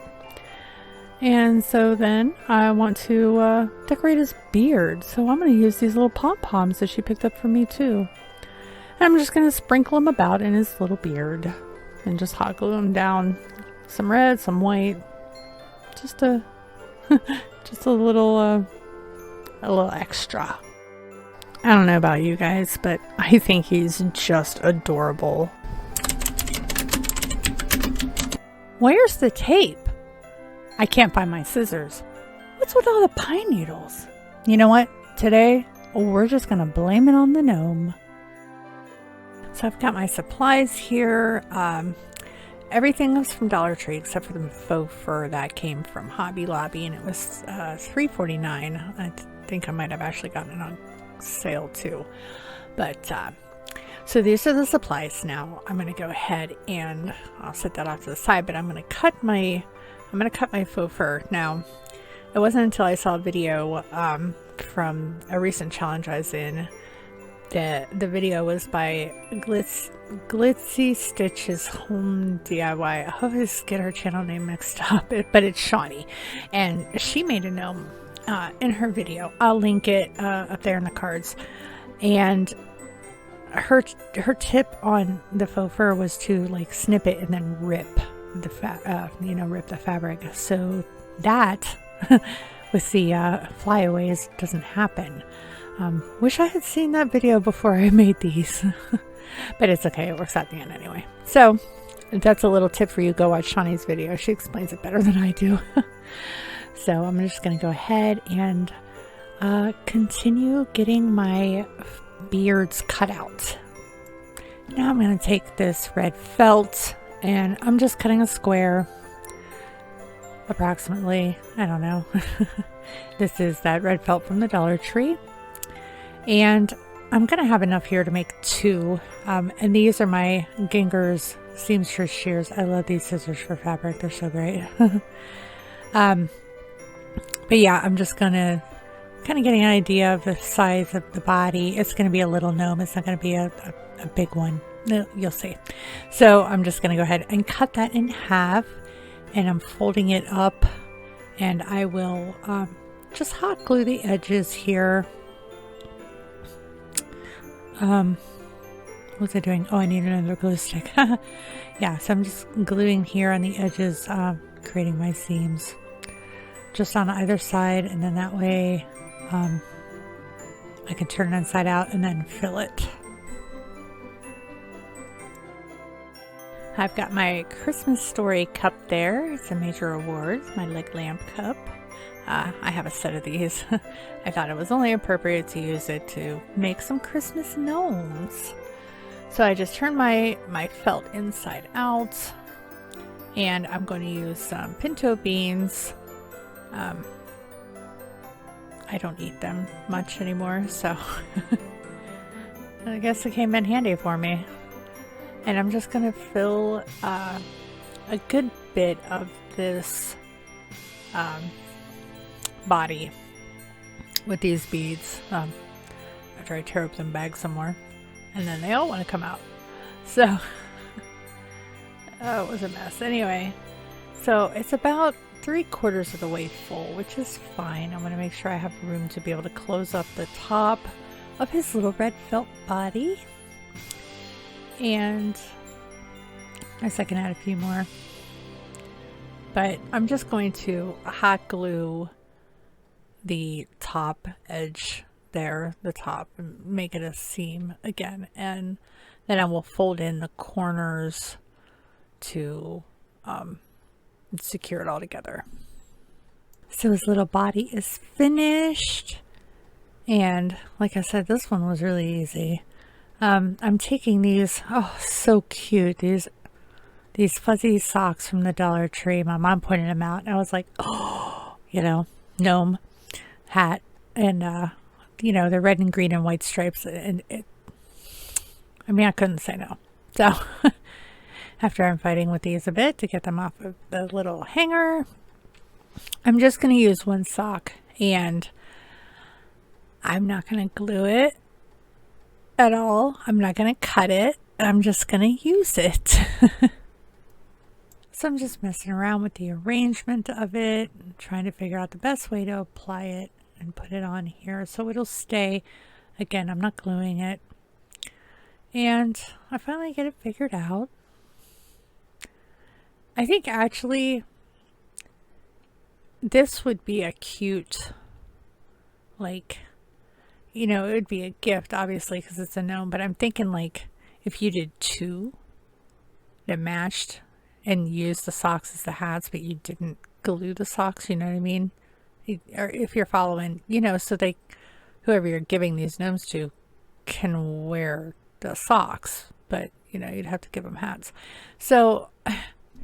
S1: And so then I want to decorate his beard. So I'm going to use these little pom-poms that she picked up for me too. And I'm just going to sprinkle them about in his little beard and just hot glue them down. Some red, some white. Just a just a little extra. I don't know about you guys, but I think he's just adorable. Where's the tape? I can't find my scissors. What's with all the pine needles? You know what? Today, we're just going to blame it on the gnome. So I've got my supplies here. Everything was from Dollar Tree except for the faux fur that came from Hobby Lobby, and it was $3.49. I think I might have actually gotten it on sale too. But so these are the supplies. Now I'm going to go ahead and I'll set that off to the side, but I'm going to cut my faux fur. Now, it wasn't until I saw a video from a recent challenge I was in. The video was by Glitzy Stitches Home DIY. I always get her channel name mixed up, but it's Shawnee, and she made a gnome in her video. I'll link it up there in the cards. And her tip on the faux fur was to like snip it and then rip the rip the fabric, so that with the flyaways doesn't happen. Wish I had seen that video before I made these. But it's okay, it works out in the end anyway. So that's a little tip for you. Go watch Shawnee's video, she explains it better than I do. So I'm just going to go ahead and continue getting my beards cut out. Now I'm going to take this red felt and I'm just cutting a square, approximately, I don't know. This is that red felt from the Dollar Tree, and I'm going to have enough here to make 2, and these are my Ginger's seamstress shears. I love these scissors for fabric. They're so great. But yeah, I'm just gonna kind of getting an idea of the size of the body. It's going to be a little gnome. It's not going to be a big one. No, you'll see. So I'm just going to go ahead and cut that in half, and I'm folding it up, and I will just hot glue the edges here. What was I doing? Oh, I need another glue stick. Yeah, so I'm just gluing here on the edges, creating my seams just on either side, and then that way I can turn it inside out and then fill it. I've got my Christmas story cup there. It's a Major Awards, my leg lamp cup. I have a set of these. I thought it was only appropriate to use it to make some Christmas gnomes. So I just turned my felt inside out, and I'm going to use some pinto beans. I don't eat them much anymore, so I guess it came in handy for me. And I'm just going to fill a good bit of this body with these beads after I tear up some bags some more, and then they all want to come out. So oh, it was a mess. Anyway, so it's about 3/4 of the way full, which is fine. I'm going to make sure I have room to be able to close up the top of his little red felt body. And I guess I can add a few more. But I'm just going to hot glue the top edge there, the top, and make it a seam again. And then I will fold in the corners to secure it all together. So his little body is finished, and like I said, this one was really easy. I'm taking these, oh, so cute, these fuzzy socks from the Dollar Tree. My mom pointed them out, and I was like, oh, you know, gnome hat, and you know, they're red and green and white stripes, and I mean, I couldn't say no. So after I'm fighting with these a bit to get them off of the little hanger, I'm just going to use one sock, and I'm not going to glue it at all. I'm not going to cut it. I'm just going to use it. So I'm just messing around with the arrangement of it, trying to figure out the best way to apply it and put it on here so it'll stay. Again, I'm not gluing it. And I finally get it figured out. I think actually this would be a cute, like, you know, it would be a gift, obviously, because it's a gnome, but I'm thinking like if you did two that matched and used the socks as the hats, but you didn't glue the socks, you know what I mean? Or if you're following, you know, so they, whoever you're giving these gnomes to can wear the socks, but you know, you'd have to give them hats. So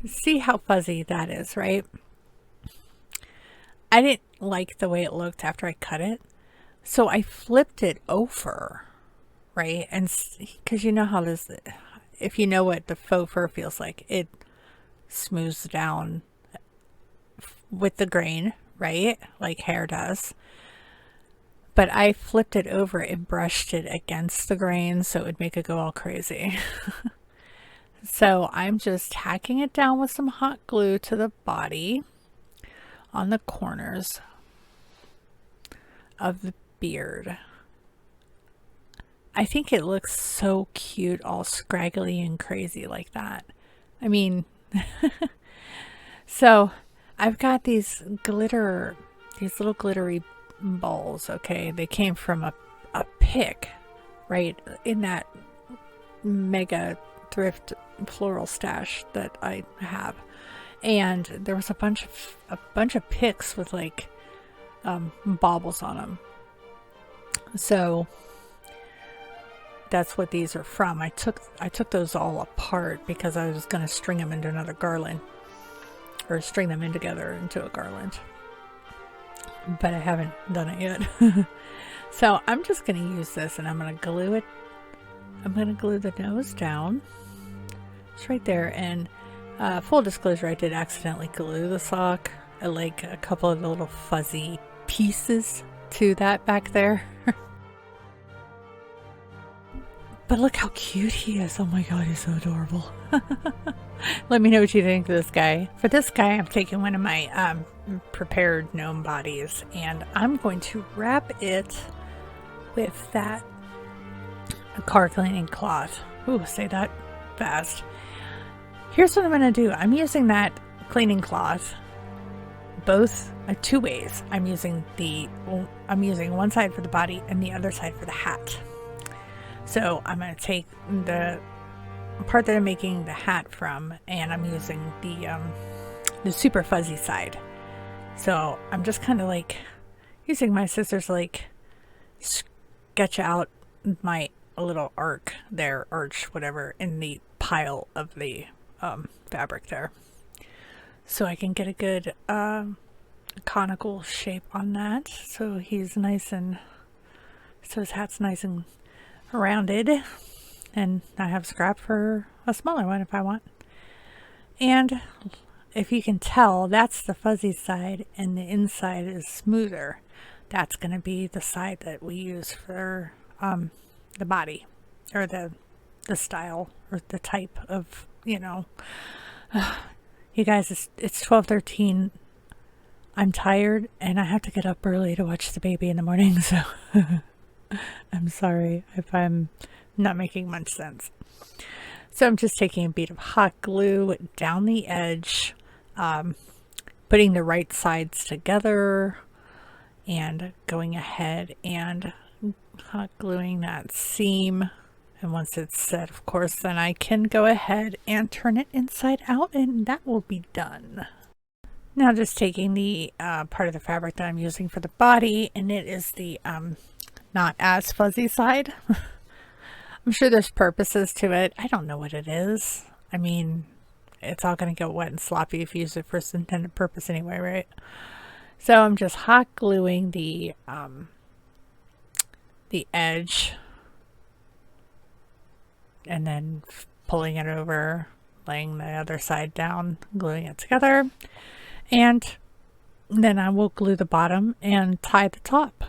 S1: see how fuzzy that is, right? I didn't like the way it looked after I cut it, so I flipped it over, right? And because you know how this, if you know what the faux fur feels like, it smooths down with the grain, right? Like hair does. But I flipped it over and brushed it against the grain so it would make it go all crazy. So I'm just tacking it down with some hot glue to the body on the corners of the beard. I think it looks so cute, all scraggly and crazy like that. I mean, so I've got these little glittery balls, okay? They came from a pick, right? In that mega thrift floral stash that I have. And there was a bunch of picks with like baubles on them. So that's what these are from. I took those all apart because I was going to string them into another garland, or string them in together into a garland, but I haven't done it yet. So I'm just going to use this, and I'm going to glue it. I'm going to glue the nose down It's right there. And full disclosure, I did accidentally glue the sock. I like a couple of the little fuzzy pieces to that back there. But look how cute he is. Oh my god, he's so adorable. Let me know what you think of this guy. For this guy, I'm taking one of my prepared gnome bodies, and I'm going to wrap it with that car cleaning cloth. Ooh, say that fast. Here's what I'm going to do. I'm using that cleaning cloth both two ways. I'm using one side for the body and the other side for the hat. So I'm going to take the part that I'm making the hat from, and I'm using the super fuzzy side. So I'm just kind of like using my scissors, like sketch out my little arch, whatever, in the pile of the fabric there, so I can get a good conical shape on that. So he's nice, and so his hat's nice and rounded, and I have scrap for a smaller one if I want. And if you can tell, that's the fuzzy side, and the inside is smoother. That's going to be the side that we use for the body, or the style, or the type of, you know. You guys, it's 12:13. I'm tired, and I have to get up early to watch the baby in the morning, so I'm sorry if I'm not making much sense. So I'm just taking a bead of hot glue down the edge, putting the right sides together, and going ahead and hot gluing that seam. And once it's set, of course, then I can go ahead and turn it inside out, and that will be done. Now just taking the part of the fabric that I'm using for the body, and it is the not as fuzzy side. I'm sure there's purposes to it. I don't know what it is. I mean, it's all going to get wet and sloppy if you use it for its intended purpose anyway, right? So I'm just hot gluing the edge, and then pulling it over, laying the other side down, gluing it together, and then I will glue the bottom and tie the top.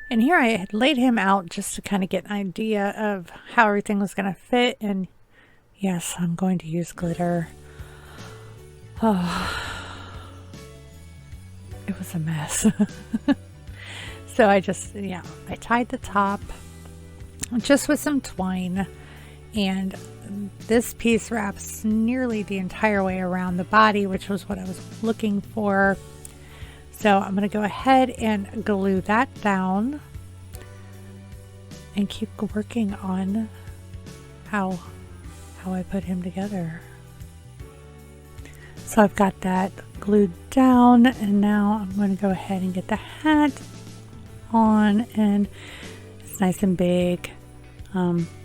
S1: And here I had laid him out just to kind of get an idea of how everything was going to fit. And yes, I'm going to use glitter. Oh, it was a mess. So I tied the top just with some twine, and this piece wraps nearly the entire way around the body, which was what I was looking for. So I'm going to go ahead and glue that down and keep working on how I put him together. So I've got that glued down, and now I'm going to go ahead and get the hat on, and it's nice and big.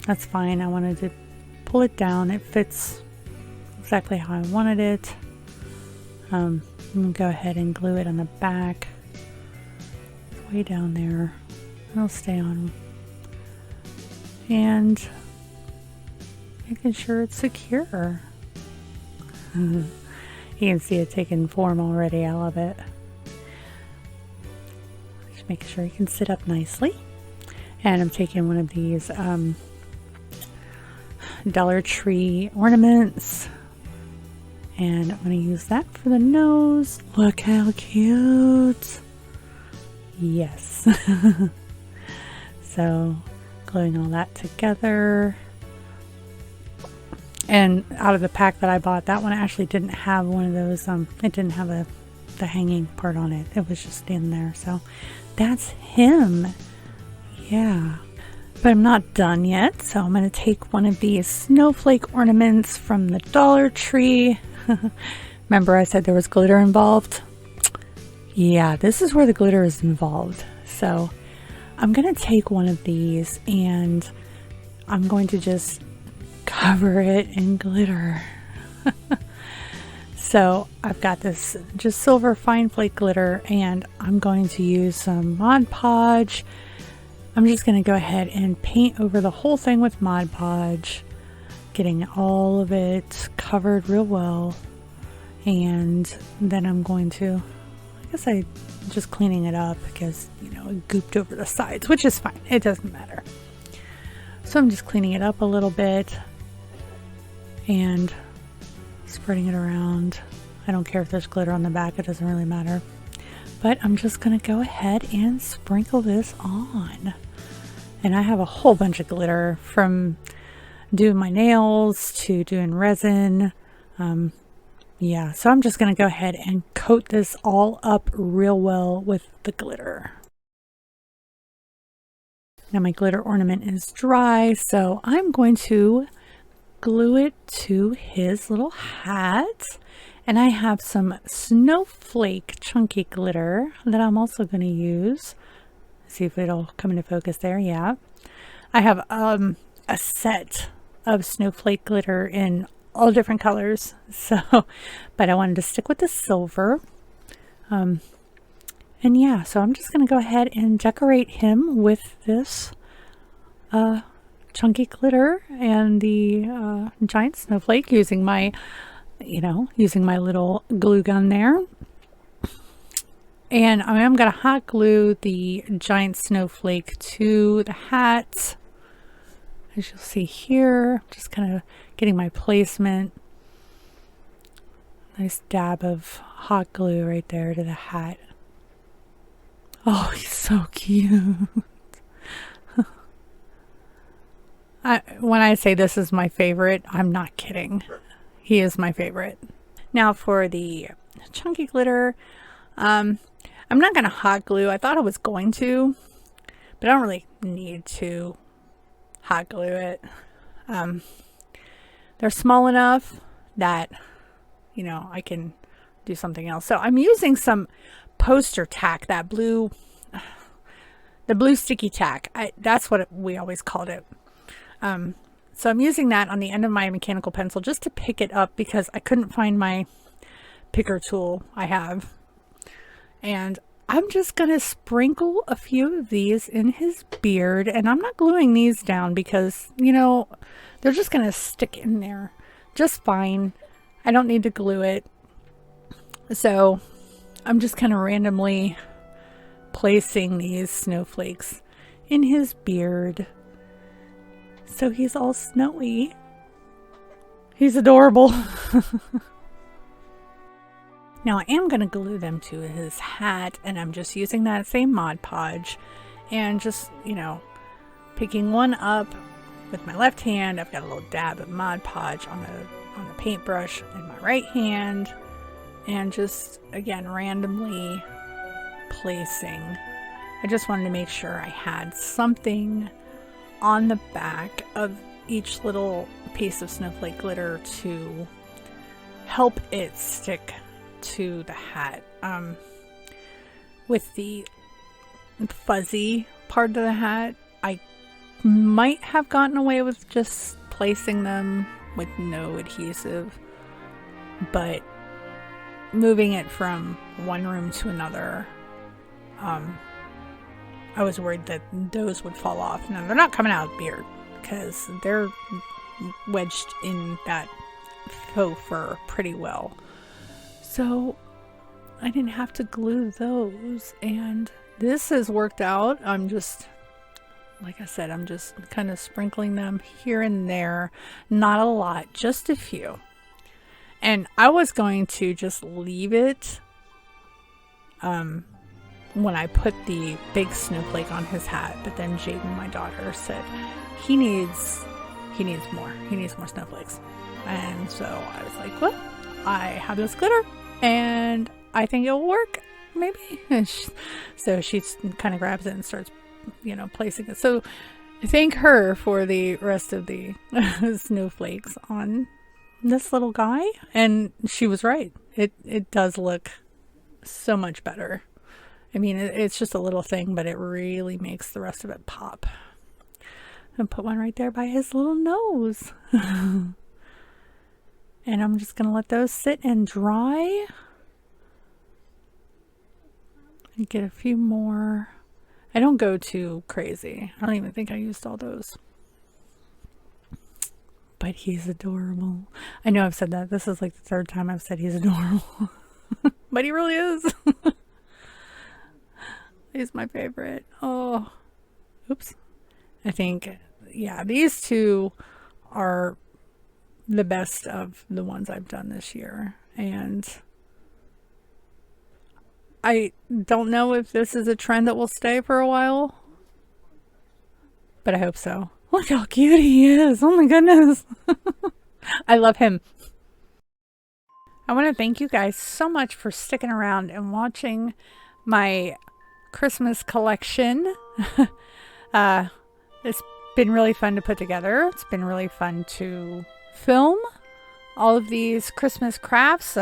S1: That's fine. I wanted to pull it down. It fits exactly how I wanted it. I'm going to go ahead and glue it on the back. It's way down there. It'll stay on. And making sure it's secure. You can see it taking form already. I love it. Just make sure you can sit up nicely. And I'm taking one of these Dollar Tree ornaments, and I'm going to use that for the nose. Look how cute. Yes. So gluing all that together. And out of the pack that I bought, that one actually didn't have one of those, it didn't have the hanging part on it. It was just in there. So that's him. Yeah. But I'm not done yet, so I'm going to take one of these snowflake ornaments from the Dollar Tree. Remember I said there was glitter involved? Yeah, this is where the glitter is involved. So I'm going to take one of these, and I'm going to just cover it in glitter. So I've got this just silver fine flake glitter, and I'm going to use some Mod Podge. I'm just going to go ahead and paint over the whole thing with Mod Podge, getting all of it covered real well. And then I'm going to, I guess I'm just cleaning it up because, you know, it gooped over the sides, which is fine. It doesn't matter. So I'm just cleaning it up a little bit and spreading it around. I don't care if there's glitter on the back, it doesn't really matter. But I'm just going to go ahead and sprinkle this on. And I have a whole bunch of glitter, from doing my nails to doing resin. Yeah, so I'm just going to go ahead and coat this all up real well with the glitter. Now my glitter ornament is dry, so I'm going to glue it to his little hat. And I have some snowflake chunky glitter that I'm also going to use. See if it'll come into focus there. Yeah. I have a set of snowflake glitter in all different colors. So, but I wanted to stick with the silver. And yeah, so I'm just going to go ahead and decorate him with this chunky glitter and the giant snowflake using my, using my little glue gun there. And I am going to hot glue the giant snowflake to the hat. As you'll see here, just kind of getting my placement. Nice dab of hot glue right there to the hat. Oh, he's so cute. When I say this is my favorite, I'm not kidding. He is my favorite. Now for the chunky glitter, I'm not going to hot glue. I thought I was going to, but I don't really need to hot glue it. They're small enough that, I can do something else. So I'm using some poster tack, that blue, the blue sticky tack. That's what we always called it. So I'm using that on the end of my mechanical pencil just to pick it up because I couldn't find my picker tool I have. And I'm just going to sprinkle a few of these in his beard, and I'm not gluing these down because, they're just going to stick in there just fine. I don't need to glue it. So I'm just kind of randomly placing these snowflakes in his beard. So he's all snowy. He's adorable. Now I am going to glue them to his hat, and I'm just using that same Mod Podge and just, picking one up with my left hand. I've got a little dab of Mod Podge on the paintbrush in my right hand, and just, again, randomly placing. I just wanted to make sure I had something on the back of each little piece of snowflake glitter to help it stick to the hat. With the fuzzy part of the hat, I might have gotten away with just placing them with no adhesive, but moving it from one room to another, I was worried that those would fall off. Now they're not coming out of the beard because they're wedged in that faux fur pretty well. So I didn't have to glue those, and this has worked out. I'm just, like I said, I'm just kind of sprinkling them here and there. Not a lot, just a few. And I was going to just leave it when I put the big snowflake on his hat, but then Jaden, my daughter, said he needs more. He needs more snowflakes. And so I was like, well, I have this glitter and I think it'll work, maybe. So she kind of grabs it and starts, placing it. So thank her for the rest of the snowflakes on this little guy. And she was right. It does look so much better. I mean, it's just a little thing, but it really makes the rest of it pop. And put one right there by his little nose. And I'm just going to let those sit and dry. And get a few more. I don't go too crazy. I don't even think I used all those. But but he's adorable. I know I've said that. This is like the third time I've said he's adorable. But he really is. He's my favorite. Oh, oops. I think, yeah, these two are the best of the ones I've done this year. And I don't know if this is a trend that will stay for a while, but I hope so. Look how cute he is. Oh my goodness. I love him. I want to thank you guys so much for sticking around and watching my Christmas collection. It's been really fun to put together. It's been really fun to film all of these Christmas crafts.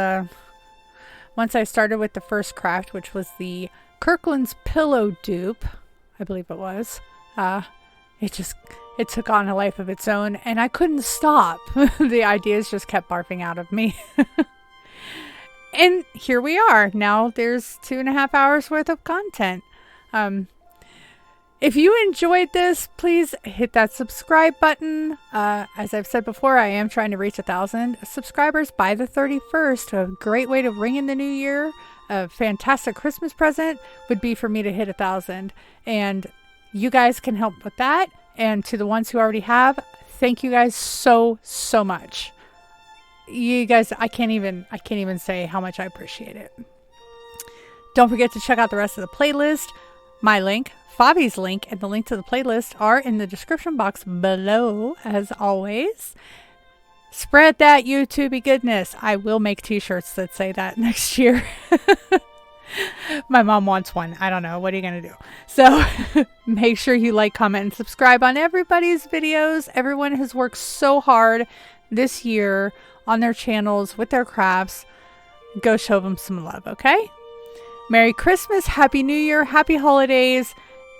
S1: Once I started with the first craft, which was the Kirkland's pillow dupe, I believe it was, it took on a life of its own, and I couldn't stop. The ideas just kept barfing out of me. And here we are. Now there's 2.5 hours worth of content. If you enjoyed this, please hit that subscribe button. As I've said before, I am trying to reach 1,000 subscribers by the 31st. A great way to ring in the new year, a fantastic Christmas present would be for me to hit 1,000. And you guys can help with that. And to the ones who already have, thank you guys so much. You guys, I can't even say how much I appreciate it. Don't forget to check out the rest of the playlist. My link, Fabi's link, and the link to the playlist are in the description box below, as always. Spread that YouTubey goodness. I will make t-shirts that say that next year. My mom wants one. I don't know. What are you going to do? So make sure you like, comment, and subscribe on everybody's videos. Everyone has worked so hard this year on their channels with their crafts. Go show them some love, okay? Merry Christmas, Happy New Year, Happy Holidays.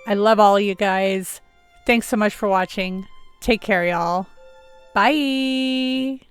S1: I love all you guys. Thanks so much for watching. Take care, y'all. Bye.